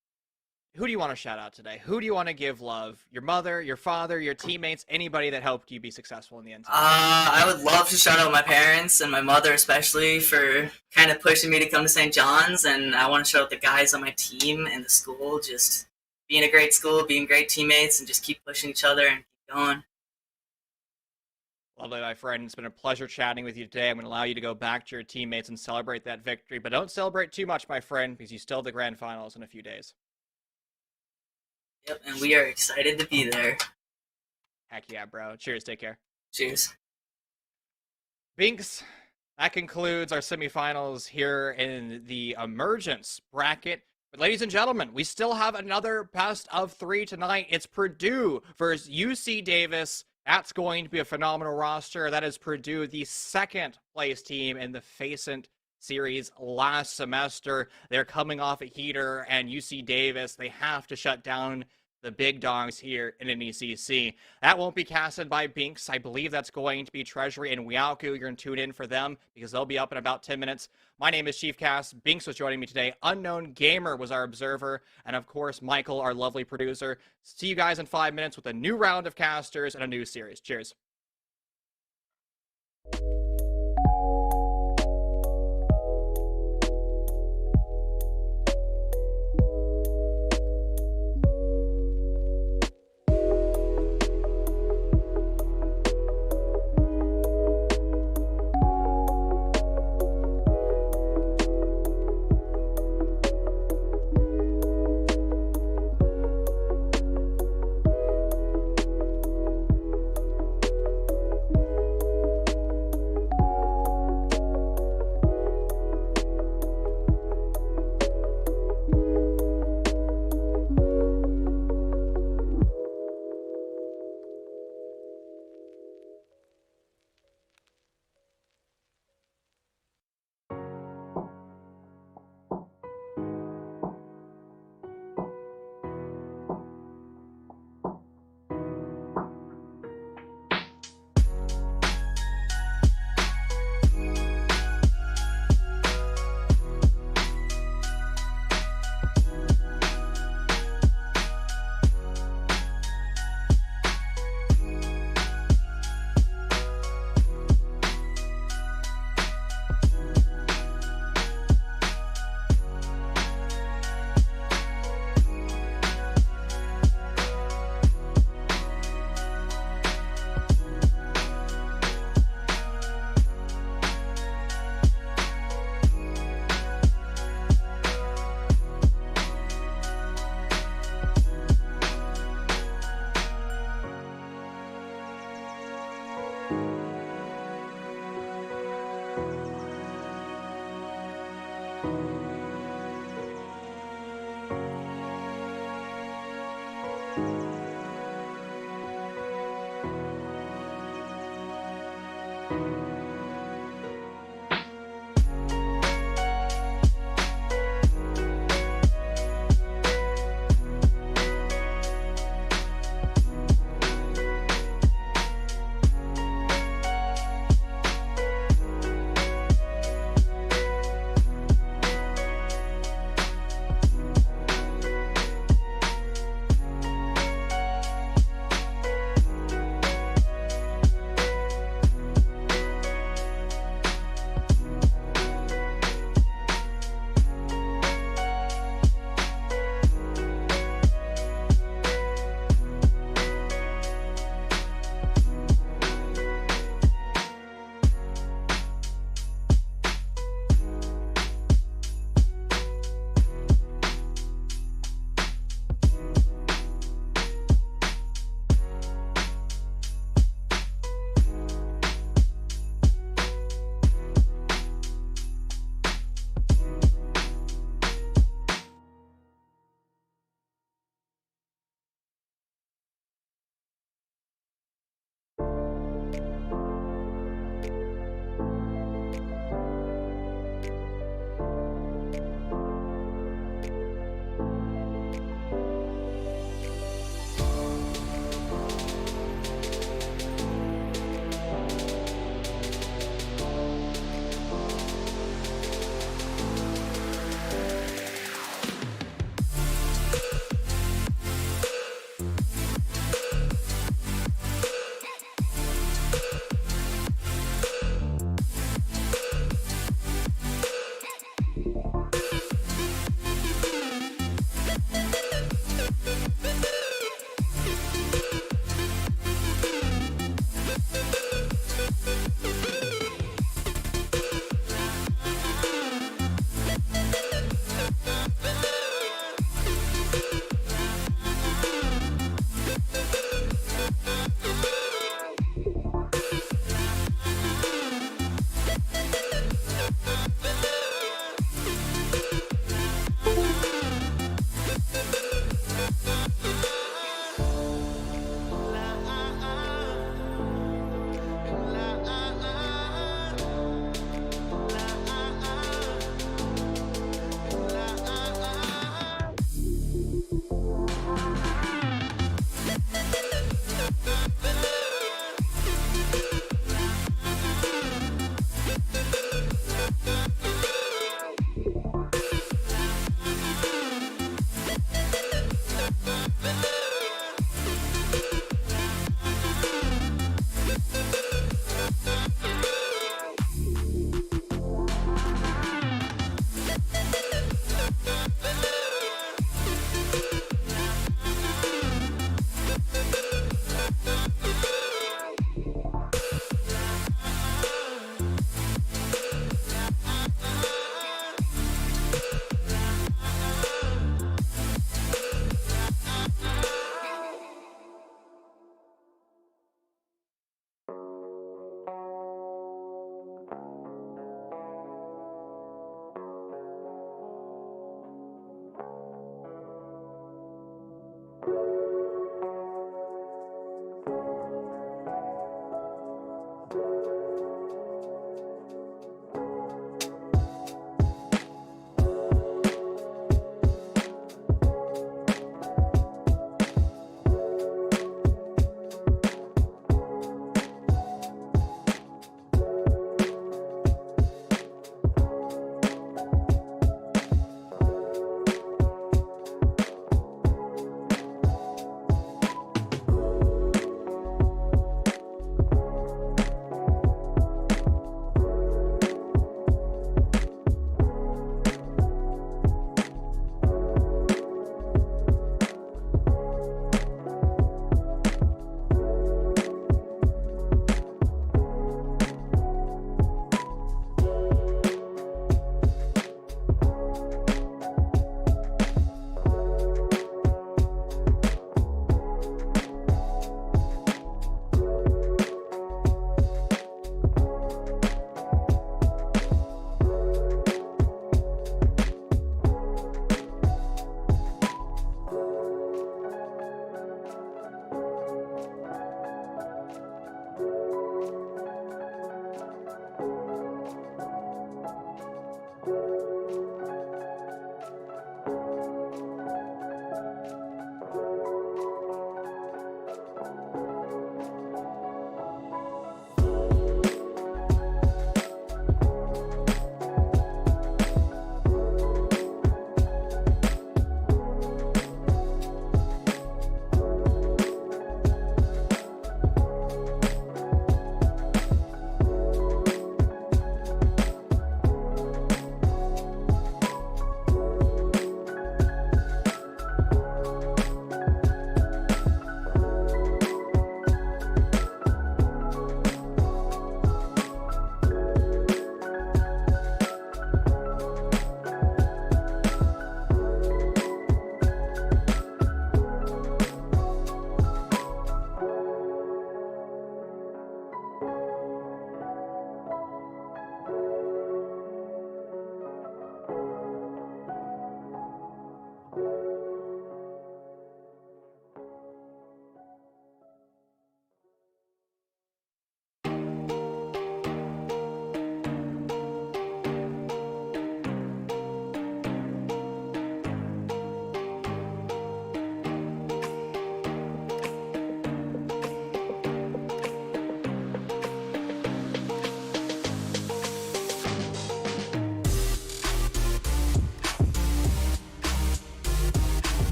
who do you want to shout out today? Who do you want to give love? Your mother, your father, your teammates, anybody that helped you be successful in the end? I would love to shout out my parents and my mother especially for kind of pushing me to come to St. John's, and I want to shout out the guys on my team and the school, just being a great school, being great teammates, and just keep pushing each other and keep going. Lovely, my friend. It's been a pleasure chatting with you today. I'm going to allow you to go back to your teammates and celebrate that victory, but don't celebrate too much, my friend, because you still have the grand finals in a few days. Yep, and we are excited to be there. Heck yeah, bro. Cheers. Take care. Cheers. Binks, that concludes our semifinals here in the Emergence bracket. But ladies and gentlemen, we still have another best of 3 tonight. It's Purdue versus UC Davis. That's going to be a phenomenal roster. That is Purdue, the second place team in the Facent series last semester. They're coming off a heater, and UC Davis, they have to shut down the big dogs here in NECC. That won't be casted by Binks. I believe that's going to be Treasury and Wiauku. You're going to tune in for them because they'll be up in about 10 minutes. My name is Chief Cass. Binks was joining me today. Unknown Gamer was our observer. And of course, Michael, our lovely producer. See you guys in 5 minutes with a new round of casters and a new series. Cheers.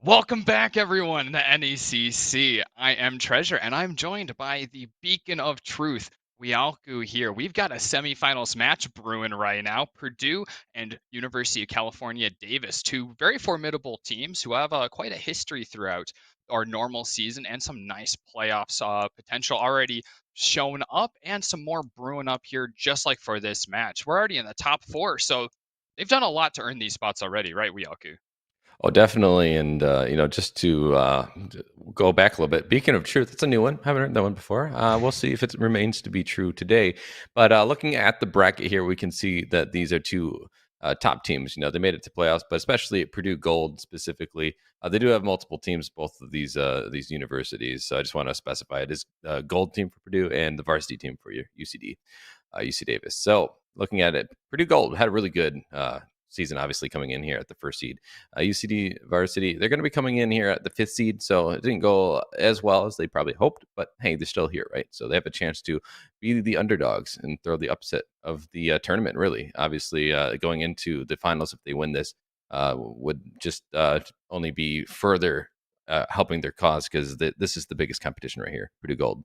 Welcome back, everyone, to NECC. I am Treasure, and I'm joined by the Beacon of Truth, Wialku here. We've got a semifinals match brewing right now. Purdue and University of California, Davis, two very formidable teams who have quite a history throughout our normal season and some nice playoffs potential already shown up and some more brewing up here, just like for this match. We're already in the top four, so they've done a lot to earn these spots already, right, Wialku? Oh, definitely. And, just to go back a little bit, Beacon of Truth, it's a new one. Haven't heard that one before. We'll see if it remains to be true today. But looking at the bracket here, we can see that these are two top teams. They made it to playoffs, but especially Purdue Gold specifically. They do have multiple teams, both of these universities. So I just want to specify it is Gold team for Purdue and the varsity team for your UC Davis. So looking at it, Purdue Gold had a really good season, obviously coming in here at the first seed. UCD varsity, they're going to be coming in here at the fifth seed, so it didn't go as well as they probably hoped, but hey, they're still here, right? So they have a chance to be the underdogs and throw the upset of the tournament, really. Obviously, going into the finals, if they win this, would just only be further helping their cause, because this is the biggest competition right here, Purdue Gold.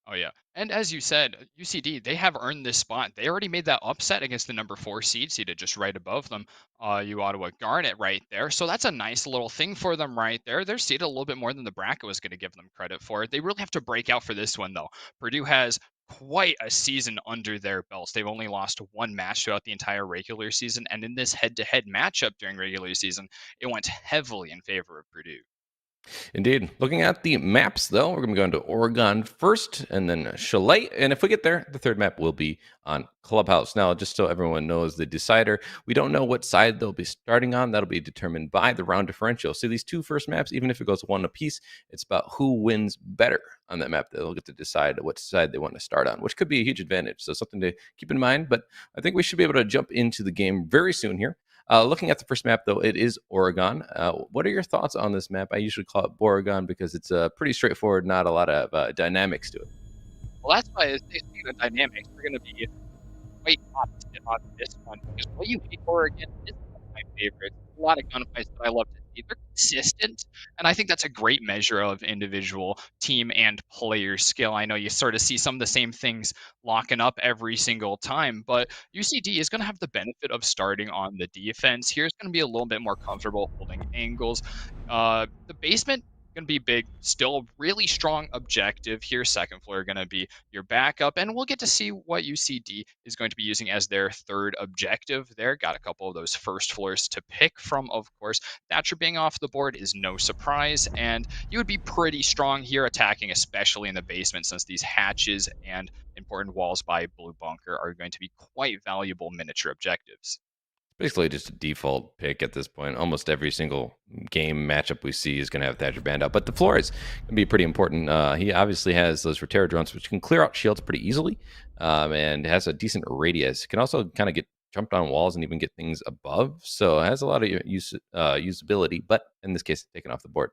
Oh yeah, and as you said, UCD, they have earned this spot. They already made that upset against the number 4 seed, seated just right above them. You Ottawa Garnet right there. So that's a nice little thing for them right there. They're seated a little bit more than the bracket was going to give them credit for. They really have to break out for this one though. Purdue has quite a season under their belts. They've only lost one match throughout the entire regular season, and in this head-to-head matchup during regular season, it went heavily in favor of Purdue. Indeed. Looking at the maps, though, we're going to go into Oregon first and then Chalet. And if we get there, the third map will be on Clubhouse. Now, just so everyone knows the decider, we don't know what side they'll be starting on. That'll be determined by the round differential. So these two first maps, even if it goes one apiece, it's about who wins better on that map. They'll get to decide what side they want to start on, which could be a huge advantage. So something to keep in mind. But I think we should be able to jump into the game very soon here. Looking at the first map, though, it is Oregon. What are your thoughts on this map? I usually call it Oregon because it's pretty straightforward, not a lot of dynamics to it. Well, that's why speaking of dynamics, we're going to be quite opposite on this one because what you hate for again is one of my favorites. A lot of gunfights that I love to see. They're consistent, and I think that's a great measure of individual team and player skill. I know you sort of see some of the same things locking up every single time, but UCD is going to have the benefit of starting on the defense. Here it's going to be a little bit more comfortable holding angles. The basement going to be big, still really strong objective here. Second floor going to be your backup, and we'll get to see what UCD is going to be using as their third objective there. Got a couple of those first floors to pick from, of course. Thatcher being off the board is no surprise, and you would be pretty strong here attacking, especially in the basement, since these hatches and important walls by Blue Bunker are going to be quite valuable miniature objectives. Basically just a default pick at this point. Almost every single game matchup we see is going to have Thatcher banned out. But the floor is going to be pretty important. He obviously has those Rotera drones, which can clear out shields pretty easily, and has a decent radius. Can also kind of get jumped on walls and even get things above. So it has a lot of usability, but in this case, taken off the board.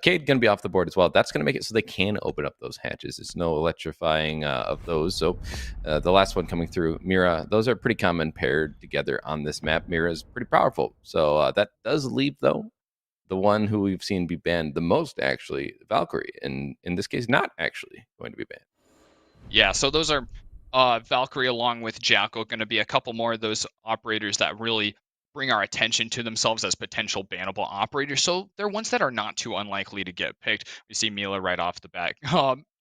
Cade going to be off the board as well. That's going to make it so they can open up those hatches. There's no electrifying of those. So the last one coming through, Mira, those are pretty common paired together on this map. Mira is pretty powerful. So that does leave, though, the one who we've seen be banned the most, actually, Valkyrie. And in this case, not actually going to be banned. Yeah, so those are Valkyrie along with Jackal going to be a couple more of those operators that really bring our attention to themselves as potential bannable operators. So they're ones that are not too unlikely to get picked. We see Mila right off the bat.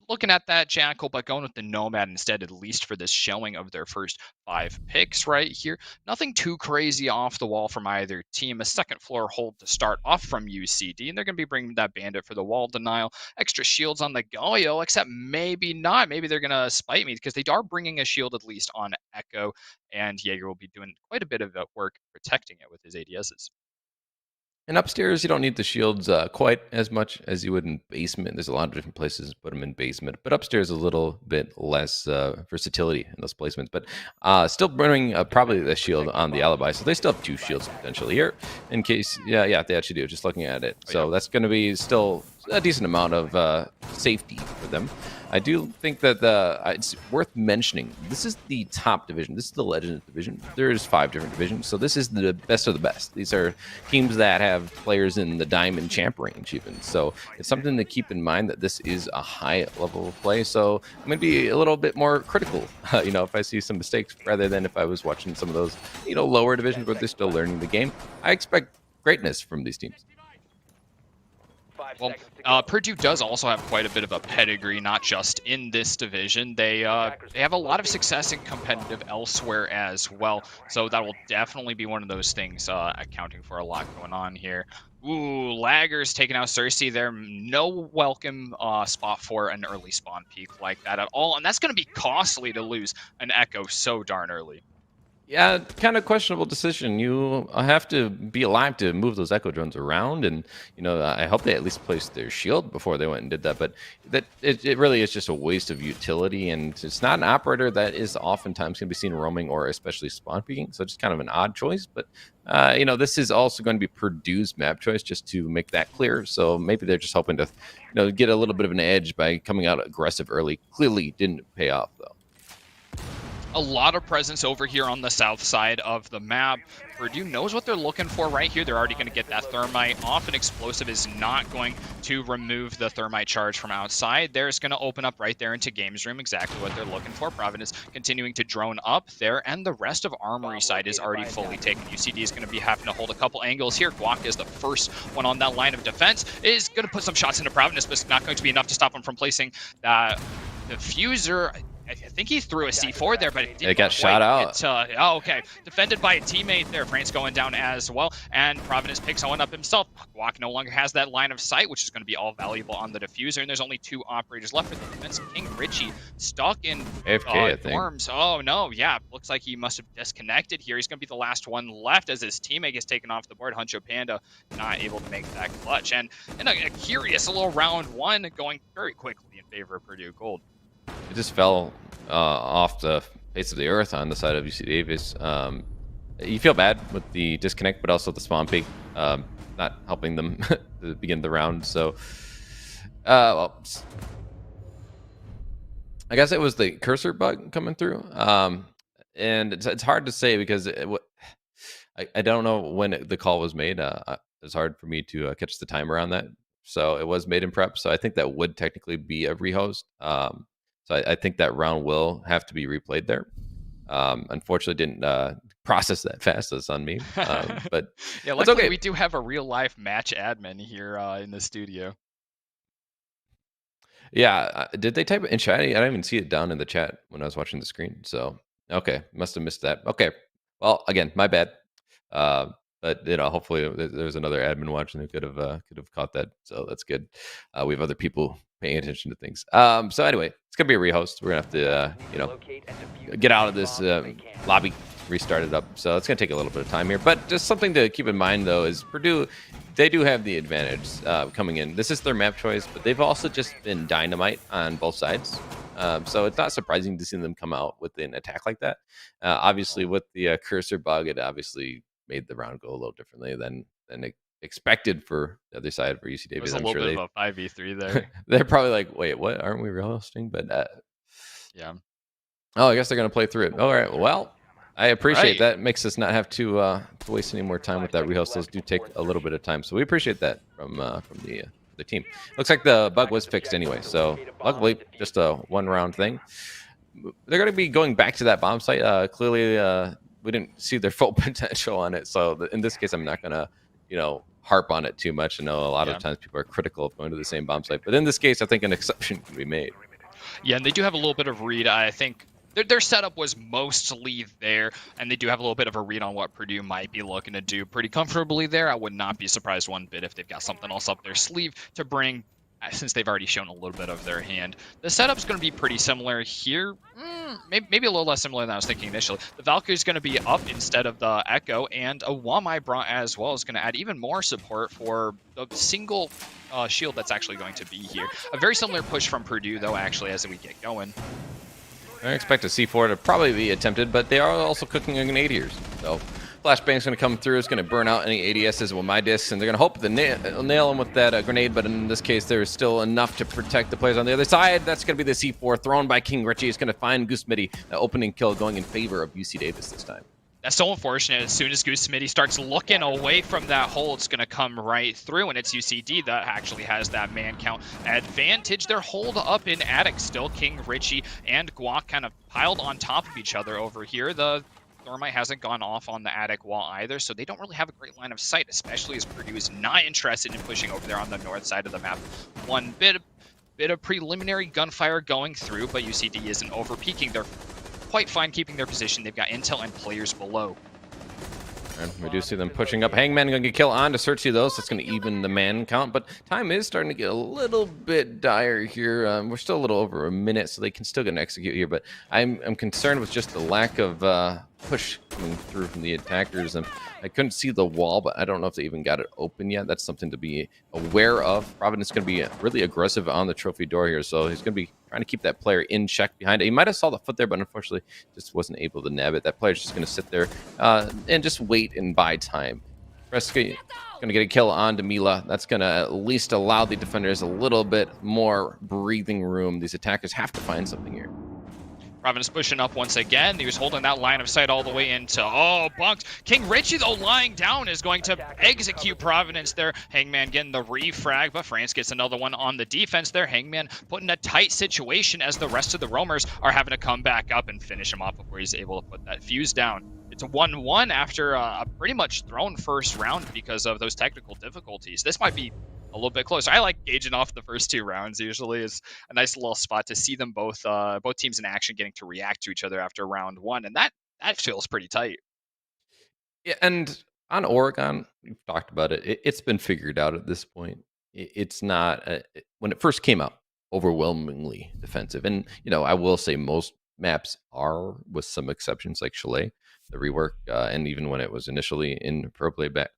Looking at that Jackal, but going with the Nomad instead, at least for this showing of their first 5 picks right here. Nothing too crazy off the wall from either team. A second floor hold to start off from UCD, and they're going to be bringing that Bandit for the wall denial. Extra shields on the Goyo, except maybe not. Maybe they're going to spite me because they are bringing a shield at least on Echo, and Jaeger will be doing quite a bit of work protecting it with his ADSs. And upstairs, you don't need the shields quite as much as you would in basement. There's a lot of different places to put them in basement, but upstairs a little bit less versatility in those placements. But still burning probably the shield on the alibi, so they still have 2 shields potentially here in case. Yeah, they actually do. Just looking at it, so that's going to be still a decent amount of safety for them. I do think that it's worth mentioning. This is the top division. This is the Legends division. There's 5 different divisions, so this is the best of the best. These are teams that have players in the Diamond Champ range, even. So it's something to keep in mind that this is a high level of play. So I'm going to be a little bit more critical, if I see some mistakes, rather than if I was watching some of those, lower divisions where they're still learning the game. I expect greatness from these teams. Well, Purdue does also have quite a bit of a pedigree, not just in this division. They have a lot of success in competitive elsewhere as well. So that will definitely be one of those things accounting for a lot going on here. Ooh, Laggers taking out Cersei there. No welcome spot for an early spawn peak like that at all. And that's going to be costly to lose an Echo so darn early. Yeah, kind of questionable decision. You have to be alive to move those Echo drones around, and I hope they at least placed their shield before they went and did that. But it really is just a waste of utility, and it's not an operator that is oftentimes going to be seen roaming or especially spawn peeking. So just kind of an odd choice. But this is also going to be Purdue's map choice, just to make that clear. So maybe they're just hoping to get a little bit of an edge by coming out aggressive early. Clearly didn't pay off though. A lot of presence over here on the south side of the map. Purdue knows what they're looking for right here. They're already going to get that thermite off. An explosive is not going to remove the thermite charge from outside. There's going to open up right there into Games Room, exactly what they're looking for. Providence continuing to drone up there, and the rest of Armory side is already fully taken. UCD is going to be having to hold a couple angles here. Guac is the first one on that line of defense. Is going to put some shots into Providence, but it's not going to be enough to stop him from placing the diffuser. I think he threw a C4 there, but it got shot out. Okay. Defended by a teammate there. France going down as well. And Providence picks one up himself. Guac no longer has that line of sight, which is going to be all valuable on the diffuser. And there's only 2 operators left for the defense. King Richie stuck in AFK, dorms. Oh, no. Yeah. Looks like he must have disconnected here. He's going to be the last one left as his teammate gets taken off the board. Huncho Panda not able to make that clutch. And in a curious little round 1 going very quickly in favor of Purdue Gold. It just fell off the face of the earth on the side of UC Davis. You feel bad with the disconnect, but also the spawn peak not helping them to begin the round. So, I guess it was the cursor bug coming through. And it's hard to say because I don't know when the call was made. It's hard for me to catch the timer on that. So it was made in prep. So I think that would technically be a rehost. So I think that round will have to be replayed there. Unfortunately, didn't process that fast as on me. But yeah, luckily okay. We do have a real life match admin here in the studio. Yeah, did they type it in chat? I didn't even see it down in the chat when I was watching the screen. So okay, must have missed that. Okay, well, again, my bad. But hopefully there's another admin watching who could have caught that. So that's good. We have other people paying attention to things. So anyway, it's gonna be a rehost. We're gonna have to get out of this lobby, restart it up. So it's gonna take a little bit of time here. But just something to keep in mind though is Purdue, they do have the advantage coming in. This is their map choice, but they've also just been dynamite on both sides. So it's not surprising to see them come out with an attack like that. Obviously, with the cursor bug, it obviously made the round go a little differently than expected for the other side for UC Davis. It was a little bit of a 5v3 there. They're probably like, wait, what? Aren't we rehosting? But yeah. Oh, I guess they're going to play through it. All right. Well, I appreciate that. Makes us not have to waste any more time with that rehost. Those do take a little bit of time. So we appreciate that from the team. Looks like the bug was fixed anyway. So luckily, just a 1-round thing. They're going to be going back to that bomb site. Clearly, we didn't see their full potential on it. So in this case, I'm not going to, harp on it too much. I know a lot of times people are critical of going to the same bomb site. But in this case, I think an exception can be made. Yeah, and they do have a little bit of read. I think their setup was mostly there, and they do have a little bit of a read on what Purdue might be looking to do pretty comfortably there. I would not be surprised one bit if they've got something else up their sleeve to bring, since they've already shown a little bit of their hand. The setup's going to be pretty similar here. Maybe a little less similar than I was thinking initially. The Valkyrie's going to be up instead of the Echo, and a Wamai brought as well is going to add even more support for the single shield that's actually going to be here. A very similar push from Purdue, though, actually, as we get going. I expect a C4 to probably be attempted, but they are also cooking Ignatiers. So Flashbang's going to come through. It's going to burn out any ADSs with my discs, and they're going to hope to nail him with that grenade. But in this case, there's still enough to protect the players on the other side. That's going to be the C4 thrown by King Richie. It's going to find Goose Smitty. The opening kill going in favor of UC Davis this time. That's so unfortunate. As soon as Goose Smitty starts looking away from that hole, it's going to come right through, and it's UCD that actually has that man count advantage. They're holed up in attic still. King Richie and Guac kind of piled on top of each other over here. The Thermite hasn't gone off on the attic wall either, so they don't really have a great line of sight, especially as Purdue is not interested in pushing over there on the north side of the map. One bit of preliminary gunfire going through, but UCD isn't over peaking. They're quite fine keeping their position. They've got intel and players below. And we do see them pushing up. Hangman going to get kill on to Searchy, though, so that's going to even the man count. But time is starting to get a little bit dire here. We're still a little over a minute, so they can still get an execute here. But I'm concerned with just the lack of push coming through from the attackers. And I couldn't see the wall, but I don't know if they even got it open yet. That's something to be aware of. Providence is going to be really aggressive on the trophy door here, so he's going to be trying to keep that player in check behind it. He might have saw the foot there, but unfortunately just wasn't able to nab it. That player's just going to sit there and just wait and buy time. Rescue going to get a kill on to Mila. That's going to at least allow the defenders a little bit more breathing room. These attackers have to find something here. Providence pushing up once again. He was holding that line of sight all the way into, bunked. King Richie, though, lying down is going to execute Providence there. Hangman getting the refrag, but France gets another one on the defense there. Hangman put in a tight situation as the rest of the roamers are having to come back up and finish him off before he's able to put that fuse down. It's a 1-1 after a pretty much thrown first round because of those technical difficulties. This might be a little bit closer. I like gauging off the first two rounds. Usually is a nice little spot to see them both teams in action, getting to react to each other after round one, and that feels pretty tight. Yeah, and on Oregon, we've talked about it. It's been figured out at this point. It's not when it first came out overwhelmingly defensive, and I will say most maps are, with some exceptions like Chalet, the rework, and even when it was initially in pro play back,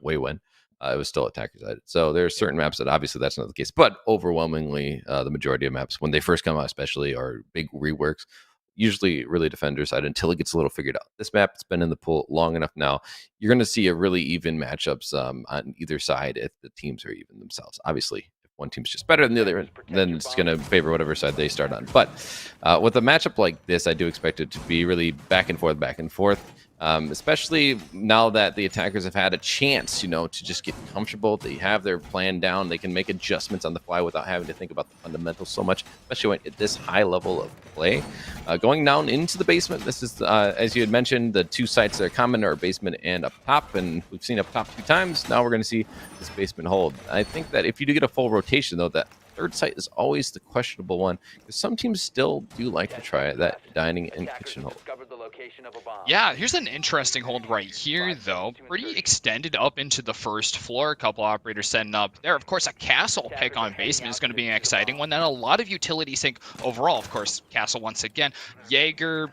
way when. It was still attacker sided. So there are certain maps that obviously that's not the case, but overwhelmingly the majority of maps when they first come out, especially, are big reworks, usually really defender side until it gets a little figured out. This map has been in the pool long enough now. You're going to see a really even matchups on either side if the teams are even themselves. Obviously, if one team's just better than the other, then it's going to favor whatever side they start on. But with a matchup like this, I do expect it to be really back and forth. Especially now that the attackers have had a chance, to just get comfortable. They have their plan down. They can make adjustments on the fly without having to think about the fundamentals so much, especially when at this high level of play. Going down into the basement, this is, as you had mentioned, the two sites that are common are basement and up top, and we've seen up top 2 times. Now we're going to see this basement hold. I think that if you do get a full rotation, though, that third site is always the questionable one, because some teams still do like to try that dining and kitchen hold. Yeah, here's an interesting hold right here, though. Pretty extended up into the first floor. A couple operators setting up there. Of course, a castle pick on basement is going to be an exciting one. Then a lot of utility sync overall. Of course, castle once again. Jaeger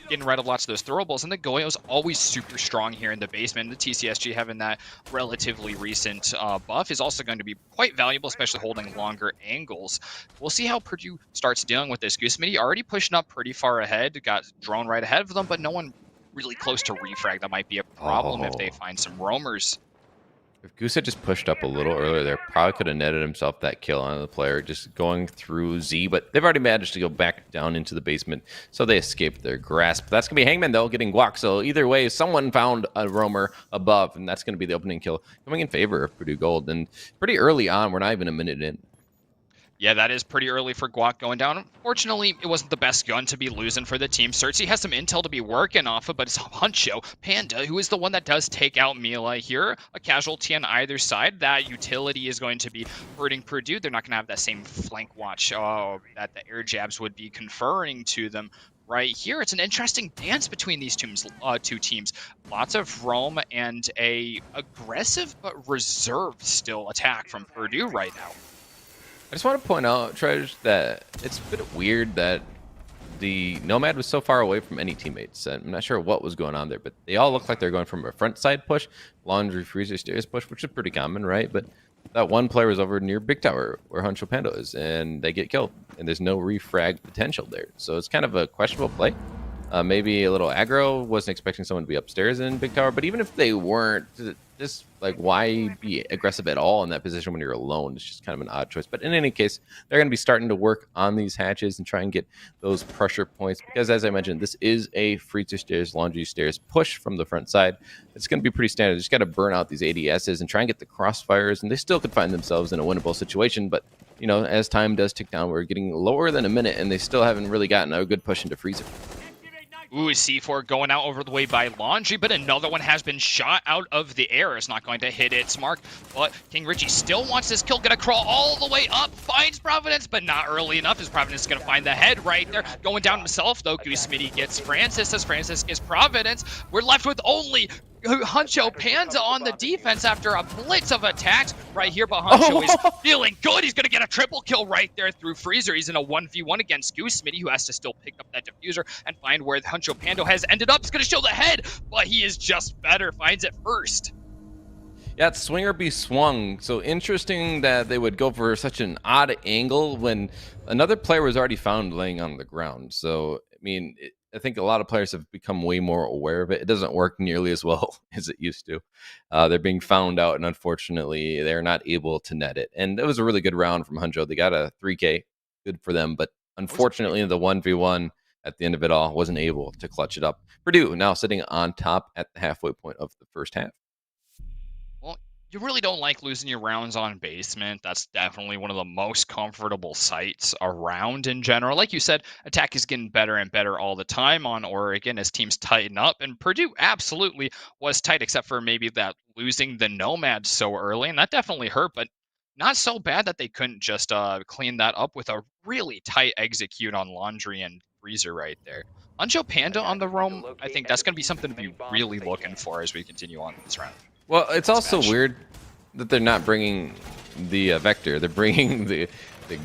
getting rid of lots of those throwables, and the Goyo's always super strong here in the basement. The TCSG having that relatively recent buff is also going to be quite valuable, especially holding longer angles. We'll see how Purdue starts dealing with this. Goose Smitty already pushing up pretty far ahead, got drone right ahead of them, but no one really close to refrag. That might be a problem if they find some roamers. If Goose had just pushed up a little earlier there, probably could have netted himself that kill on the player just going through Z, but they've already managed to go back down into the basement, so they escaped their grasp. That's going to be Hangman, though, getting guac, so either way, someone found a roamer above, and that's going to be the opening kill coming in favor of Purdue Gold. And pretty early on, we're not even a minute in. Yeah, that is pretty early for Guac going down. Unfortunately, it wasn't the best gun to be losing for the team. Cersei has some intel to be working off of, but it's Huncho, Panda, who is the one that does take out Mila here. A casualty on either side. That utility is going to be hurting Purdue. They're not going to have that same flank watch that the air jabs would be conferring to them. Right here, it's an interesting dance between these two teams. Lots of roam and a aggressive but reserved still attack from Purdue right now. I just want to point out, Treasure, that it's a bit weird that the Nomad was so far away from any teammates. I'm not sure what was going on there, but they all look like they're going from a front side push, laundry freezer stairs push, which is pretty common, right? But that one player was over near Big Tower, where Huncho Panda is, and they get killed, and there's no refrag potential there. So it's kind of a questionable play. Maybe a little aggro. Wasn't expecting someone to be upstairs in big tower, but even if they weren't, just like why be aggressive at all in that position when you're alone? It's just kind of an odd choice. But in any case, they're going to be starting to work on these hatches and try and get those pressure points because, as I mentioned, this is a freezer stairs, laundry stairs push from the front side. It's going to be pretty standard. Just got to burn out these ADSs and try and get the crossfires, and they still could find themselves in a winnable situation. But you know, as time does tick down, we're getting lower than a minute, and they still haven't really gotten a good push into freezer. Ooh, C4 going out over the way by Laundry, but another one has been shot out of the air. It's not going to hit its mark, but King Richie still wants this kill. Gonna crawl all the way up, finds Providence, but not early enough, as Providence is gonna find the head right there. Going down himself, though, Goose Smitty gets Francis, as Francis gets Providence. We're left with only Huncho Panda on the defense after a blitz of attacks right here, but Huncho is feeling good. He's going to get a triple kill right there through Freezer. He's in a 1v1 against Goose Smitty, who has to still pick up that diffuser and find where Huncho Pando has ended up. He's going to show the head, but he is just better, finds it first. Yeah, it's swing or be swung. So interesting that they would go for such an odd angle when another player was already found laying on the ground. So, I mean, I think a lot of players have become way more aware of it. It doesn't work nearly as well as it used to. They're being found out, and unfortunately, they're not able to net it. And it was a really good round from Huncho. They got a 3K, good for them. But unfortunately, the 1v1 at the end of it all wasn't able to clutch it up. Purdue now sitting on top at the halfway point of the first half. Well, you really don't like losing your rounds on basement. That's definitely one of the most comfortable sites around in general. Like you said, attack is getting better and better all the time on Oregon as teams tighten up. And Purdue absolutely was tight, except for maybe that losing the Nomad so early. And that definitely hurt, but not so bad that they couldn't just clean that up with a really tight execute on Laundry and Freezer right there. Huncho Panda on the roam, I think that's going to be something to be really looking for as we continue on this round. Well, it's also weird that they're not bringing the Vector. They're bringing the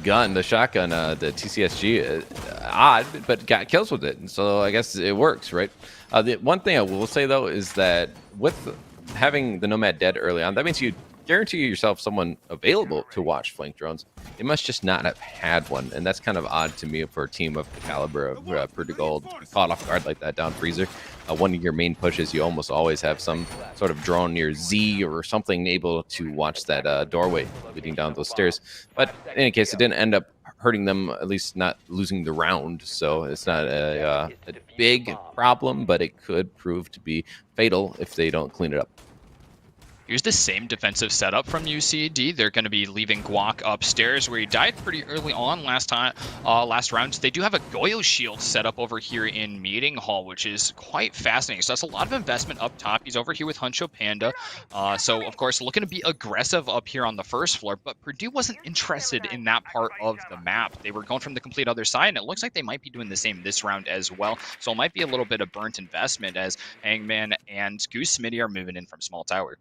gun, the shotgun, the TCSG. Odd, but got kills with it. And so I guess it works, right? The one thing I will say, though, is that with having the Nomad dead early on, that means you guarantee yourself someone available to watch flank drones. They must just not have had one, and that's kind of odd to me for a team of the caliber of Purdue Gold. Caught off guard like that down Freezer. One of your main pushes, you almost always have some sort of drone near Z or something able to watch that doorway leading down those stairs. But in any case, it didn't end up hurting them, at least not losing the round. So it's not a big problem, but it could prove to be fatal if they don't clean it up. Here's the same defensive setup from UCD. They're going to be leaving Guac upstairs, where he died pretty early on last round. They do have a Goyo shield set up over here in Meeting Hall, which is quite fascinating. So that's a lot of investment up top. He's over here with Huncho Panda. So, of course, looking to be aggressive up here on the first floor, but Purdue wasn't interested in that part of the map. They were going from the complete other side, and it looks like they might be doing the same this round as well. So it might be a little bit of burnt investment as Hangman and Goose Smitty are moving in from Small Tower.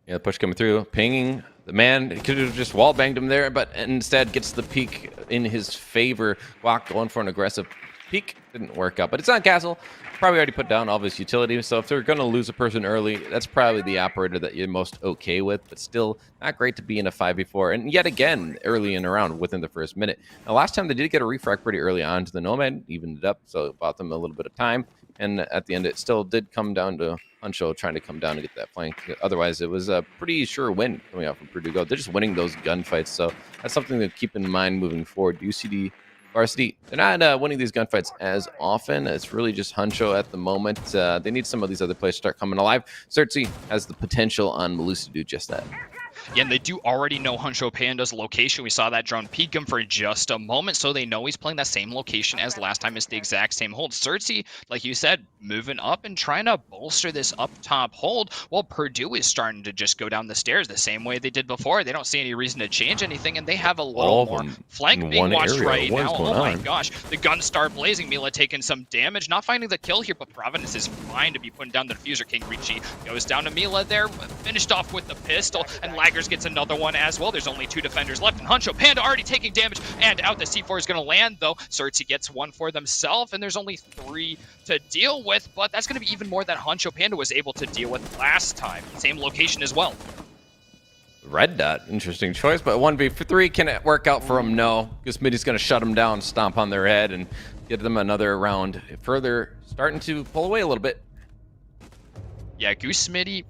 Yeah, the push coming through, pinging the man. He could have just wall banged him there, but instead gets the peek in his favor. Guac going for an aggressive peek. Didn't work out, but it's on Castle. Probably already put down all of his utility, so if they're going to lose a person early, that's probably the operator that you're most okay with, but still not great to be in a 5v4. And yet again, early in a round within the first minute. Now, last time they did get a refract pretty early on to the Nomad, evened it up, so it bought them a little bit of time. And at the end, it still did come down to Huncho trying to come down to get that flank. Otherwise, it was a pretty sure win coming out from Purdue Gold. They're just winning those gunfights, so that's something to keep in mind moving forward. UCD Varsity, they're not winning these gunfights as often. It's really just Huncho at the moment. They need some of these other players to start coming alive. Certzy has the potential on Malus to do just that. Yeah, and they do already know Huncho Panda's location. We saw that drone peek him for just a moment, so they know he's playing that same location as last time. It's the exact same hold. Certzy, like you said, moving up and trying to bolster this up top hold, while Purdue is starting to just go down the stairs the same way they did before. They don't see any reason to change anything, and they have a little more flank being watched right now. Oh my gosh, the guns start blazing. Mila taking some damage, not finding the kill here, but Providence is fine to be putting down the diffuser. King Ricci goes down to Mila there, finished off with the pistol, and Laggers gets another one as well. There's only 2 defenders left, and Huncho Panda already taking damage, and out the C4 is going to land, though. Certzy gets one for themselves, and there's only 3 to deal with, but that's going to be even more than Huncho Panda was able to deal with last time. Same location as well. Red Dot, interesting choice, but 1v3, can it work out for him? No. Gusmidi's going to shut him down, stomp on their head, and get them another round further, starting to pull away a little bit. Yeah, Goose Smitty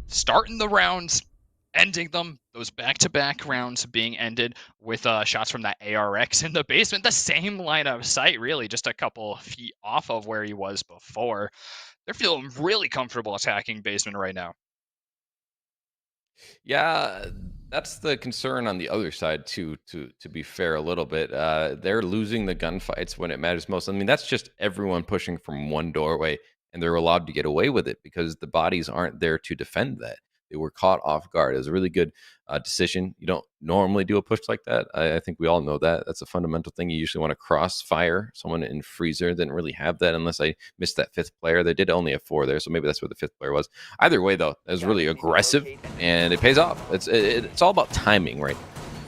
starting the rounds, ending them. Those back-to-back rounds being ended with shots from that ARX in the basement. The same line of sight, really, just a couple feet off of where he was before. They're feeling really comfortable attacking basement right now. Yeah, that's the concern on the other side too. To be fair, a little bit, they're losing the gunfights when it matters most. I mean, that's just everyone pushing from one doorway, and they're allowed to get away with it because the bodies aren't there to defend that. They were caught off guard. It was a really good decision. You don't normally do a push like that. I think we all know that. That's a fundamental thing. You usually want to crossfire someone in freezer. Didn't really have that unless I missed that fifth player. They did only have 4 there, so maybe that's where the fifth player was. Either way, though, it was really aggressive, and it pays off. It's all about timing, right?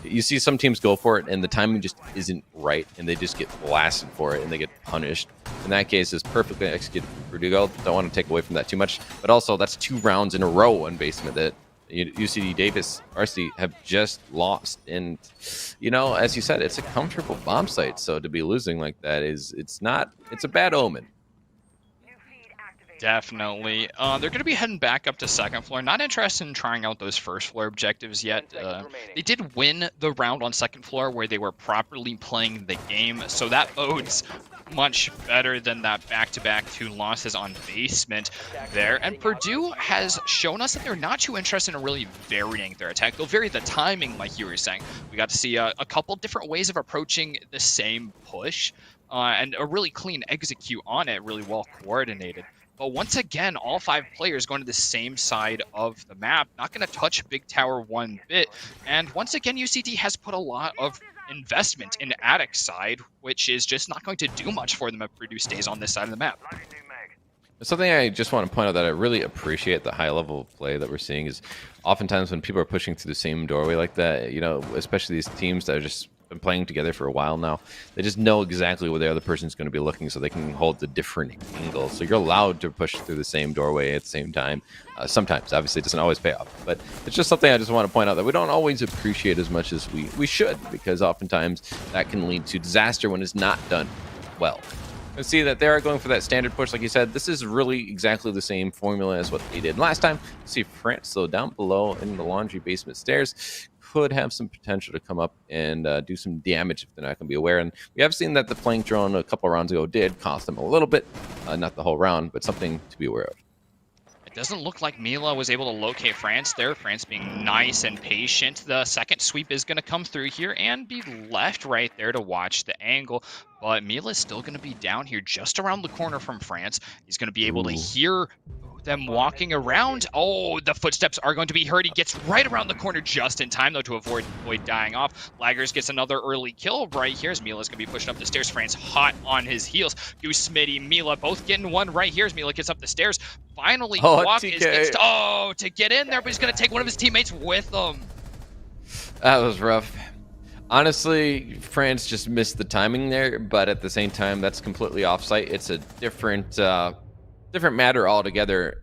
You see some teams go for it, and the timing just isn't right, and they just get blasted for it, and they get punished. In that case, it's perfectly executed from Verdugo. Don't want to take away from that too much, but also that's 2 rounds in a row on basement that UCD Davis RC have just lost. And as you said, it's a comfortable bomb site, so to be losing like that it's a bad omen. Definitely. They're going to be heading back up to second floor. Not interested in trying out those first floor objectives yet. They did win the round on second floor where they were properly playing the game, so that bodes much better than that back-to-back 2 losses on basement there. And Purdue has shown us that they're not too interested in really varying their attack. They'll vary the timing, like you were saying. We got to see a couple different ways of approaching the same push and a really clean execute on it, really well coordinated. But once again, all 5 players going to the same side of the map, not going to touch Big Tower one bit. And once again, UCD has put a lot of investment in Attic's side, which is just not going to do much for them if Purdue stays on this side of the map. Something I just want to point out that I really appreciate the high level of play that we're seeing is oftentimes when people are pushing through the same doorway like that, especially these teams that are just been playing together for a while now, they just know exactly where the other person's going to be looking, so they can hold the different angles. So you're allowed to push through the same doorway at the same time. Sometimes, obviously, it doesn't always pay off, but it's just something I just want to point out that we don't always appreciate as much as we should, because oftentimes that can lead to disaster when it's not done well. And see that they are going for that standard push, like you said. This is really exactly the same formula as what they did last time. See France, though, down below in the laundry basement stairs, could have some potential to come up and do some damage if they're not going to be aware. And we have seen that the flank drone a couple rounds ago did cost them a little bit, not the whole round, but something to be aware of. It doesn't look like Mila was able to locate France there. France being nice and patient. The second sweep is going to come through here and be left right there to watch the angle. But Mila is still going to be down here just around the corner from France. He's going to be able to hear them walking around. Oh, the footsteps are going to be heard. He gets right around the corner just in time, though, to avoid dying off. Laggers gets another early kill right here as Mila's going to be pushing up the stairs. France hot on his heels. Goose Smitty, Mila both getting one right here as Mila gets up the stairs. Finally, to get in there, but he's going to take one of his teammates with him. That was rough. Honestly, France just missed the timing there, but at the same time, that's completely off-site. It's a different matter altogether,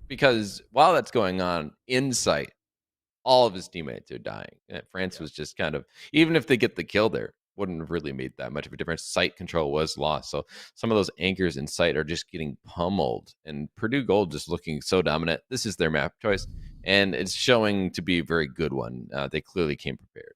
because while that's going on in sight, all of his teammates are dying. And France was just kind of, even if they get the kill there, wouldn't have really made that much of a difference. Sight control was lost. So some of those anchors in sight are just getting pummeled, and Purdue Gold just looking so dominant. This is their map choice, and it's showing to be a very good one. They clearly came prepared.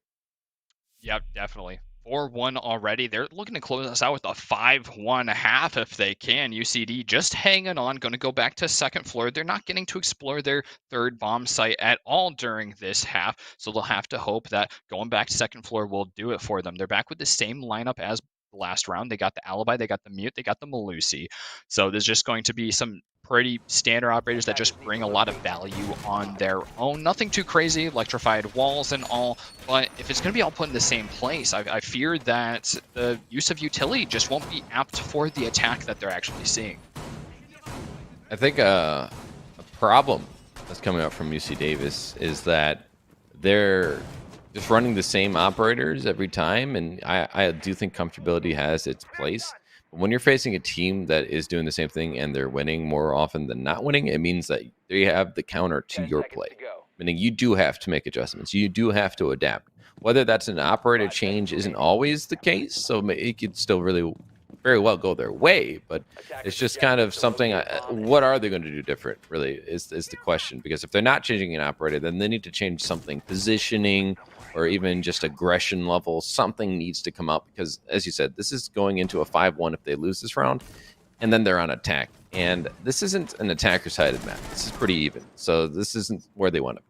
Yep, definitely. 4-1 already. They're looking to close us out with a 5-1 half if they can. UCD just hanging on, going to go back to second floor. They're not getting to explore their third bomb site at all during this half, so they'll have to hope that going back to second floor will do it for them. They're back with the same lineup as last round. They got the Alibi, they got the Mute, they got the Malusi. So there's just going to be some pretty standard operators that just bring a lot of value on their own. Nothing too crazy, electrified walls and all, but if it's going to be all put in the same place, I fear that the use of utility just won't be apt for the attack that they're actually seeing. I think a problem that's coming up from UC Davis is that they're just running the same operators every time, and I do think comfortability has its place. But when you're facing a team that is doing the same thing and they're winning more often than not winning, it means that they have the counter to your play. Meaning you do have to make adjustments. You do have to adapt. Whether that's an operator change isn't always the case, so it could still really very well go their way, but it's just kind of something. What are they going to do different? Really, is the question. Because if they're not changing an operator, then they need to change something, positioning, or even just aggression level. Something needs to come out because, as you said, this is going into a 5-1 if they lose this round, and then they're on attack. And this isn't an attacker-sided map. This is pretty even. So this isn't where they want to.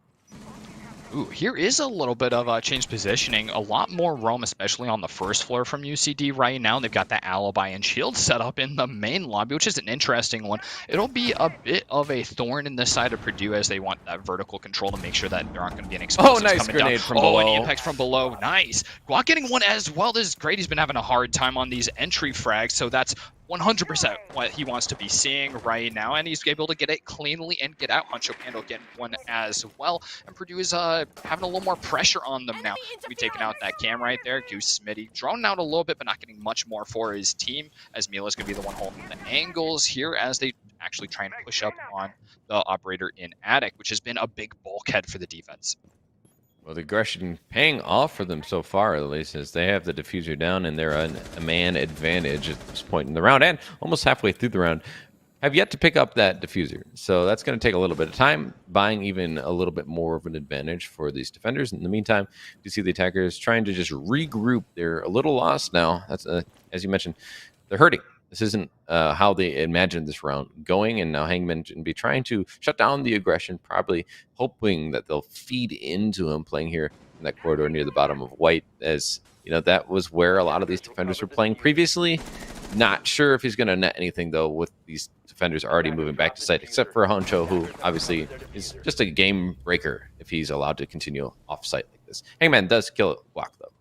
Ooh, here is a little bit of change positioning. A lot more roam, especially on the first floor from UCD right now. They've got the alibi and shield set up in the main lobby, which is an interesting one. It'll be a bit of a thorn in the side of Purdue as they want that vertical control to make sure that there aren't going to be any explosives nice coming grenade down. from below. And impacts from below. Nice. Guac getting one as well. This is great. He's been having a hard time on these entry frags, so that's 100% what he wants to be seeing right now, and he's able to get it cleanly and get out. Huncho Pando getting one as well, and Purdue is having a little more pressure on them now. We taking out that cam right there. Goose Smitty droning out a little bit, but not getting much more for his team, as Mila's going to be the one holding the angles here as they actually try and push up on the operator in Attic, which has been a big bulkhead for the defense. Well, the aggression paying off for them so far, at least, as they have the diffuser down and they're a man advantage at this point in the round and almost halfway through the round. Have yet to pick up that diffuser. So that's going to take a little bit of time, buying even a little bit more of an advantage for these defenders. In the meantime, you see the attackers trying to just regroup. They're a little lost now. That's as you mentioned, they're hurting. This isn't how they imagined this round going, and now Hangman can be trying to shut down the aggression, probably hoping that they'll feed into him playing here in that corridor near the bottom of white, as you know that was where a lot of these defenders were playing previously. Not sure if he's going to net anything though with these defenders already moving back to site, except for Honcho, who obviously is just a game breaker if he's allowed to continue off site like this. Hangman does kill Guac though.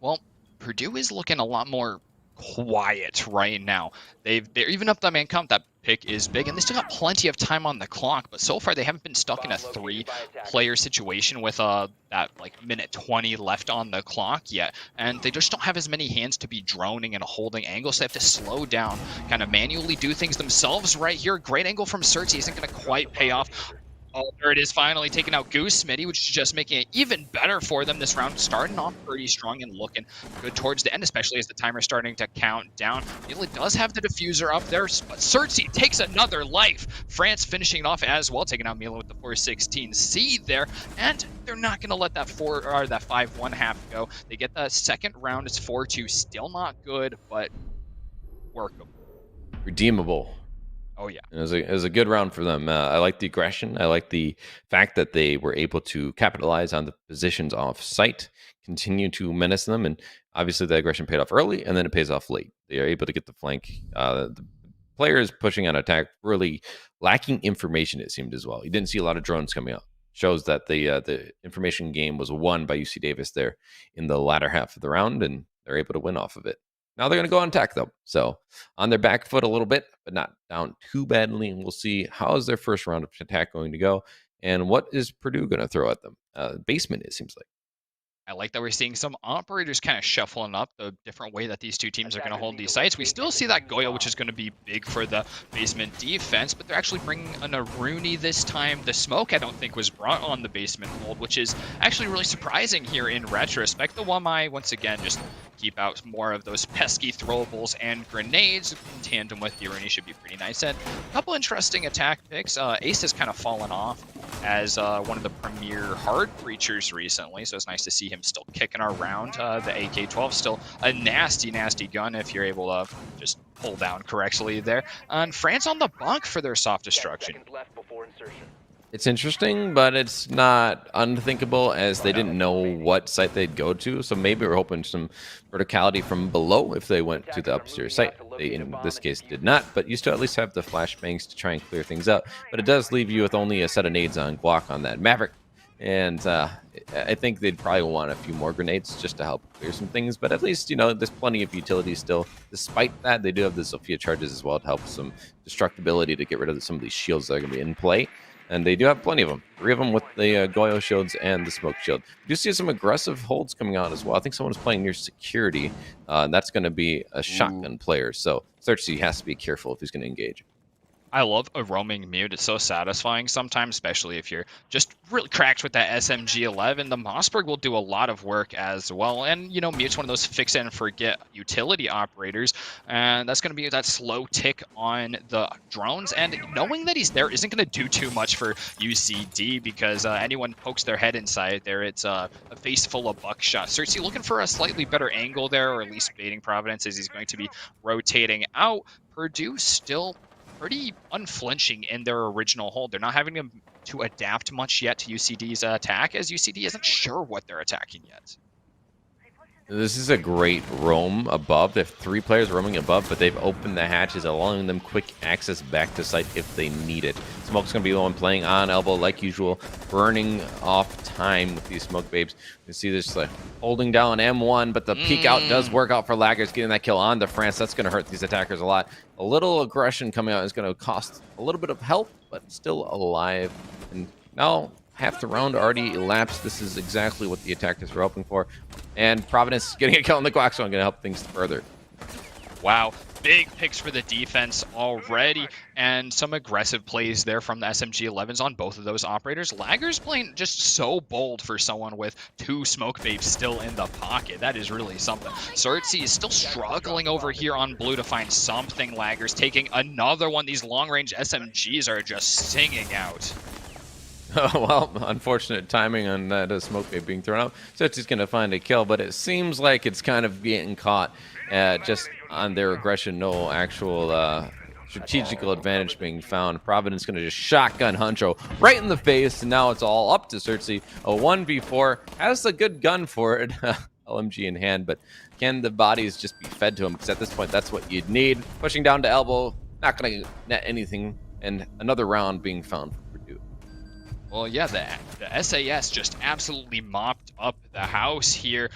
Well, Purdue is looking a lot more quiet right now. They're even up the man count. That pick is big, and they still got plenty of time on the clock, but so far they haven't been stuck in a 3-player situation with that like minute 20 left on the clock yet, and they just don't have as many hands to be droning and holding angles, so they have to slow down, kind of manually do things themselves right here. Great angle from Sertzi isn't going to quite pay off. Oh, there it is, finally taking out Goose Smitty, which is just making it even better for them this round. Starting off pretty strong and looking good towards the end, especially as the timer's starting to count down. Mila does have the diffuser up there, but Sertzi takes another life. France finishing it off as well, taking out Mila with the 416C there, and they're not going to let that 5-1 half go. They get the second round. It's 4-2, still not good, but workable. Redeemable. Oh, yeah. It was a good round for them. I like the aggression. I like the fact that they were able to capitalize on the positions off site, continue to menace them, and obviously the aggression paid off early, and then it pays off late. They are able to get the flank. The players pushing on attack really lacking information, it seemed as well. You didn't see a lot of drones coming out. Shows that the information game was won by UC Davis there in the latter half of the round, and they're able to win off of it. Now they're going to go on attack, though. So on their back foot a little bit, but not down too badly. And we'll see how is their first round of attack going to go, and what is Purdue going to throw at them. Basement, it seems like. I like that we're seeing some operators kind of shuffling up the different way that these two teams are going to hold these sites. We still see that Goya, which is going to be big for the basement defense, but they're actually bringing an Aruni this time. The smoke, I don't think, was brought on the basement hold, which is actually really surprising here in retrospect. The Wamai, once again, just keep out more of those pesky throwables and grenades in tandem with the Aruni should be pretty nice. And a couple interesting attack picks. Ace has kind of fallen off as one of the premier hard breachers recently, so it's nice to see him still kicking around. The AK-12 still a nasty, nasty gun if you're able to just pull down correctly there. And France on the bunk for their soft destruction. It's interesting, but it's not unthinkable as they didn't know what site they'd go to. So maybe we're hoping some verticality from below if they went to the upstairs site. They, in this case, did not, but you still at least have the flashbangs to try and clear things up. But it does leave you with only a set of nades on Guac on that Maverick. And I think they'd probably want a few more grenades just to help clear some things. But at least, you know, there's plenty of utility still. Despite that, they do have the Sophia charges as well to help some destructibility to get rid of some of these shields that are going to be in play. And they do have plenty of them. 3 of them with the Goyo shields and the smoke shield. You do see some aggressive holds coming out as well. I think someone is playing near security. And that's going to be a shotgun player. So Cersei has to be careful if he's going to engage. I love a roaming mute. It's so satisfying sometimes, especially if you're just really cracked with that SMG 11. The Mossberg will do a lot of work as well. And, mute's one of those fix it and forget utility operators. And that's going to be that slow tick on the drones. And knowing that he's there isn't going to do too much for UCD because anyone pokes their head inside there, it's a face full of buckshot. Cersei looking for a slightly better angle there, or at least baiting Providence as he's going to be rotating out. Purdue still pretty unflinching in their original hold. They're not having to adapt much yet to UCD's attack, as UCD isn't sure what they're attacking yet. This is a great roam above. They have 3 players roaming above, but they've opened the hatches, allowing them quick access back to site if they need it. Smoke's going to be the one playing on elbow like usual, burning off time with these smoke babes. You can see this holding down M1, but the peek out does work out for Laggers, getting that kill on the France. That's going to hurt these attackers a lot. A little aggression coming out is going to cost a little bit of health, but still alive. And now half the round already elapsed. This is exactly what the attackers were hoping for. And Providence getting a kill on the Guaxo going to help things further. Wow, big picks for the defense already, and some aggressive plays there from the SMG-11s on both of those operators. Laggers playing just so bold for someone with 2 smoke babes still in the pocket. That is really something. Cersei is still struggling over here on blue to find something. Laggers taking another one. These long-range SMGs are just singing out. Oh, well, unfortunate timing on that smoke babe being thrown out. So it's just going to find a kill, but it seems like it's kind of getting caught just on their aggression. No actual strategical advantage being found. Providence going to just shotgun Huncho right in the face, and now it's all up to Cersei. A 1v4 has a good gun for it. LMG in hand, but can the bodies just be fed to him? Because at this point, that's what you'd need. Pushing down to elbow, not going to net anything, and another round being found. Well, yeah, the SAS just absolutely mopped up the house here,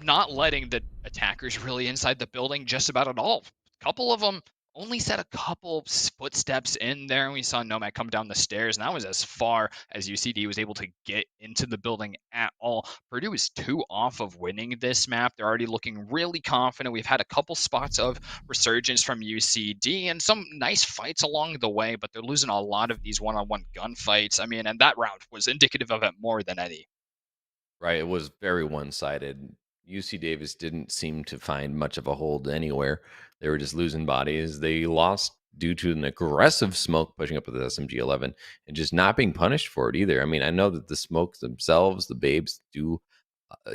not letting the attackers really inside the building just about at all. A couple of them only set a couple footsteps in there, and we saw Nomad come down the stairs, and that was as far as UCD was able to get into the building at all. Purdue is 2 off of winning this map. They're already looking really confident. We've had a couple spots of resurgence from UCD and some nice fights along the way, but they're losing a lot of these one-on-one gunfights. I mean, and that round was indicative of it more than any. Right, it was very one-sided. UC Davis didn't seem to find much of a hold anywhere. They were just losing bodies. They lost due to an aggressive smoke pushing up with the SMG-11 and just not being punished for it either. I mean, I know that the smokes themselves, the babes, do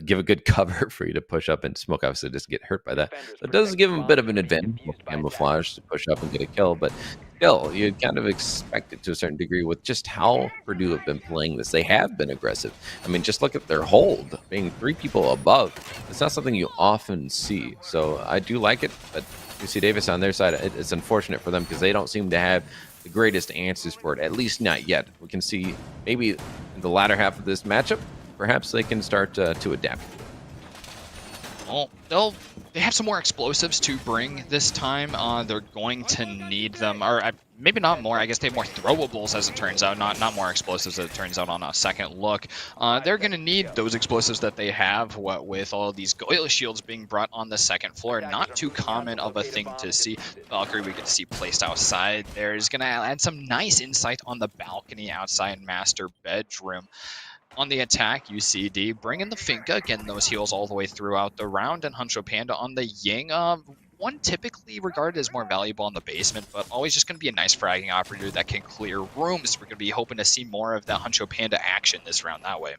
give a good cover for you to push up and smoke. Obviously, just get hurt by that. So it does give them a bit of an advantage, camouflage, to push up and get a kill. But still, you'd kind of expect it to a certain degree with just how Purdue have been playing this. They have been aggressive. I mean, just look at their hold, being 3 people above. It's not something you often see. So I do like it, but UC Davis on their side, it's unfortunate for them because they don't seem to have the greatest answers for it, at least not yet. We can see maybe in the latter half of this matchup, perhaps they can start to adapt. Well, they have some more explosives to bring this time. They're going to need them, or maybe not more. I guess they have more throwables, as it turns out, not more explosives, as it turns out on a second look. They're going to need those explosives that they have, what with all of these Goyle shields being brought on the second floor. Not too common of a thing to see. Valkyrie we get to see placed outside there is going to add some nice insight on the balcony outside master bedroom. On the attack, UCD bringing the Finka, getting those heals all the way throughout the round, and Huncho Panda on the Ying. One typically regarded as more valuable in the basement, but always just going to be a nice fragging operator that can clear rooms. We're going to be hoping to see more of that Huncho Panda action this round that way.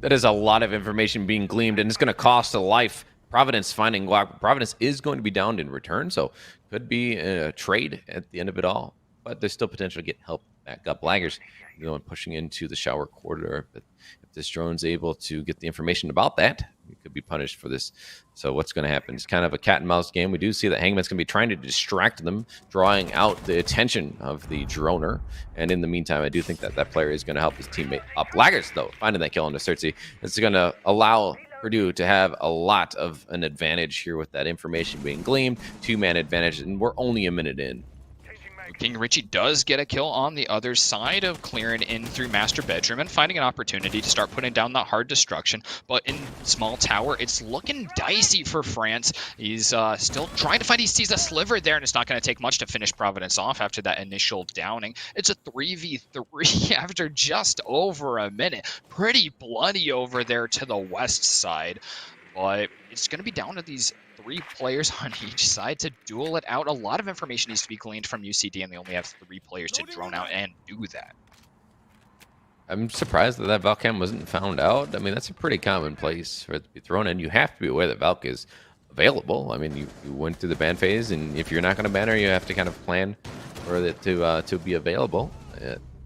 That is a lot of information being gleaned, and it's going to cost a life. Providence finding Glock. Providence is going to be downed in return, so could be a trade at the end of it all. But there's still potential to get help back up. Laggers, pushing into the shower corridor, but if this drone's able to get the information about that, it could be punished for this. So what's going to happen? It's kind of a cat and mouse game. We do see that Hangman's going to be trying to distract them, drawing out the attention of the droner. And in the meantime, I do think that that player is going to help his teammate up. Laggers, though, finding that kill on the Cersei. It's going to allow Purdue to have a lot of an advantage here with that information being gleaned. 2-man advantage, and we're only a minute in. King Richie does get a kill on the other side of clearing in through master bedroom and finding an opportunity to start putting down that hard destruction. But in small tower, it's looking dicey for France. He's still trying to find. He sees a sliver there, and it's not going to take much to finish Providence off after that initial downing. It's a 3v3 after just over a minute. Pretty bloody over there to the west side. But it's going to be down to these 3 players on each side to duel it out. A lot of information needs to be gleaned from UCD, and they only have 3 players to drone out and do that. I'm surprised that Valcam wasn't found out. I mean, that's a pretty common place for it to be thrown in. You have to be aware that Valk is available. I mean, you went through the ban phase, and if you're not going to ban her, you have to kind of plan for it to be available.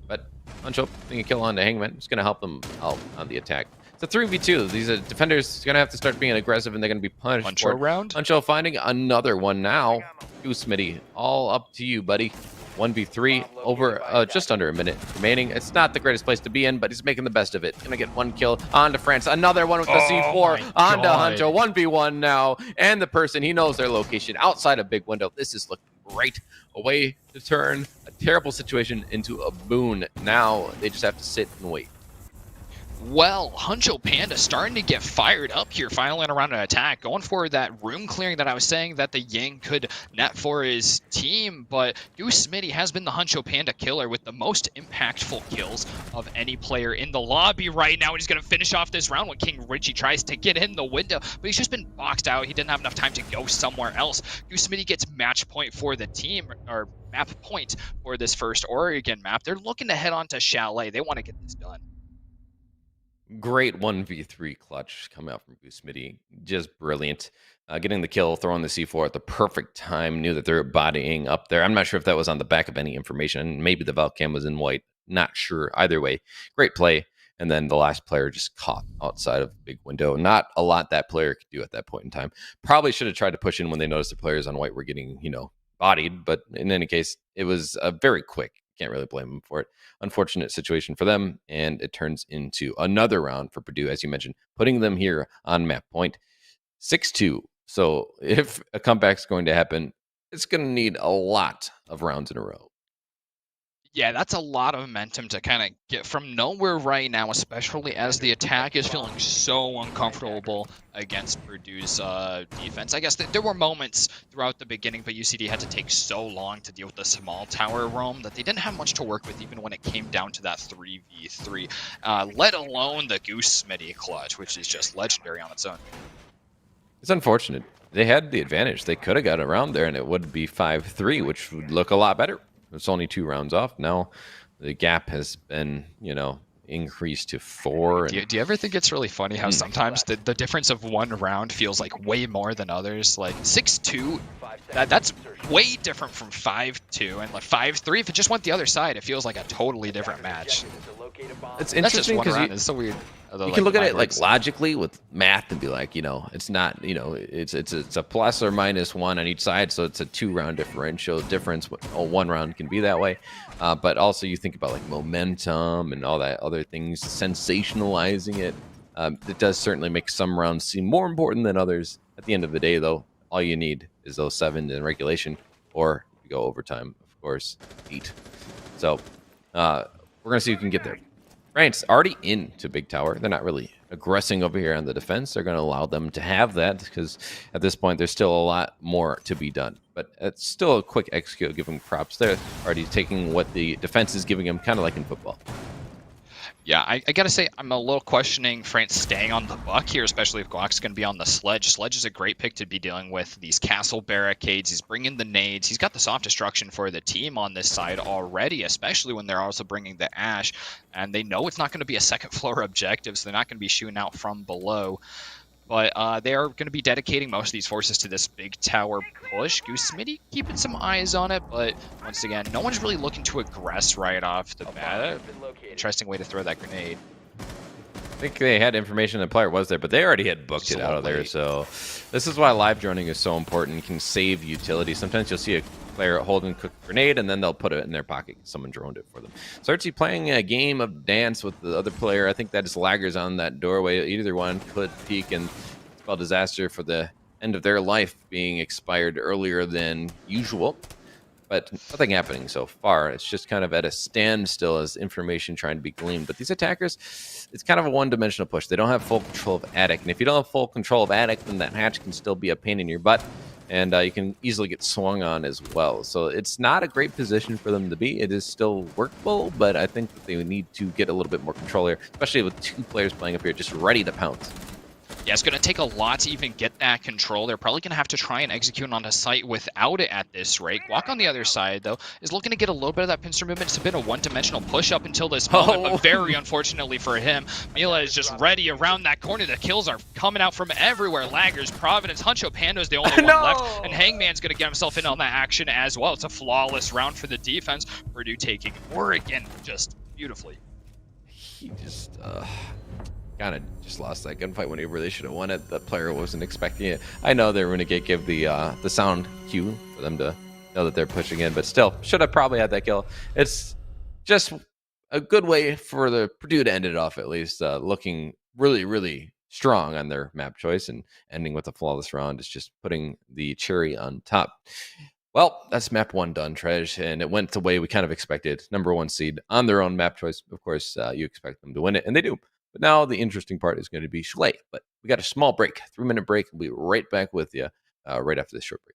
But Huncho getting a kill on to Hangman is going to help them out on the attack. It's a 3v2. These defenders are going to have to start being aggressive, and they're going to be punished. Huncho round? Huncho finding another one now. Goose Smitty, all up to you, buddy. 1v3 over just under a minute remaining. It's not the greatest place to be in, but he's making the best of it. Gonna get 1 kill onto France. Another one with the C4 onto Huncho. 1v1 now, and the person, he knows their location outside a big window. This is looking great. A way to turn a terrible situation into a boon. Now they just have to sit and wait. Well, Huncho Panda starting to get fired up here, finally around an attack, going for that room clearing that I was saying that the Ying could net for his team, but Goose Smitty has been the Huncho Panda killer with the most impactful kills of any player in the lobby right now, and he's going to finish off this round when King Richie tries to get in the window, but he's just been boxed out. He didn't have enough time to go somewhere else. Goose Smitty gets match point for the team, or map point for this first Oregon map. They're looking to head on to Chalet. They want to get this done. Great 1v3 clutch coming out from Goose Smitty. Just brilliant. Getting the kill, throwing the C4 at the perfect time. Knew that they were bodying up there. I'm not sure if that was on the back of any information. Maybe the Valcam was in white. Not sure. Either way, great play. And then the last player just caught outside of the big window. Not a lot that player could do at that point in time. Probably should have tried to push in when they noticed the players on white were getting, bodied. But in any case, it was very quick. Can't really blame them for it. Unfortunate situation for them, and it turns into another round for Purdue, as you mentioned, putting them here on map point 6-2. So if a comeback's going to happen, it's going to need a lot of rounds in a row. Yeah, that's a lot of momentum to kind of get from nowhere right now, especially as the attack is feeling so uncomfortable against Purdue's defense. I guess there were moments throughout the beginning, but UCD had to take so long to deal with the small tower roam that they didn't have much to work with even when it came down to that 3v3, let alone the Goose Smitty clutch, which is just legendary on its own. It's unfortunate. They had the advantage. They could have got around there, and it would be 5-3, which would look a lot better. It's only 2 rounds off. Now the gap has been, increased to 4. Do you ever think it's really funny how sometimes the difference of 1 round feels like way more than others? Like 6-2, that's way different from 5-2, and like 5-3. If it just went the other side, it feels like a totally different match. It's interesting because it's so weird. You can look at it like logically with math and be like, it's not, it's a plus or minus 1 on each side, so it's a 2-round differential difference. 1 round can be that way, but also you think about like momentum and all that other things, sensationalizing it. It does certainly make some rounds seem more important than others. At the end of the day, though, all you need is those 7 in regulation, or if you go overtime, of course, 8. So we're gonna see who can get there. France already into Big Tower. They're not really aggressing over here on the defense. They're going to allow them to have that because at this point, there's still a lot more to be done. But it's still a quick execute. Give them props. They're already taking what the defense is giving them, kind of like in football. Yeah, I got to say, I'm a little questioning France staying on the buck here, especially if Glock's going to be on the Sledge. Sledge is a great pick to be dealing with these castle barricades. He's bringing the nades. He's got the soft destruction for the team on this side already, especially when they're also bringing the Ash. And they know it's not going to be a second floor objective, so they're not going to be shooting out from below. But they are going to be dedicating most of these forces to this big tower push. Goose Smitty keeping some eyes on it, but once again, no one's really looking to aggress right off the bat. Interesting way to throw that grenade. I think they had information the player was there, but they already had booked it out of there. So this is why live droning is so important. You can save utility. Sometimes you'll see a player holding a grenade, and then they'll put it in their pocket. Someone droned it for them. Cersei playing a game of dance with the other player. I think that is laggers on that doorway. Either one could peek and spell disaster for the end of their life being expired earlier than usual. but nothing happening so far. It's just kind of at a standstill as information trying to be gleaned. But these attackers, it's kind of a one-dimensional push. They don't have full control of attic, and if you don't have full control of attic, then that hatch can still be a pain in your butt, and you can easily get swung on as well. So it's not a great position for them to be. It is still workable, but I think that they need to get a little bit more control here, especially with 2 players playing up here just ready to pounce. Yeah, it's going to take a lot to even get that control. They're probably going to have to try and execute on a site without it at this rate. Guac on the other side, though, is looking to get a little bit of that pincer movement. It's been a one-dimensional push up until this moment, but very unfortunately for him, Mila is just ready around that corner. The kills are coming out from everywhere. Laggers, Providence, Huncho Panda is the only one left, and Hangman's going to get himself in on that action as well. It's a flawless round for the defense. Purdue taking Oregon just beautifully. He just kind of just lost that gunfight when he really should have won it. The player wasn't expecting it. I know they were going to give the sound cue for them to know that they're pushing in, but still, should have probably had that kill. It's just a good way for the Purdue to end it off, at least, looking really, really strong on their map choice, and ending with a flawless round is just putting the cherry on top. Well, that's map 1 done, Tresh, and it went the way we kind of expected. Number 1 seed on their own map choice. Of course, you expect them to win it, and they do. But now the interesting part is going to be Chalet. But we got a small break, 3-minute break. We'll be right back with you right after this short break.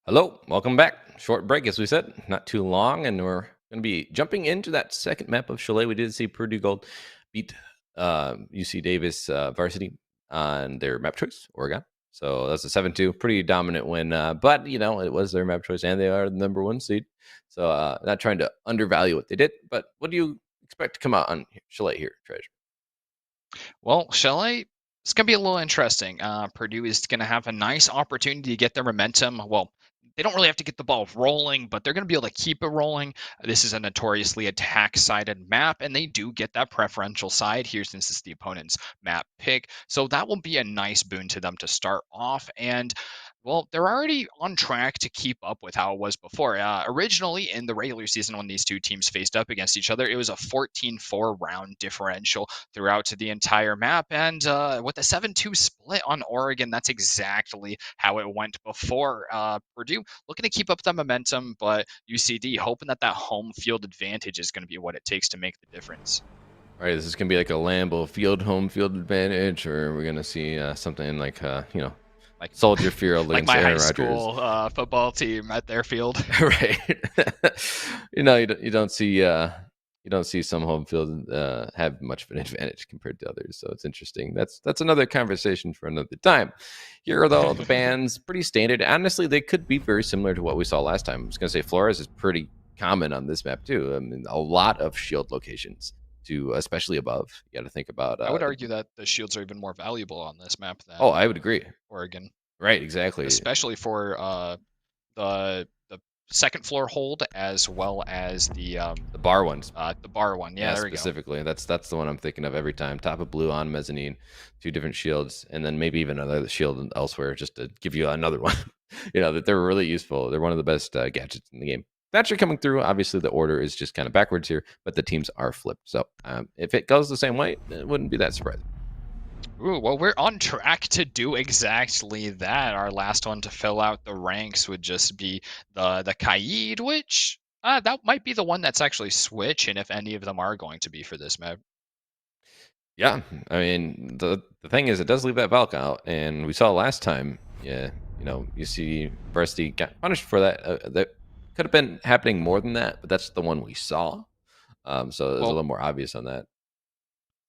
Hello, welcome back. Short break, as we said, not too long, and we're going to be jumping into that second map of Chalet. We did see Purdue Gold beat UC Davis varsity on their map choice, Oregon. So that's a 7-2, pretty dominant win. But, you know, it was their map choice, and they are the number 1 seed. So not trying to undervalue what they did, but what do you expect to come out on Chalet here, Treasure? Well, Chalet, it's going to be a little interesting. Purdue is going to have a nice opportunity to get their momentum. Well, they don't really have to get the ball rolling, but they're going to be able to keep it rolling. This is a notoriously attack-sided map, and they do get that preferential side here since it's the opponent's map pick. So that will be a nice boon to them to start off. And well, they're already on track to keep up with how it was before. Originally, in the regular season, when these two teams faced up against each other, it was a 14-4 round differential throughout the entire map. And with a 7-2 split on Oregon, that's exactly how it went before. Purdue looking to keep up the momentum, but UCD hoping that home field advantage is going to be what it takes to make the difference. All right, this is going to be like a Lambeau Field home field advantage, or we're going to see something like, Like Soldier Field like against my Aaron high Rodgers. school football team at their field. Right. You don't see some home field have much of an advantage compared to others, so it's interesting. That's another conversation for another time. Here, though, the bands pretty standard. Honestly, they could be very similar to what we saw last time. I was going to say Flores is pretty common on this map too. I mean, a lot of shield locations, to especially above. You got to think about. I would argue that the shields are even more valuable on this map than Oh, I would agree. Oregon, Right, exactly. especially for the second floor hold as well as the bar ones. the bar one. Yeah, there we go. Specifically, that's the one I'm thinking of every time. Top of blue on mezzanine, 2 different shields, and then maybe even another shield elsewhere, just to give you another one. That they're really useful. They're one of the best gadgets in the game. Thatcher coming through. Obviously, the order is just kind of backwards here, but the teams are flipped. So if it goes the same way, it wouldn't be that surprising. Ooh, well, we're on track to do exactly that. Our last one to fill out the ranks would just be the Kaid, which that might be the one that's actually switch, and if any of them are going to be for this map. Yeah, I mean the thing is, it does leave that Valk out, and we saw last time. Yeah, you see Varsity got punished for that. That could have been happening more than that, but that's the one we saw. So it was a little more obvious on that.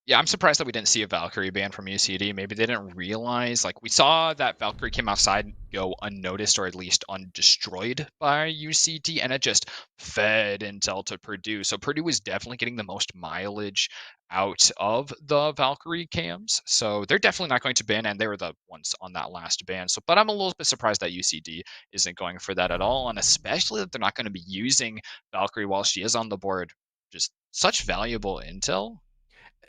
Yeah, I'm surprised that we didn't see a Valkyrie ban from UCD. Maybe they didn't realize. Like, we saw that Valkyrie came outside, go unnoticed or at least undestroyed by UCD, and it just fed intel to Purdue. So Purdue was definitely getting the most mileage out of the Valkyrie cams. So they're definitely not going to ban, and they were the ones on that last ban. So, but I'm a little bit surprised that UCD isn't going for that at all, and especially that they're not going to be using Valkyrie while she is on the board. Just such valuable intel.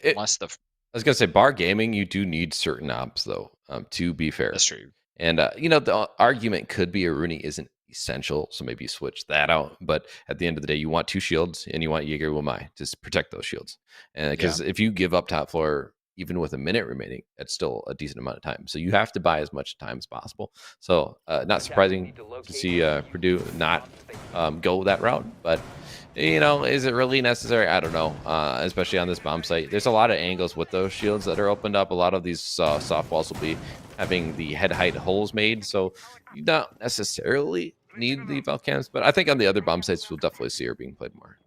Unless I was gonna say bar gaming, you do need certain ops though. To be fair, that's true. And the argument could be a Rooney isn't essential, so maybe you switch that out. But at the end of the day, you want 2 shields and you want Jaeger Wamai to protect those shields. And because if you give up top floor, even with a minute remaining, that's still a decent amount of time. So you have to buy as much time as possible. So not surprising to see Purdue not go that route, but. Is it really necessary? I don't know, especially on this bomb site. There's a lot of angles with those shields that are opened up. A lot of these soft walls will be having the head height holes made, so you don't necessarily need the Valcams, but I think on the other bomb sites, we'll definitely see her being played more.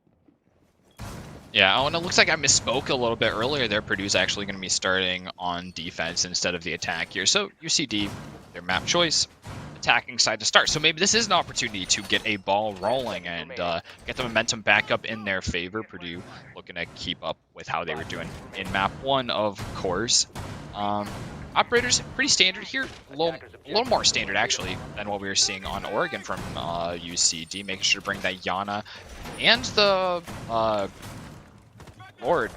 Yeah, and it looks like I misspoke a little bit earlier there. Purdue's actually going to be starting on defense instead of the attack here. So UCD, their map choice, attacking side to start. So maybe this is an opportunity to get a ball rolling and get the momentum back up in their favor. Purdue looking to keep up with how they were doing in map 1, of course. Operators, pretty standard here. A little more standard, actually, than what we were seeing on Oregon from UCD. Making sure to bring that Yana and the Lord.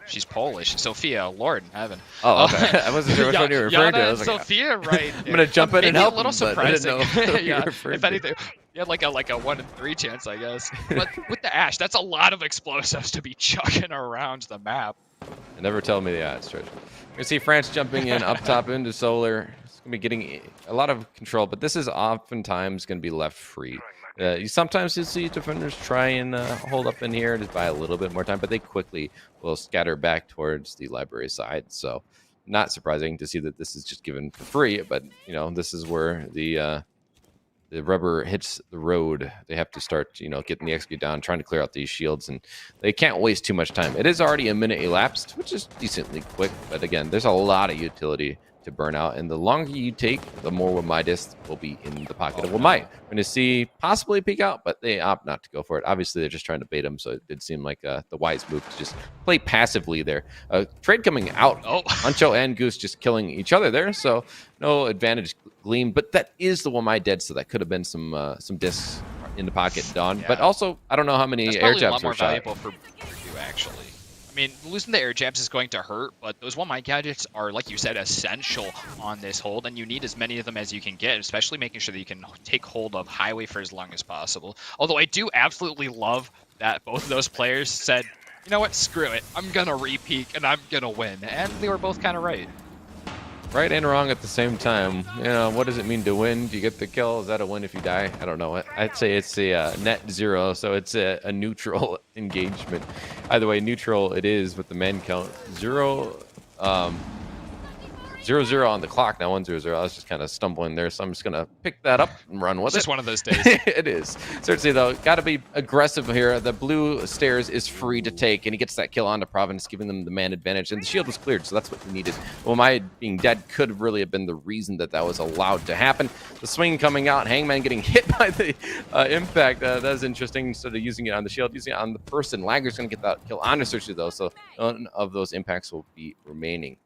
She's Polish. Sophia, Lord in heaven. Oh, okay. I wasn't sure which one you were referring to. I was like, Sophia, right? I'm gonna jump in and help. A little surprising. Yeah, if anything, you had like a 1 in 3 chance, I guess. But with the Ash, that's a lot of explosives to be chucking around the map. Never tell me the odds, Trish. You can see France jumping in up top into Solar. It's gonna be getting a lot of control, but this is oftentimes gonna be left free. Sometimes you'll see defenders try and hold up in here to buy a little bit more time, but they quickly will scatter back towards the library side. So not surprising to see that this is just given for free. But this is where the rubber hits the road. They have to start, getting the XP down, trying to clear out these shields, and they can't waste too much time. It is already a minute elapsed, which is decently quick, but again, there's a lot of utility to burn out, and the longer you take, the more Wamai will be in the pocket of Wamai. We're going to see possibly peek out, but they opt not to go for it. Obviously, they're just trying to bait him, so it did seem like the wise move to just play passively there. Trade coming out. Huncho and Goose just killing each other there, so no advantage gleam, but that is the Wamai dead, so that could have been some discs in the pocket done. Yeah. But also, I don't know how many air jabs were shot. Valuable for you, actually. I mean, losing the air jabs is going to hurt, but those One Mic gadgets are, like you said, essential on this hold, and you need as many of them as you can get, especially making sure that you can take hold of Highway for as long as possible. Although I do absolutely love that both of those players said, you know what, screw it, I'm going to re-peak and I'm going to win. And they were both kind of right. Right and wrong at the same time. What does it mean to win? Do you get the kill? Is that a win if you die? I don't know. I'd say it's a net 0, so it's a neutral engagement. Either way, neutral it is with the man count. 0, 0-0 on the clock. Now 1-0-0. I was just kind of stumbling there, so I'm just going to pick that up and run with it. It's just one of those days. It is. Certainly, though, got to be aggressive here. The blue stairs is free to take, and he gets that kill onto Providence, giving them the man advantage. And the shield was cleared, so that's what we needed. Well, my being dead could really have been the reason that was allowed to happen. The swing coming out, Hangman getting hit by the impact. That is interesting. Instead of using it on the shield, using it on the person. Lager's going to get that kill onto Cersei, though, so none of those impacts will be remaining.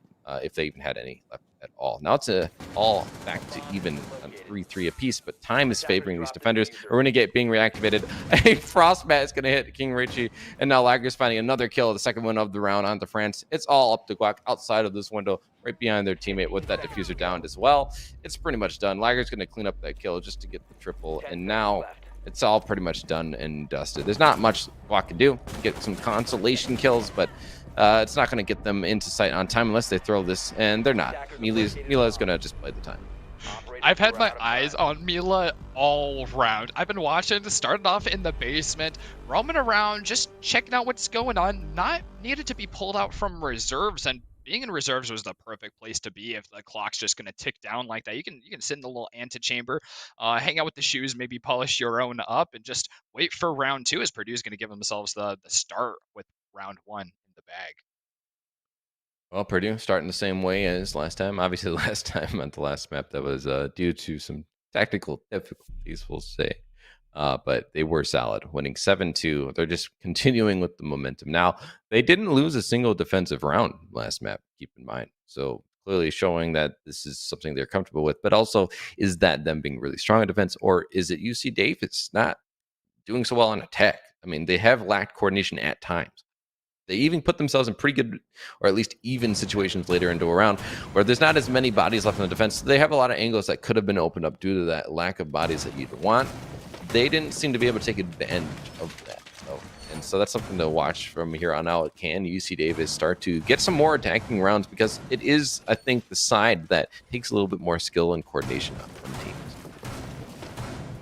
If they even had any left at all. Now it's all back to even on 3-3 apiece, but time is favoring these defenders. We're going to get being reactivated. A Frostbat is going to hit King Richie, and now Lager's finding another kill, the second one of the round onto France. It's all up to Guac outside of this window, right behind their teammate with that diffuser down as well. It's pretty much done. Lager's going to clean up that kill just to get the triple, and now it's all pretty much done and dusted. There's not much Guac can do. Get some consolation kills, but it's not going to get them into sight on time unless they throw this, and they're not. Mila's going to just play the time. I've had my eyes on Mila all round. I've been watching, started off in the basement, roaming around, just checking out what's going on. Not needed to be pulled out from reserves, and being in reserves was the perfect place to be if the clock's just going to tick down like that. You can sit in the little antechamber, hang out with the shoes, maybe polish your own up, and just wait for round 2 as Purdue's going to give themselves the start with round 1 in the bag. Well, Purdue starting the same way as last time. Obviously, last time on the last map, that was due to some technical difficulties, we'll say. But they were solid, winning 7-2. They're just continuing with the momentum. Now, they didn't lose a single defensive round last map, keep in mind. So clearly showing that this is something they're comfortable with. But also, is that them being really strong in defense? Or is it UC Davis not doing so well on attack? I mean, they have lacked coordination at times. They even put themselves in pretty good, or at least even situations later into a round where there's not as many bodies left in the defense. So they have a lot of angles that could have been opened up due to that lack of bodies that you'd want. They didn't seem to be able to take advantage of that. And so that's something to watch from here on out. Can UC Davis start to get some more attacking rounds? Because it is, I think, the side that takes a little bit more skill and coordination from teams.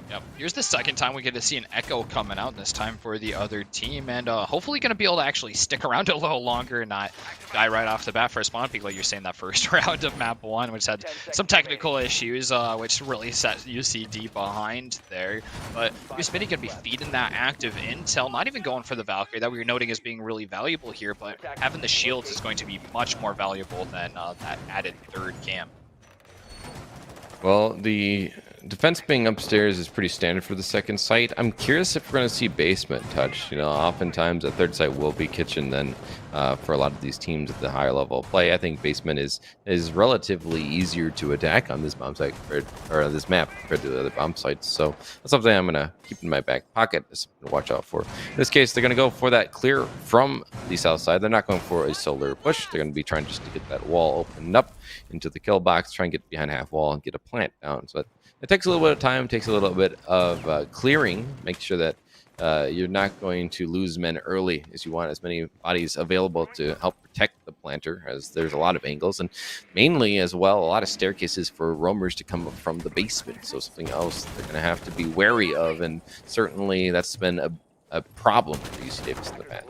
Yep. Here's the second time we get to see an Echo coming out, this time for the other team, and hopefully going to be able to actually stick around a little longer and not die right off the bat for a spawn peak, like you're saying that first round of map 1, which had some technical issues, which really set UCD behind there. But Spinny going to be feeding that active intel, not even going for the Valkyrie that we were noting as being really valuable here, but having the shields is going to be much more valuable than that added third cam. Well, the defense being upstairs is pretty standard for the second site. I'm curious if we're going to see basement touch. Oftentimes a third site will be kitchen then for a lot of these teams at the higher level of play. I think basement is relatively easier to attack on this bomb site or this map compared to the other bomb sites. So that's something I'm going to keep in my back pocket. That's something to watch out for. In this case, they're going to go for that clear from the south side. They're not going for a solar push. They're going to be trying just to get that wall opened up into the kill box, try and get behind half wall and get a plant down. So it takes a little bit of time, takes a little bit of clearing, make sure that you're not going to lose men early as you want as many bodies available to help protect the planter, as there's a lot of angles and mainly as well a lot of staircases for roamers to come up from the basement. So something else they're going to have to be wary of, and certainly that's been a problem for UC Davis in the past.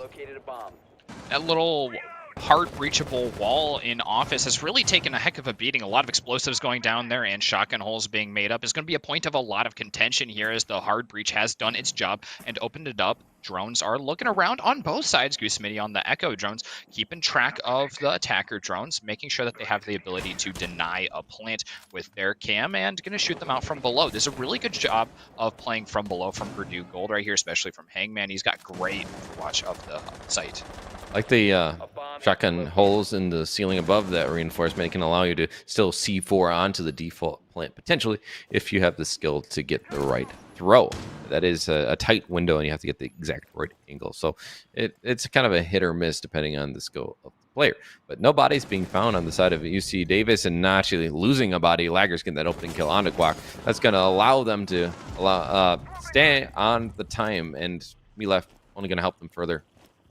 That little hard breachable wall in office has really taken a heck of a beating. A lot of explosives going down there and shotgun holes being made up is going to be a point of a lot of contention here as the hard breach has done its job and opened it up. Drones are looking around on both sides. Goosemity on the Echo drones, keeping track of the attacker drones, making sure that they have the ability to deny a plant with their cam and going to shoot them out from below. There's a really good job of playing from below from Purdue Gold right here, especially from Hangman. He's got great watch of the site. Like the shotgun holes in the ceiling above that reinforcement can allow you to still C4 onto the default plant, potentially, if you have the skill to get the right throw. That is a tight window, and you have to get the exact right angle. So it's kind of a hit or miss depending on the skill of the player. But no bodies being found on the side of UC Davis, and not actually losing a body. Laggers getting that opening kill on the Quack. That's going to allow them to stay on the time, and me left only going to help them further.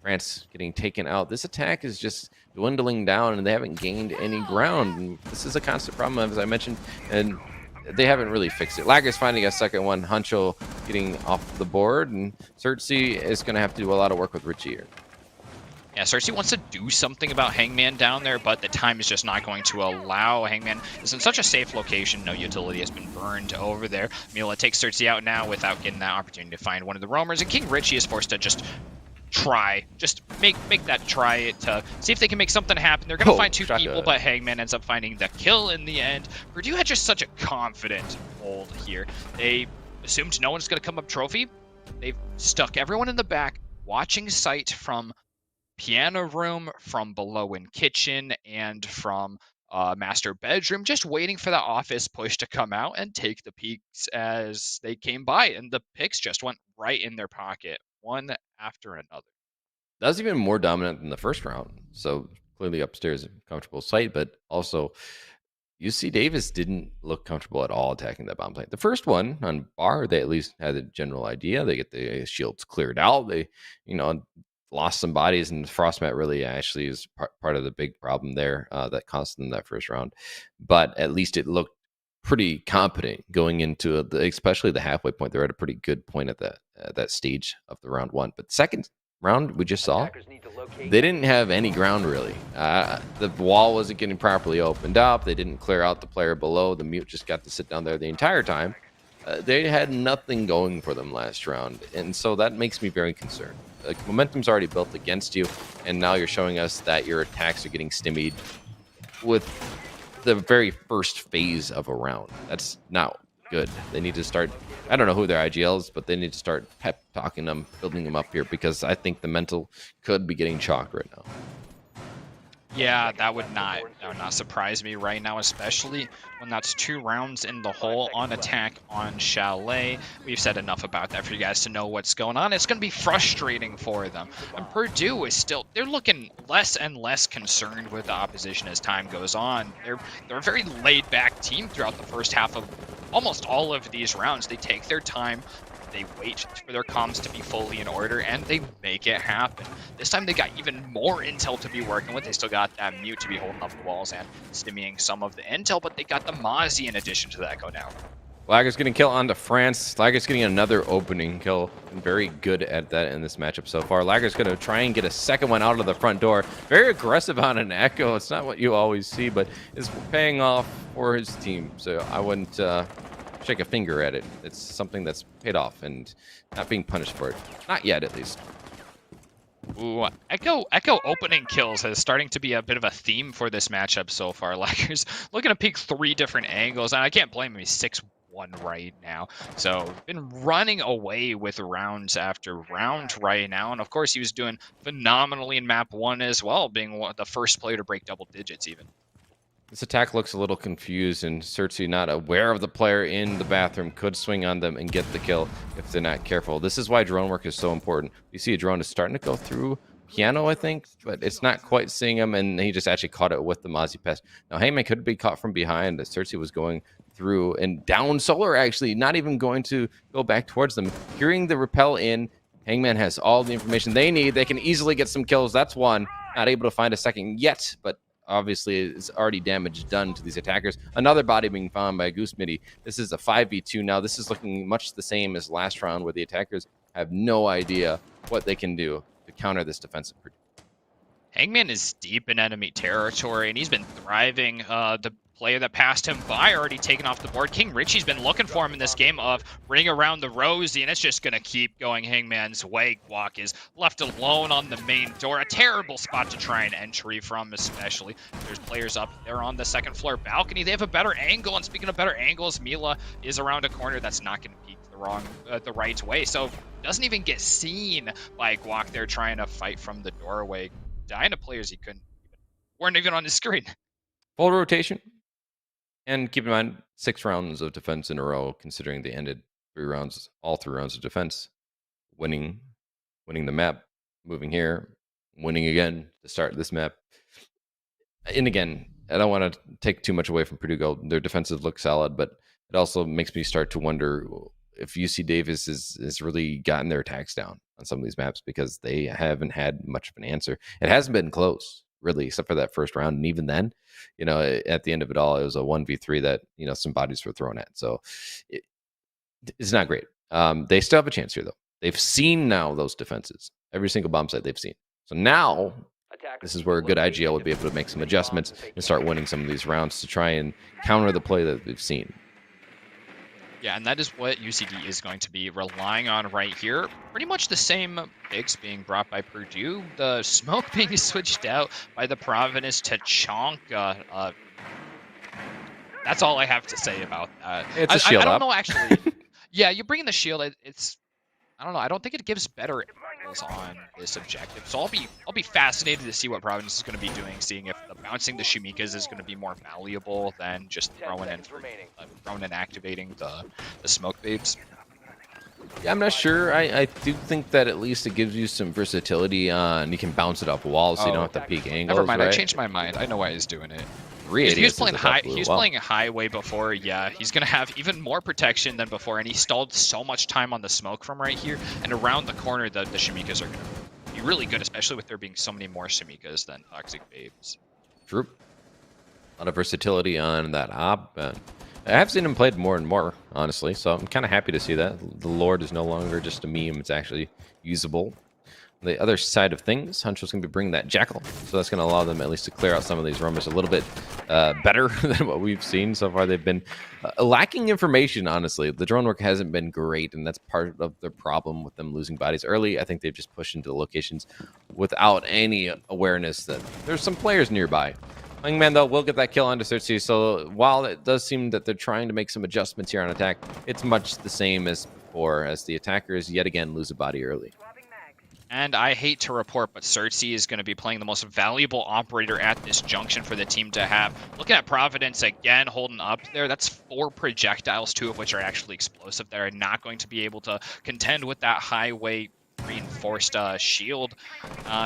France getting taken out. This attack is just dwindling down, and they haven't gained any ground. And this is a constant problem, as I mentioned, and they haven't really fixed it. Laggers finding a second one. Huncho getting off the board, and Cersei is going to have to do a lot of work with Richie here. Yeah, Cersei wants to do something about Hangman down there, but the time is just not going to allow. Hangman is in such a safe location. No utility has been burned over there. Mila takes Cersei out now without getting that opportunity to find one of the roamers, and King Richie is forced to just make that try to see if they can make something happen. They're going to find two people, but Hangman ends up finding the kill in the end. Purdue had just such a confident hold here. They assumed no one's going to come up trophy. They've stuck everyone in the back, watching sight from piano room, from below in kitchen, and from master bedroom, just waiting for the office push to come out and take the peaks as they came by, and the picks just went right in their pocket, one after another. That was even more dominant than the first round. So clearly upstairs, a comfortable sight, but also UC Davis didn't look comfortable at all attacking that bomb plant. The first one on bar, they at least had a general idea. They get the shields cleared out. They, lost some bodies, and Frostmat really actually is part of the big problem there that cost them that first round. But at least it looked pretty competent going into especially the halfway point. They're at a pretty good point at that stage of the round one. But second round, we just saw they didn't have any ground really. The wall wasn't getting properly opened up. They didn't clear out the player below. The mute just got to sit down there the entire time. They had nothing going for them last round, and so that makes me very concerned. Momentum's already built against you, and now you're showing us that your attacks are getting stymied with the very first phase of a round. That's not good. They need to start, I don't know who their IGL is, but they need to start pep talking them, building them up here, because I think the mental could be getting chalked right now. Yeah, that would not surprise me right now, especially when that's 2 rounds in the hole on attack on Chalet. We've said enough about that for you guys to know what's going on. It's going to be frustrating for them. And Purdue is still, they're looking less and less concerned with the opposition as time goes on. They're a very laid-back team throughout the first half of almost all of these rounds. They take their time. They wait for their comms to be fully in order, and they make it happen. This time they got even more intel to be working with. They still got that mute to be holding up the walls and stimmying some of the intel, but they got the Mozzie in addition to the Echo now. Lager's getting kill onto France. Lager's getting another opening kill. Been very good at that in this matchup so far. Lager's going to try and get a second one out of the front door. Very aggressive on an Echo. It's not what you always see, but is paying off for his team. So I wouldn't shake a finger at it. It's something that's paid off and not being punished for it. Not yet, at least. Ooh, Echo opening kills is starting to be a bit of a theme for this matchup so far. Lager's looking to peek 3 different angles, and I can't blame him. He's 6-1 right now. So been running away with rounds after round right now. And of course, he was doing phenomenally in map 1 as well, being the first player to break double digits even. This attack looks a little confused, and Cersei, not aware of the player in the bathroom, could swing on them and get the kill if they're not careful. This is why drone work is so important. You see a drone is starting to go through piano, I think, but it's not quite seeing him, and he just actually caught it with the Mozzie Pest. Now, Heyman could be caught from behind. Cersei was going through and down Solar, actually, not even going to go back towards them. Hearing the repel in, Hangman has all the information they need. They can easily get some kills. That's one. Not able to find a second yet, but obviously it's already damage done to these attackers. Another body being found by Goosemity. This is a 5v2 now. This is looking much the same as last round, where the attackers have no idea what they can do to counter this defensive. Hangman is deep in enemy territory, and he's been thriving. The player that passed him by already taken off the board. King Richie's been looking for him in this game of ring around the rosy, and it's just going to keep going Hangman's way. Guac is left alone on the main door. A terrible spot to try an entry from, especially. There's players up there on the second floor balcony. They have a better angle, and speaking of better angles, Mila is around a corner that's not going to peek the right way, so doesn't even get seen by Guac there trying to fight from the doorway. Dyna players he weren't even on his screen. Full rotation. And keep in mind, 6 rounds of defense in a row, considering they ended all 3 rounds of defense, winning the map, moving here, winning again to start this map. And again, I don't want to take too much away from Purdue Gold. Their defenses look solid, but it also makes me start to wonder if UC Davis has really gotten their attacks down on some of these maps, because they haven't had much of an answer. It hasn't been close, really, except for that first round. And even then, at the end of it all, it was a 1v3 that, some bodies were thrown at. So it's not great. They still have a chance here, though. They've seen now those defenses, every single bomb site they've seen. So now this is where a good IGL would be able to make some adjustments and start winning some of these rounds to try and counter the play that we've seen. Yeah, and that is what UCD is going to be relying on right here. Pretty much the same picks being brought by Purdue. The smoke being switched out by the Providence to Chonka. That's all I have to say about that. It's a shield I don't up. know, actually. Yeah, you bring in the shield. I don't know. I don't think it gives better angles on this objective. So I'll be fascinated to see what Providence is going to be doing, seeing if the bouncing the Shimikas is going to be more valuable than just throwing and activating the smoke babes. Yeah, I'm not sure. I do think that at least it gives you some versatility on, you can bounce it off walls, so you don't have to peek angles. Never mind, right? I changed my mind. I know why he's doing it. He was playing high. He was playing a highway before. Yeah, he's gonna have even more protection than before, and he stalled so much time on the smoke from right here and around the corner. The Shimikas are gonna be really good, especially with there being so many more Shimikas than Toxic Babes. True. A lot of versatility on that op. I have seen him played more and more, honestly, so I'm kind of happy to see that. The Lord is no longer just a meme, it's actually usable. On the other side of things, Huncho's going to be bringing that Jackal, so that's going to allow them at least to clear out some of these rumors a little bit better than what we've seen so far. They've been lacking information, honestly. The drone work hasn't been great, and that's part of the problem with them losing bodies early. I think they've just pushed into the locations without any awareness that there's some players nearby. Hangman, though, will get that kill onto Cersei, so while it does seem that they're trying to make some adjustments here on attack, it's much the same as before, as the attackers yet again lose a body early. And I hate to report, but Cersei is going to be playing the most valuable operator at this junction for the team to have. Looking at Providence again, holding up there. That's 4 projectiles, 2 of which are actually explosive. They're not going to be able to contend with that highway reinforced shield.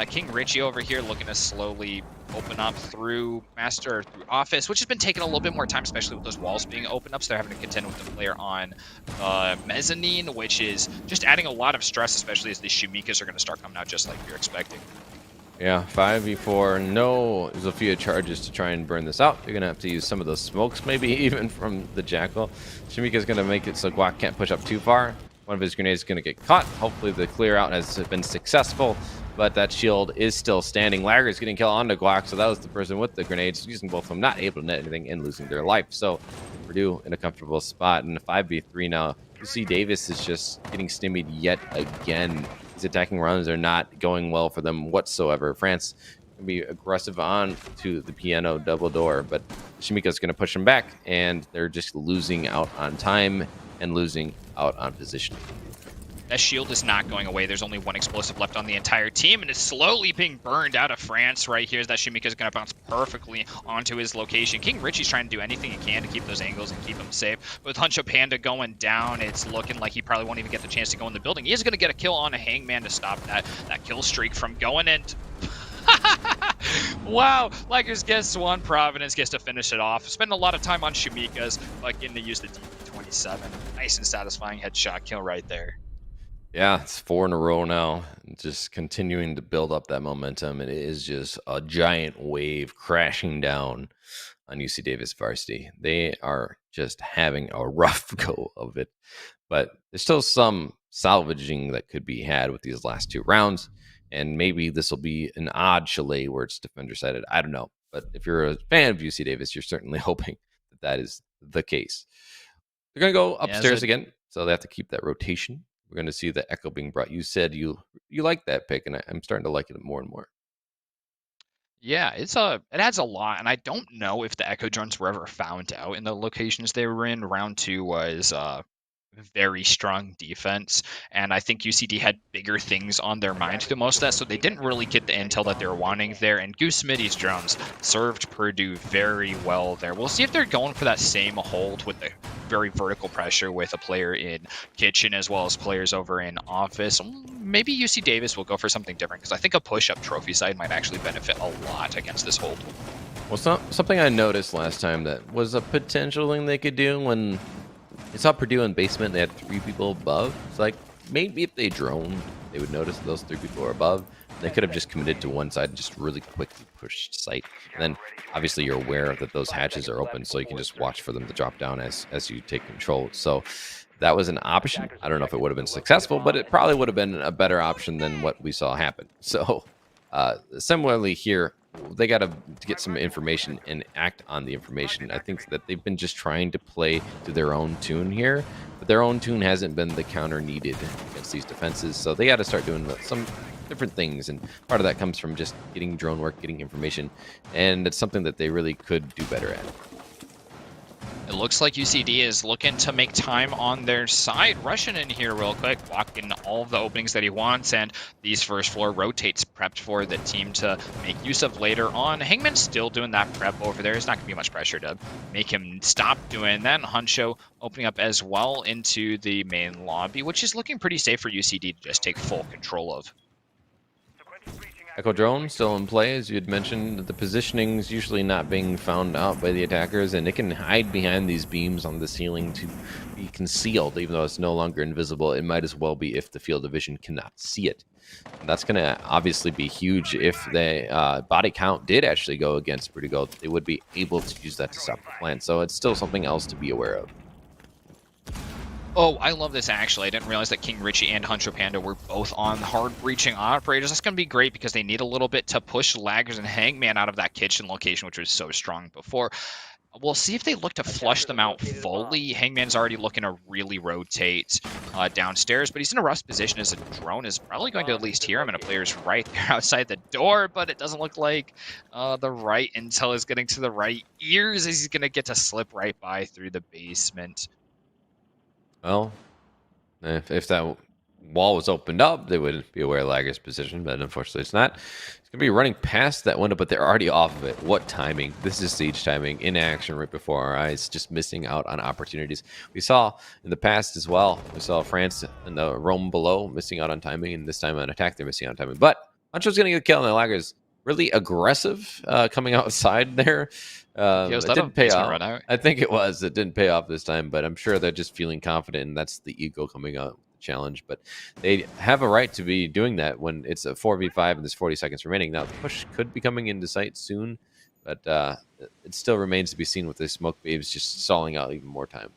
King Richie over here looking to slowly open up through Master, through Office, which has been taking a little bit more time, especially with those walls being opened up. So they're having to contend with the player on Mezzanine, which is just adding a lot of stress, especially as the Shimikas are going to start coming out just like you're expecting. Yeah, 5v4, no Zofia charges to try and burn this out. You're going to have to use some of those smokes, maybe even from the Jackal. Shimika's going to make it so Guac can't push up too far. One of his grenades is going to get caught. Hopefully the clear out has been successful, but that shield is still standing. Lager is getting killed onto Guac, so that was the person with the grenades, using both of them, not able to net anything and losing their life. So Purdue in a comfortable spot in a 5v3 now. You see Davis is just getting stimmied yet again. These attacking runs are not going well for them whatsoever. France can be aggressive on to the piano double door, but Shimika's going to push them back, and they're just losing out on time and losing out on positioning. That shield is not going away. There's only 1 explosive left on the entire team, and it's slowly being burned out of France right here. That Shimika is going to bounce perfectly onto his location. King Richie's trying to do anything he can to keep those angles and keep him safe. With Huncho Panda going down, it's looking like he probably won't even get the chance to go in the building. He is going to get a kill on a Hangman to stop that kill streak from going in. Wow, Lakers gets 1, Providence gets to finish it off. Spend a lot of time on Shimikas, but getting to use the DP27. Nice and satisfying headshot kill right there. Yeah, it's 4 in a row now. Just continuing to build up that momentum. It is just a giant wave crashing down on UC Davis varsity. They are just having a rough go of it. But there's still some salvaging that could be had with these last 2 rounds. And maybe this will be an odd chalet where it's defender sided. I don't know. But if you're a fan of UC Davis, you're certainly hoping that that is the case. They're going to go Yeah, upstairs again, so they have to keep that rotation. We're going to see the Echo being brought. You said you like that pick, and I'm starting to like it more and more. Yeah, it adds a lot, and I don't know if the Echo drones were ever found out in the locations they were in. Round two was very strong defense, and I think UCD had bigger things on their mind through most of that, so they didn't really get the intel that they were wanting there. And Goose Smitty's drones served Purdue very well there. We'll see if they're going for that same hold with the very vertical pressure with a player in kitchen as well as players over in office. Maybe UC Davis will go for something different, because I think a push-up trophy side might actually benefit a lot against this hold. Well, something I noticed last time that was a potential thing they could do when I saw Purdue in basement. They had 3 people above. It's like maybe if they droned, they would notice that those 3 people are above. They could have just committed to one side and just really quickly pushed site. And then obviously you're aware that those hatches are open, so you can just watch for them to drop down as you take control. So that was an option. I don't know if it would have been successful, but it probably would have been a better option than what we saw happen. So similarly here, they got to get some information and act on the information. I think that they've been just trying to play to their own tune here, but their own tune hasn't been the counter needed against these defenses. So they got to start doing some different things, and part of that comes from just getting drone work, getting information, and it's something that they really could do better at. It looks like UCD is looking to make time on their side, rushing in here real quick, blocking all of the openings that he wants, and these first floor rotates prepped for the team to make use of later on. Hangman's still doing that prep over there. There's not going to be much pressure to make him stop doing that. Huncho opening up as well into the main lobby, which is looking pretty safe for UCD to just take full control of. Echo drone still in play, as you had mentioned. The positioning's usually not being found out by the attackers, and it can hide behind these beams on the ceiling to be concealed, even though it's no longer invisible. It might as well be if the field of vision cannot see it. And that's going to obviously be huge if the body count did actually go against Pretty Gold. They would be able to use that to stop the plan. So it's still something else to be aware of. Oh, I love this actually. I didn't realize that King Richie and Huncho Panda were both on hard breaching operators. That's going to be great because they need a little bit to push Laggers and Hangman out of that kitchen location, which was so strong before. We'll see if they look to flush them out fully. Hangman's already looking to really rotate downstairs, but he's in a rough position as a drone is probably going to at least hear him, and a player's right there outside the door, but it doesn't look like the right intel is getting to the right ears as he's going to get to slip right by through the basement. Well, if that wall was opened up, they would be aware of Lager's position, but unfortunately it's not. It's going to be running past that window, but they're already off of it. What timing? This is siege timing in action right before our eyes, just missing out on opportunities. We saw in the past as well. We saw France in the Rome below missing out on timing, and this time on attack they're missing out on timing. But Huncho's going to get killed, and Lager's really aggressive coming outside there. It didn't pay off. I think it was. It didn't pay off this time, but I'm sure they're just feeling confident, and that's the ego coming out with the challenge. But they have a right to be doing that when it's a 4v5 and there's 40 seconds remaining. Now, the push could be coming into sight soon, but it still remains to be seen with the smoke babes just stalling out even more time.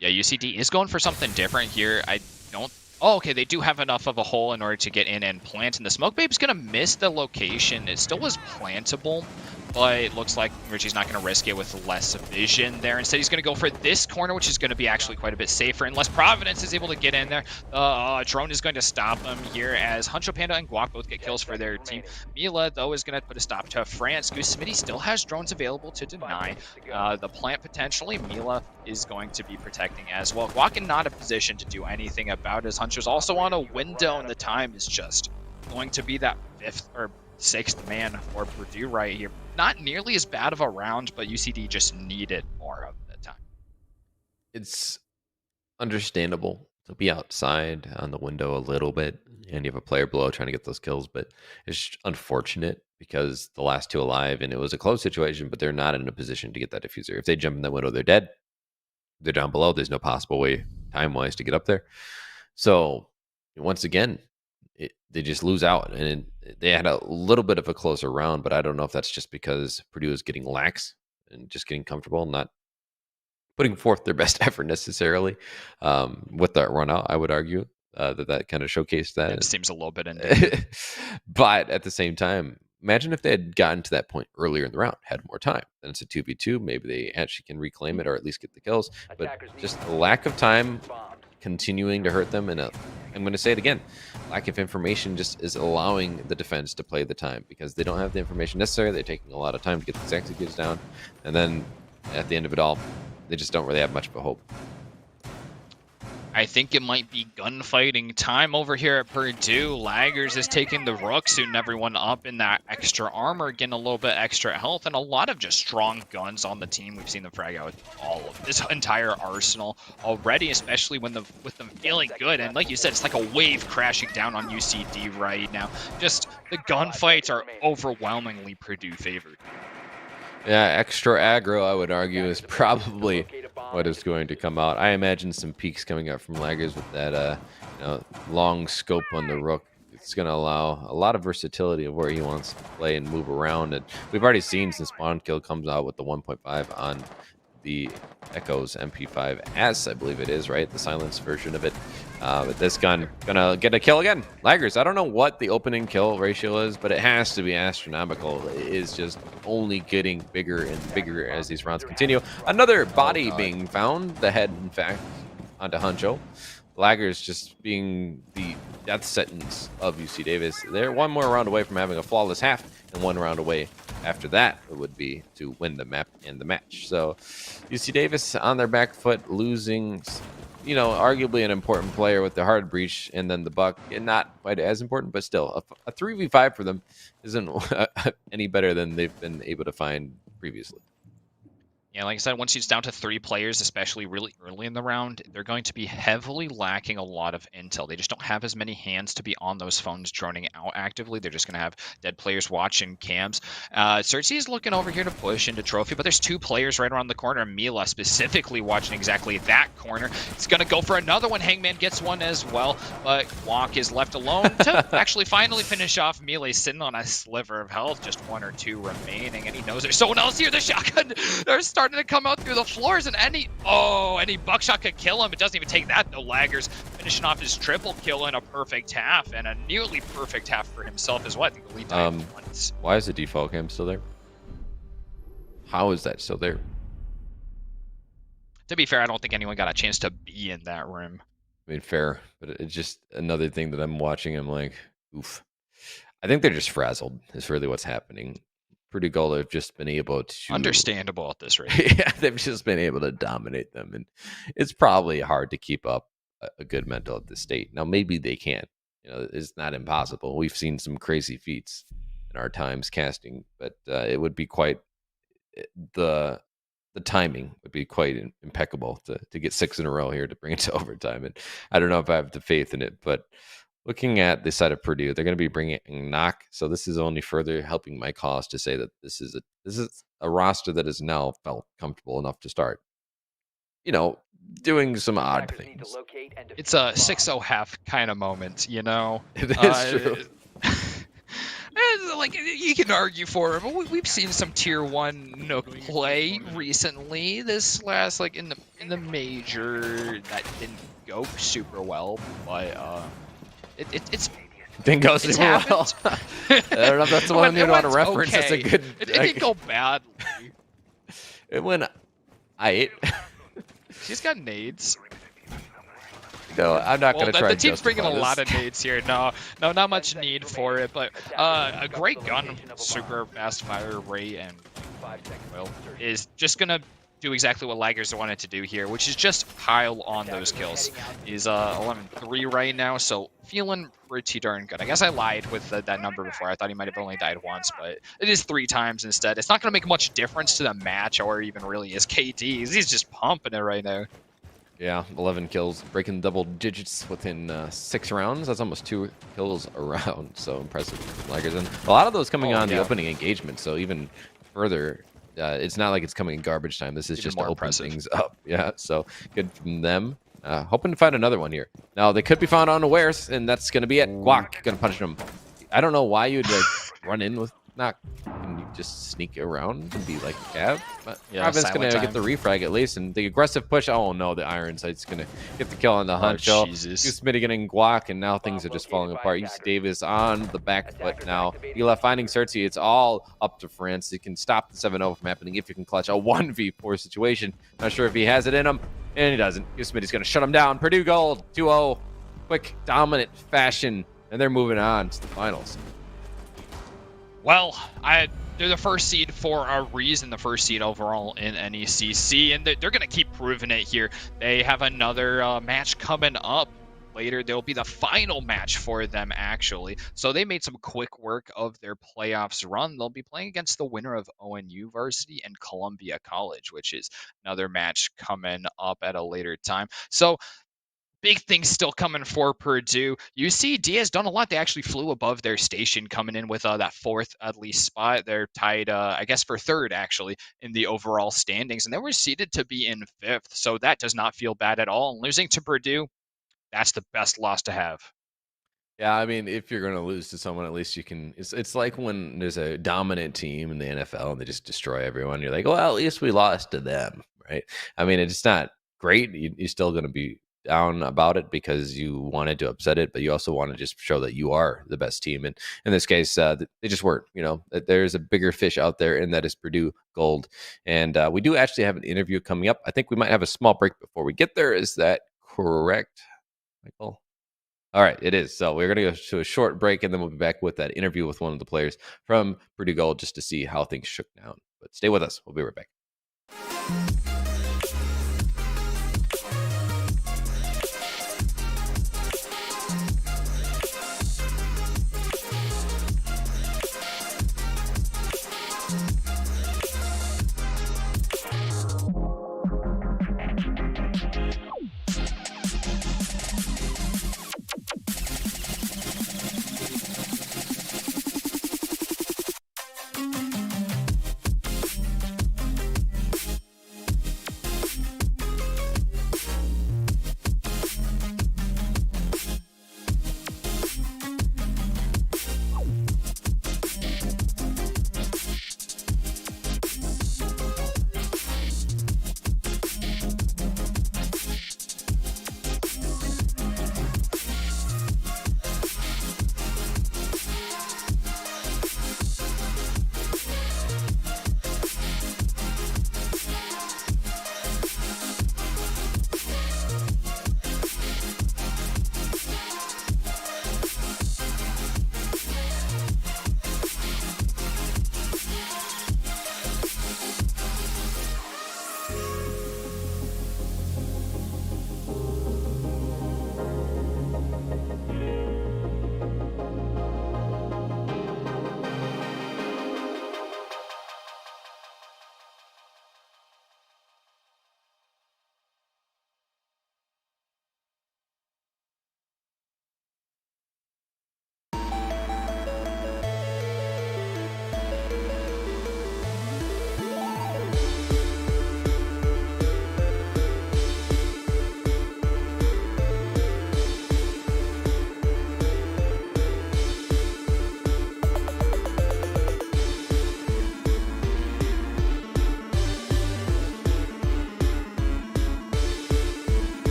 Yeah, UCD is going for something different here. I don't... Oh, okay, they do have enough of a hole in order to get in and plant, and the smoke babe's going to miss the location. It still was plantable, but it looks like Richie's not going to risk it with less vision there. Instead, he's going to go for this corner, which is going to be actually quite a bit safer, unless Providence is able to get in there. Drone is going to stop him here as Huncho Panda and Guac both get kills for their team. Mila, though, is going to put a stop to France. Goose Smitty still has drones available to deny the plant potentially. Mila is going to be protecting as well. Guac in not a position to do anything about it, as Huncho's also on a window, and the time is just going to be that 5th or 6th man for Purdue right here. Not nearly as bad of a round, but UCD just needed more of the time. It's understandable to be outside on the window a little bit, and you have a player below trying to get those kills, but it's unfortunate because the last 2 alive, and it was a close situation, but they're not in a position to get that diffuser. If they jump in that window, they're dead. They're down below. There's no possible way, time-wise, to get up there. So, once again, they just lose out, and they had a little bit of a closer round, but I don't know if that's just because Purdue is getting lax and just getting comfortable, not putting forth their best effort necessarily with that run out, I would argue. that kind of showcased that. It seems a little bit in. But at the same time, imagine if they had gotten to that point earlier in the round, had more time. Then it's a 2v2. Maybe they actually can reclaim it or at least get the kills. But just the lack of time continuing to hurt them. And I'm going to say it again. Lack of information just is allowing the defense to play the time because they don't have the information necessary. They're taking a lot of time to get these executes down. And then at the end of it all, they just don't really have much of a hope. I think it might be gunfighting time over here at Purdue. Laggers is taking the rook, suiting everyone up in that extra armor, getting a little bit extra health, and a lot of just strong guns on the team. We've seen them frag out all of this entire arsenal already, especially with them feeling good. And like you said, it's like a wave crashing down on UCD right now. Just the gunfights are overwhelmingly Purdue favored. Yeah, extra aggro, I would argue, is probably what is going to come out. I imagine some peaks coming out from Laggers with that long scope on the rook. It's going to allow a lot of versatility of where he wants to play and move around. And we've already seen since Spawn Kill comes out with the 1.5 on the Echo's MP5S, I believe it is, right? The silenced version of it. But this gun gonna get a kill again. Laggers, I don't know what the opening kill ratio is, but it has to be astronomical. It is just only getting bigger and bigger as these rounds continue. Another body being found, the head, in fact, onto Huncho. Laggers just being the death sentence of UC Davis. They're one more round away from having a flawless half, and one round away after that it would be to win the map and the match. So UC Davis on their back foot, losing, arguably an important player with the hard breach, and then the buck, and not quite as important, but still a 3v5 for them isn't any better than they've been able to find previously. Yeah, like I said, once it's down to 3 players, especially really early in the round, they're going to be heavily lacking a lot of intel. They just don't have as many hands to be on those phones droning out actively. They're just going to have dead players watching cams. Cersei is looking over here to push into Trophy, but there's 2 players right around the corner. Mila specifically watching exactly that corner. It's going to go for another one. Hangman gets one as well, but Walk is left alone to actually finally finish off Mila. Sitting on a sliver of health, just 1 or 2 remaining, and he knows there's someone else here. The shotgun, they're starting to come out through the floors, and any buckshot could kill him. It doesn't even take that. No, Laggers finishing off his triple kill in a perfect half, and a nearly perfect half for himself as well. I think the lead died once. Why is the default cam still there? How is that still there? To be fair, I don't think anyone got a chance to be in that room. I mean, fair, but it's just another thing that I'm watching. I'm like, oof. I think they're just frazzled. Is really what's happening. Pretty Gold have just been able to... Understandable at this rate. Yeah, they've just been able to dominate them, and it's probably hard to keep up a good mental at this state. Now, maybe they can. It's not impossible. We've seen some crazy feats in our times casting, but it would be quite... The timing would be quite impeccable to get 6 in a row here to bring it to overtime, and I don't know if I have the faith in it, but... Looking at the side of Purdue, they're going to be bringing NECC, so this is only further helping my cause to say that this is a roster that is now felt comfortable enough to start, doing some odd things. It's a 6-0 half kind of moment, It is true. Like, you can argue for him. We've seen some tier 1 Nook play recently. This last, in the major, that didn't go super well, but it's didn't go super well. I don't know if that's the one you want to reference. Okay. That's a good. It didn't go badly. It went. She's got nades. No, I'm not going to try. The team's bringing a this. lot of nades here. No, not much need for it, but a great gun, super fast fire rate, and is just gonna do exactly what Laggers wanted to do here, which is just pile on those kills. He's 11-3 right now, so feeling pretty darn good. I guess I lied with that number before. I thought he might have only died once, but it is 3 times instead. It's not going to make much difference to the match or even really his KDs. He's just pumping it right now. Yeah, 11 kills, breaking double digits within 6 rounds. That's almost 2 kills a round, so impressive from Laggers. And a lot of those coming on the opening engagement, so even further... it's not like it's coming in garbage time. This is Even just more to open impressive. things up. Yeah, so good from them. Hoping to find another one here. Now, they could be found unawares, and that's going to be it. Guac going to punish them. I don't know why you'd run in with NECC. just sneak around and be like Cav. But Yeah, Provin's silent gonna get the time. refrag at least, and the aggressive push. Oh no, the Iron Sight's gonna get the kill on the Oh, Huncho. Jesus. Smitty getting guac, and now things are just falling located by apart. You see attackers. Davis on the back foot Attackers now. activating Ela finding Cersei. It's all up to France. He can stop the 7-0 from happening if you can clutch a 1v4 situation. Not sure if he has it in him, and he doesn't. Smitty's gonna shut him down. Purdue Gold 2-0. Quick, dominant fashion, and they're moving on to the finals. Well, they're the first seed for a reason, the first seed overall in NECC, and they're going to keep proving it here. They have another match coming up later. There'll be the final match for them, actually. So they made some quick work of their playoffs run. They'll be playing against the winner of ONU Varsity and Columbia College, which is another match coming up at a later time. So big things still coming for Purdue. UCD has done a lot. They actually flew above their station, coming in with that fourth at least spot. They're tied, I guess, for third actually in the overall standings, and they were seeded to be in fifth. So that does not feel bad at all. And losing to Purdue, that's the best loss to have. Yeah, I mean, if you're going to lose to someone, at least you can. It's like when there's a dominant team in the NFL and they just destroy everyone. You're like, well, at least we lost to them, right? I mean, it's not great. You're still going to be down about it because you wanted to upset it, but you also want to just show that you are the best team. And in this case, they just weren't. You know, there's a bigger fish out there, and that is Purdue Gold. And we do actually have an interview coming up. I think we might have a small break before we get there. Is that correct, Michael? All right, it is. So we're going to go to a short break, and then we'll be back with that interview with one of the players from Purdue Gold just to see how things shook down. But stay with us. We'll be right back.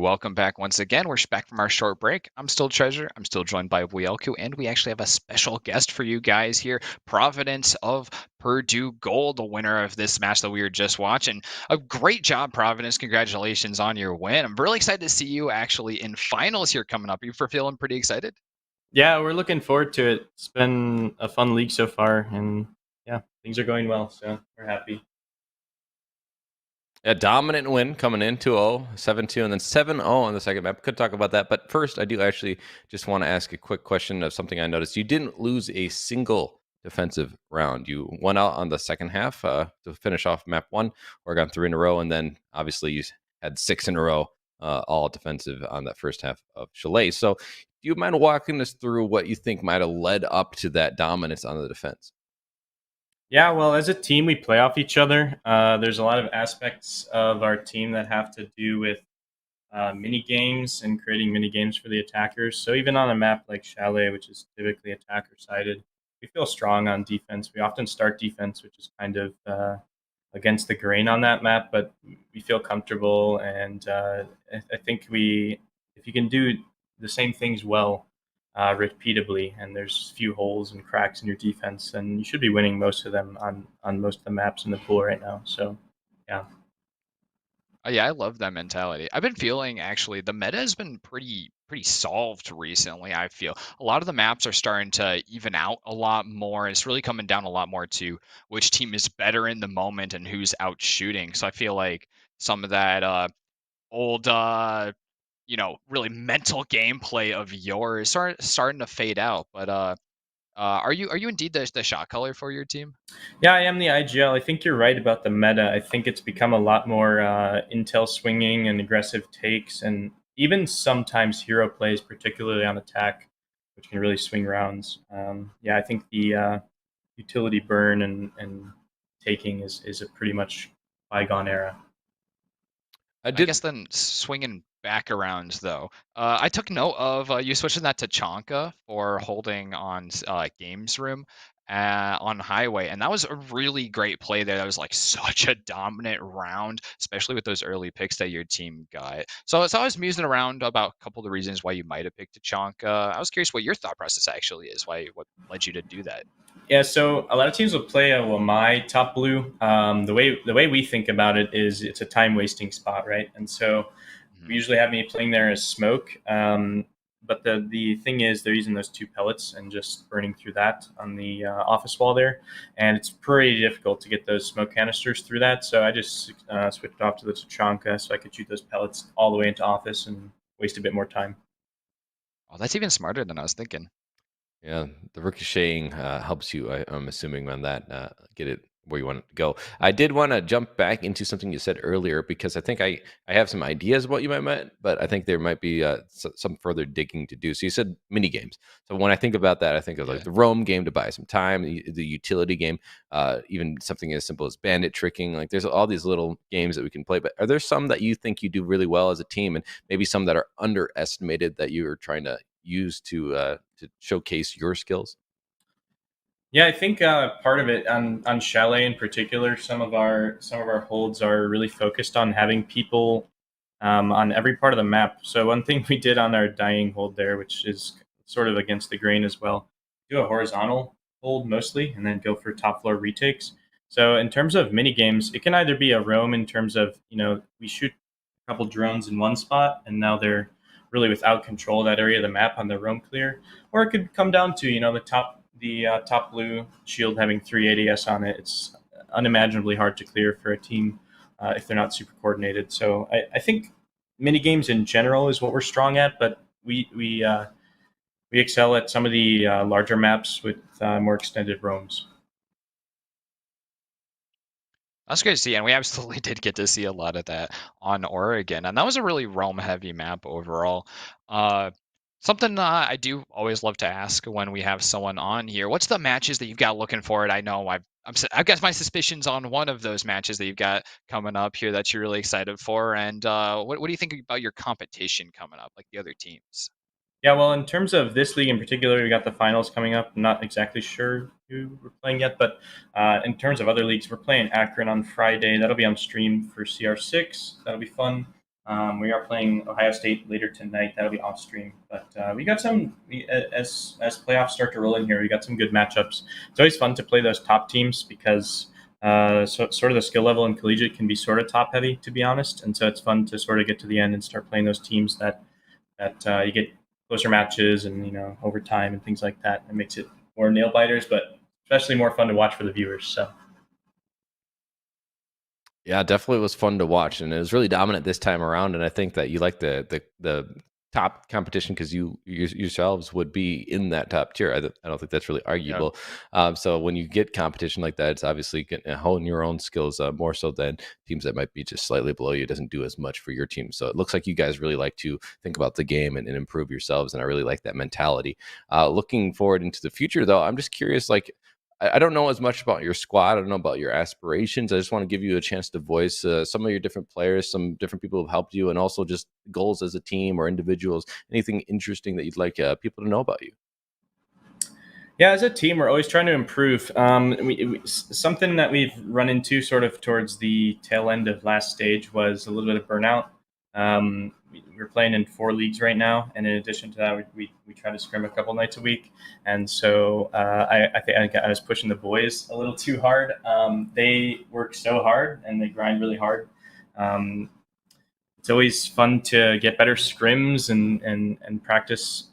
welcome back once again. We're back from our short break. I'm still Treasure. I'm still joined by Wielku, and we actually have a special guest for you guys here. Providence of Purdue Gold, the winner of this match that we were just watching. A great job, Providence. Congratulations on your win. I'm really excited to see you actually in finals here coming up. Are you feeling pretty excited? Yeah, we're looking forward to it. It's been a fun league so far, and yeah, things are going well, so we're happy. A dominant win coming in 2-0, 7-2, and then 7-0 on the second map. Could talk about that. But first, I do actually just want to ask a quick question of something I noticed. You didn't lose a single defensive round. You won out on the second half to finish off map 1, Oregon 3 in a row, and then obviously you had 6 in a row, all defensive on that first half of Chalet. So do you mind walking us through what you think might have led up to that dominance on the defense? Yeah, well, as a team, we play off each other. There's a lot of aspects of our team that have to do with mini games and creating mini games for the attackers. So even on a map like Chalet, which is typically attacker sided, we feel strong on defense. We often start defense, which is kind of against the grain on that map, but we feel comfortable. And I think if you can do the same things well repeatably, and there's few holes and cracks in your defense, then you should be winning most of them on most of the maps in the pool right now. So, yeah. Oh, yeah, I love that mentality. I've been feeling actually the meta has been pretty solved recently. I feel a lot of the maps are starting to even out a lot more. It's really coming down a lot more to which team is better in the moment and who's out shooting. So I feel like some of that old really mental gameplay of yours starting to fade out. But are you indeed the shot caller for your team? Yeah, I am the IGL. I think you're right about the meta. I think it's become a lot more intel swinging and aggressive takes, and even sometimes hero plays, particularly on attack, which can really swing rounds. Yeah, I think the utility burn and taking is a pretty much bygone era. I I did. guess then swinging back around though, I took note of you switching that to Chonka for holding on Games Room on Highway, and that was a really great play there. That was like such a dominant round, especially with those early picks that your team got. So I was musing around about a couple of the reasons why you might have picked a Chonka. I was curious what your thought process actually is. What led you to do that? Yeah, so a lot of teams will play a Wamai top blue. The way we think about it is it's a time wasting spot, right? And so we Mhm. usually have me playing there as smoke. But the thing is, they're using those 2 pellets and just burning through that on the office wall there, and it's pretty difficult to get those smoke canisters through that. So I just switched off to the Tachanka so I could shoot those pellets all the way into office and waste a bit more time. Oh, that's even smarter than I was thinking. Yeah, the ricocheting helps you, I'm assuming, on that, get it where you want it to go. I did want to jump back into something you said earlier because I think I have some ideas of what you might meant, but I think there might be some further digging to do. So you said mini games. So when I think about that, I think of like Yeah. the roam game to buy some time, the utility game, even something as simple as bandit tricking. Like there's all these little games that we can play, but are there some that you think you do really well as a team, and maybe some that are underestimated that you are trying to use to showcase your skills? Yeah, I think part of it on Chalet in particular, some of our holds are really focused on having people on every part of the map. So one thing we did on our dying hold there, which is sort of against the grain as well, do a horizontal hold mostly, and then go for top floor retakes. So in terms of mini games, it can either be a roam in terms of we shoot a couple drones in one spot, and now they're really without control of that area of the map on the roam clear, or it could come down to the top blue shield having 3 ADS on it. It's unimaginably hard to clear for a team if they're not super coordinated. So I think mini games in general is what we're strong at, but we excel at some of the larger maps with more extended roams. That's great to see, and we absolutely did get to see a lot of that on Oregon, and that was a really realm-heavy map overall. Uh, something I do always love to ask when we have someone on here: what's the matches that you've got looking forward? I know I've got my suspicions on one of those matches that you've got coming up here that you're really excited for, and what do you think about your competition coming up, like the other teams? Yeah, well, in terms of this league in particular, we got the finals coming up. I'm not exactly sure who we're playing yet, but in terms of other leagues, we're playing Akron on Friday. That'll be on stream for CR6. That'll be fun. We are playing Ohio State later tonight. That'll be off stream. But we got some as playoffs start to roll in here. We got some good matchups. It's always fun to play those top teams because sort of the skill level in collegiate can be sort of top heavy, to be honest. And so it's fun to sort of get to the end and start playing those teams that you get closer matches and overtime and things like that. It makes it more nail biters, but especially more fun to watch for the viewers. So. Yeah, definitely was fun to watch, and it was really dominant this time around. And I think that you like the top competition because you yourselves would be in that top tier. I don't think that's really arguable. So when you get competition like that, it's obviously getting to hone your own skills more so than teams that might be just slightly below you. It doesn't do as much for your team. So it looks like you guys really like to think about the game and improve yourselves, and I really like that mentality. Looking forward into the future, though, I'm just curious, like, I don't know as much about your squad. I don't know about your aspirations. I just want to give you a chance to voice some of your different players, some different people who have helped you, and also just goals as a team or individuals. Anything interesting that you'd like people to know about you? Yeah, as a team, we're always trying to improve. Something that we've run into sort of towards the tail end of last stage was a little bit of burnout. We're playing in 4 leagues right now, and in addition to that, we try to scrim a couple nights a week. And so I think I was pushing the boys a little too hard. They work so hard and they grind really hard. It's always fun to get better scrims and practice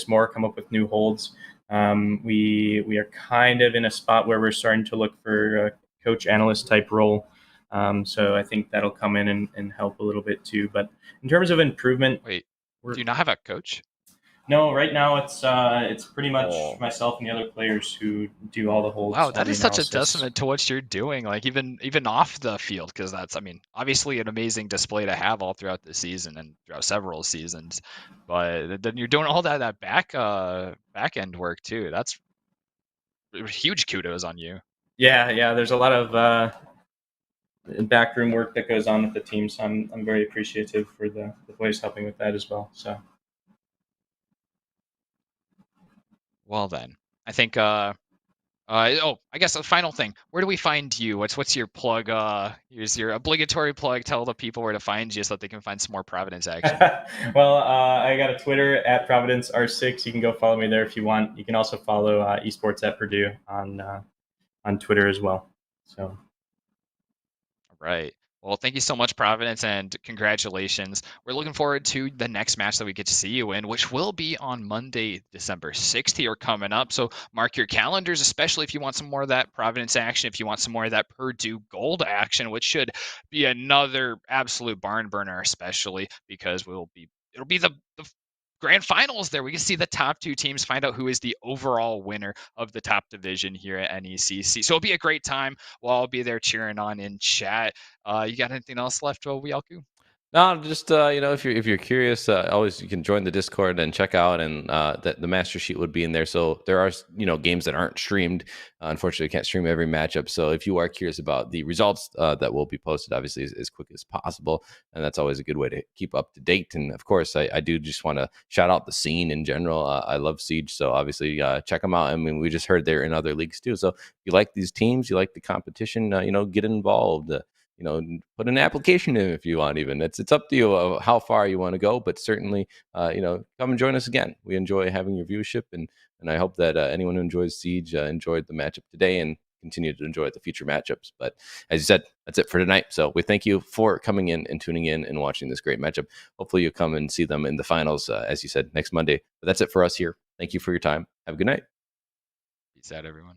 more, come up with new holds. We are kind of in a spot where we're starting to look for a coach analyst type role. So I think that'll come in and help a little bit too. But in terms of improvement, Wait, do you not have a coach? no, right now it's pretty much myself and the other players who do all the holds. Wow, that is such a analysis. testament to what you're doing, like even off the field, because that's, I mean, obviously an amazing display to have all throughout the season and throughout several seasons. But then you're doing all that back end work too. That's huge kudos on you. Yeah. There's a lot of backroom work that goes on with the team, so I'm very appreciative for the players helping with that as well. So. Well then, I think I guess a final thing. Where do we find you? What's your plug? Here's your obligatory plug. Tell the people where to find you so that they can find some more Providence action. Well, I got a Twitter at Providence R6. You can go follow me there if you want. You can also follow Esports at Purdue on Twitter as well. So. All right. Well, thank you so much, Providence, and congratulations. We're looking forward to the next match that we get to see you in, which will be on Monday, December 6th here coming up. So mark your calendars, especially if you want some more of that Providence action, if you want some more of that Purdue Gold action, which should be another absolute barn burner, especially because it'll be the grand finals there. We can see the top 2 teams, find out who is the overall winner of the top division here at NECC. So it'll be a great time. We'll all be there cheering on in chat. You got anything else left, Wielku? No, just if you're curious, always you can join the Discord and check out, and the master sheet would be in there. So there are games that aren't streamed. Unfortunately, can't stream every matchup. So if you are curious about the results that will be posted, obviously as quick as possible, and that's always a good way to keep up to date. And of course, I do just want to shout out the scene in general. I love Siege, so obviously check them out. I mean, we just heard they're in other leagues too. So if you like these teams, you like the competition, get involved. Put an application in if you want. Even it's up to you how far you want to go, but certainly, come and join us again. We enjoy having your viewership, and I hope that anyone who enjoys Siege enjoyed the matchup today and continue to enjoy the future matchups. But as you said, that's it for tonight. So we thank you for coming in and tuning in and watching this great matchup. Hopefully, you'll come and see them in the finals, as you said, next Monday. But that's it for us here. Thank you for your time. Have a good night. Peace out, everyone.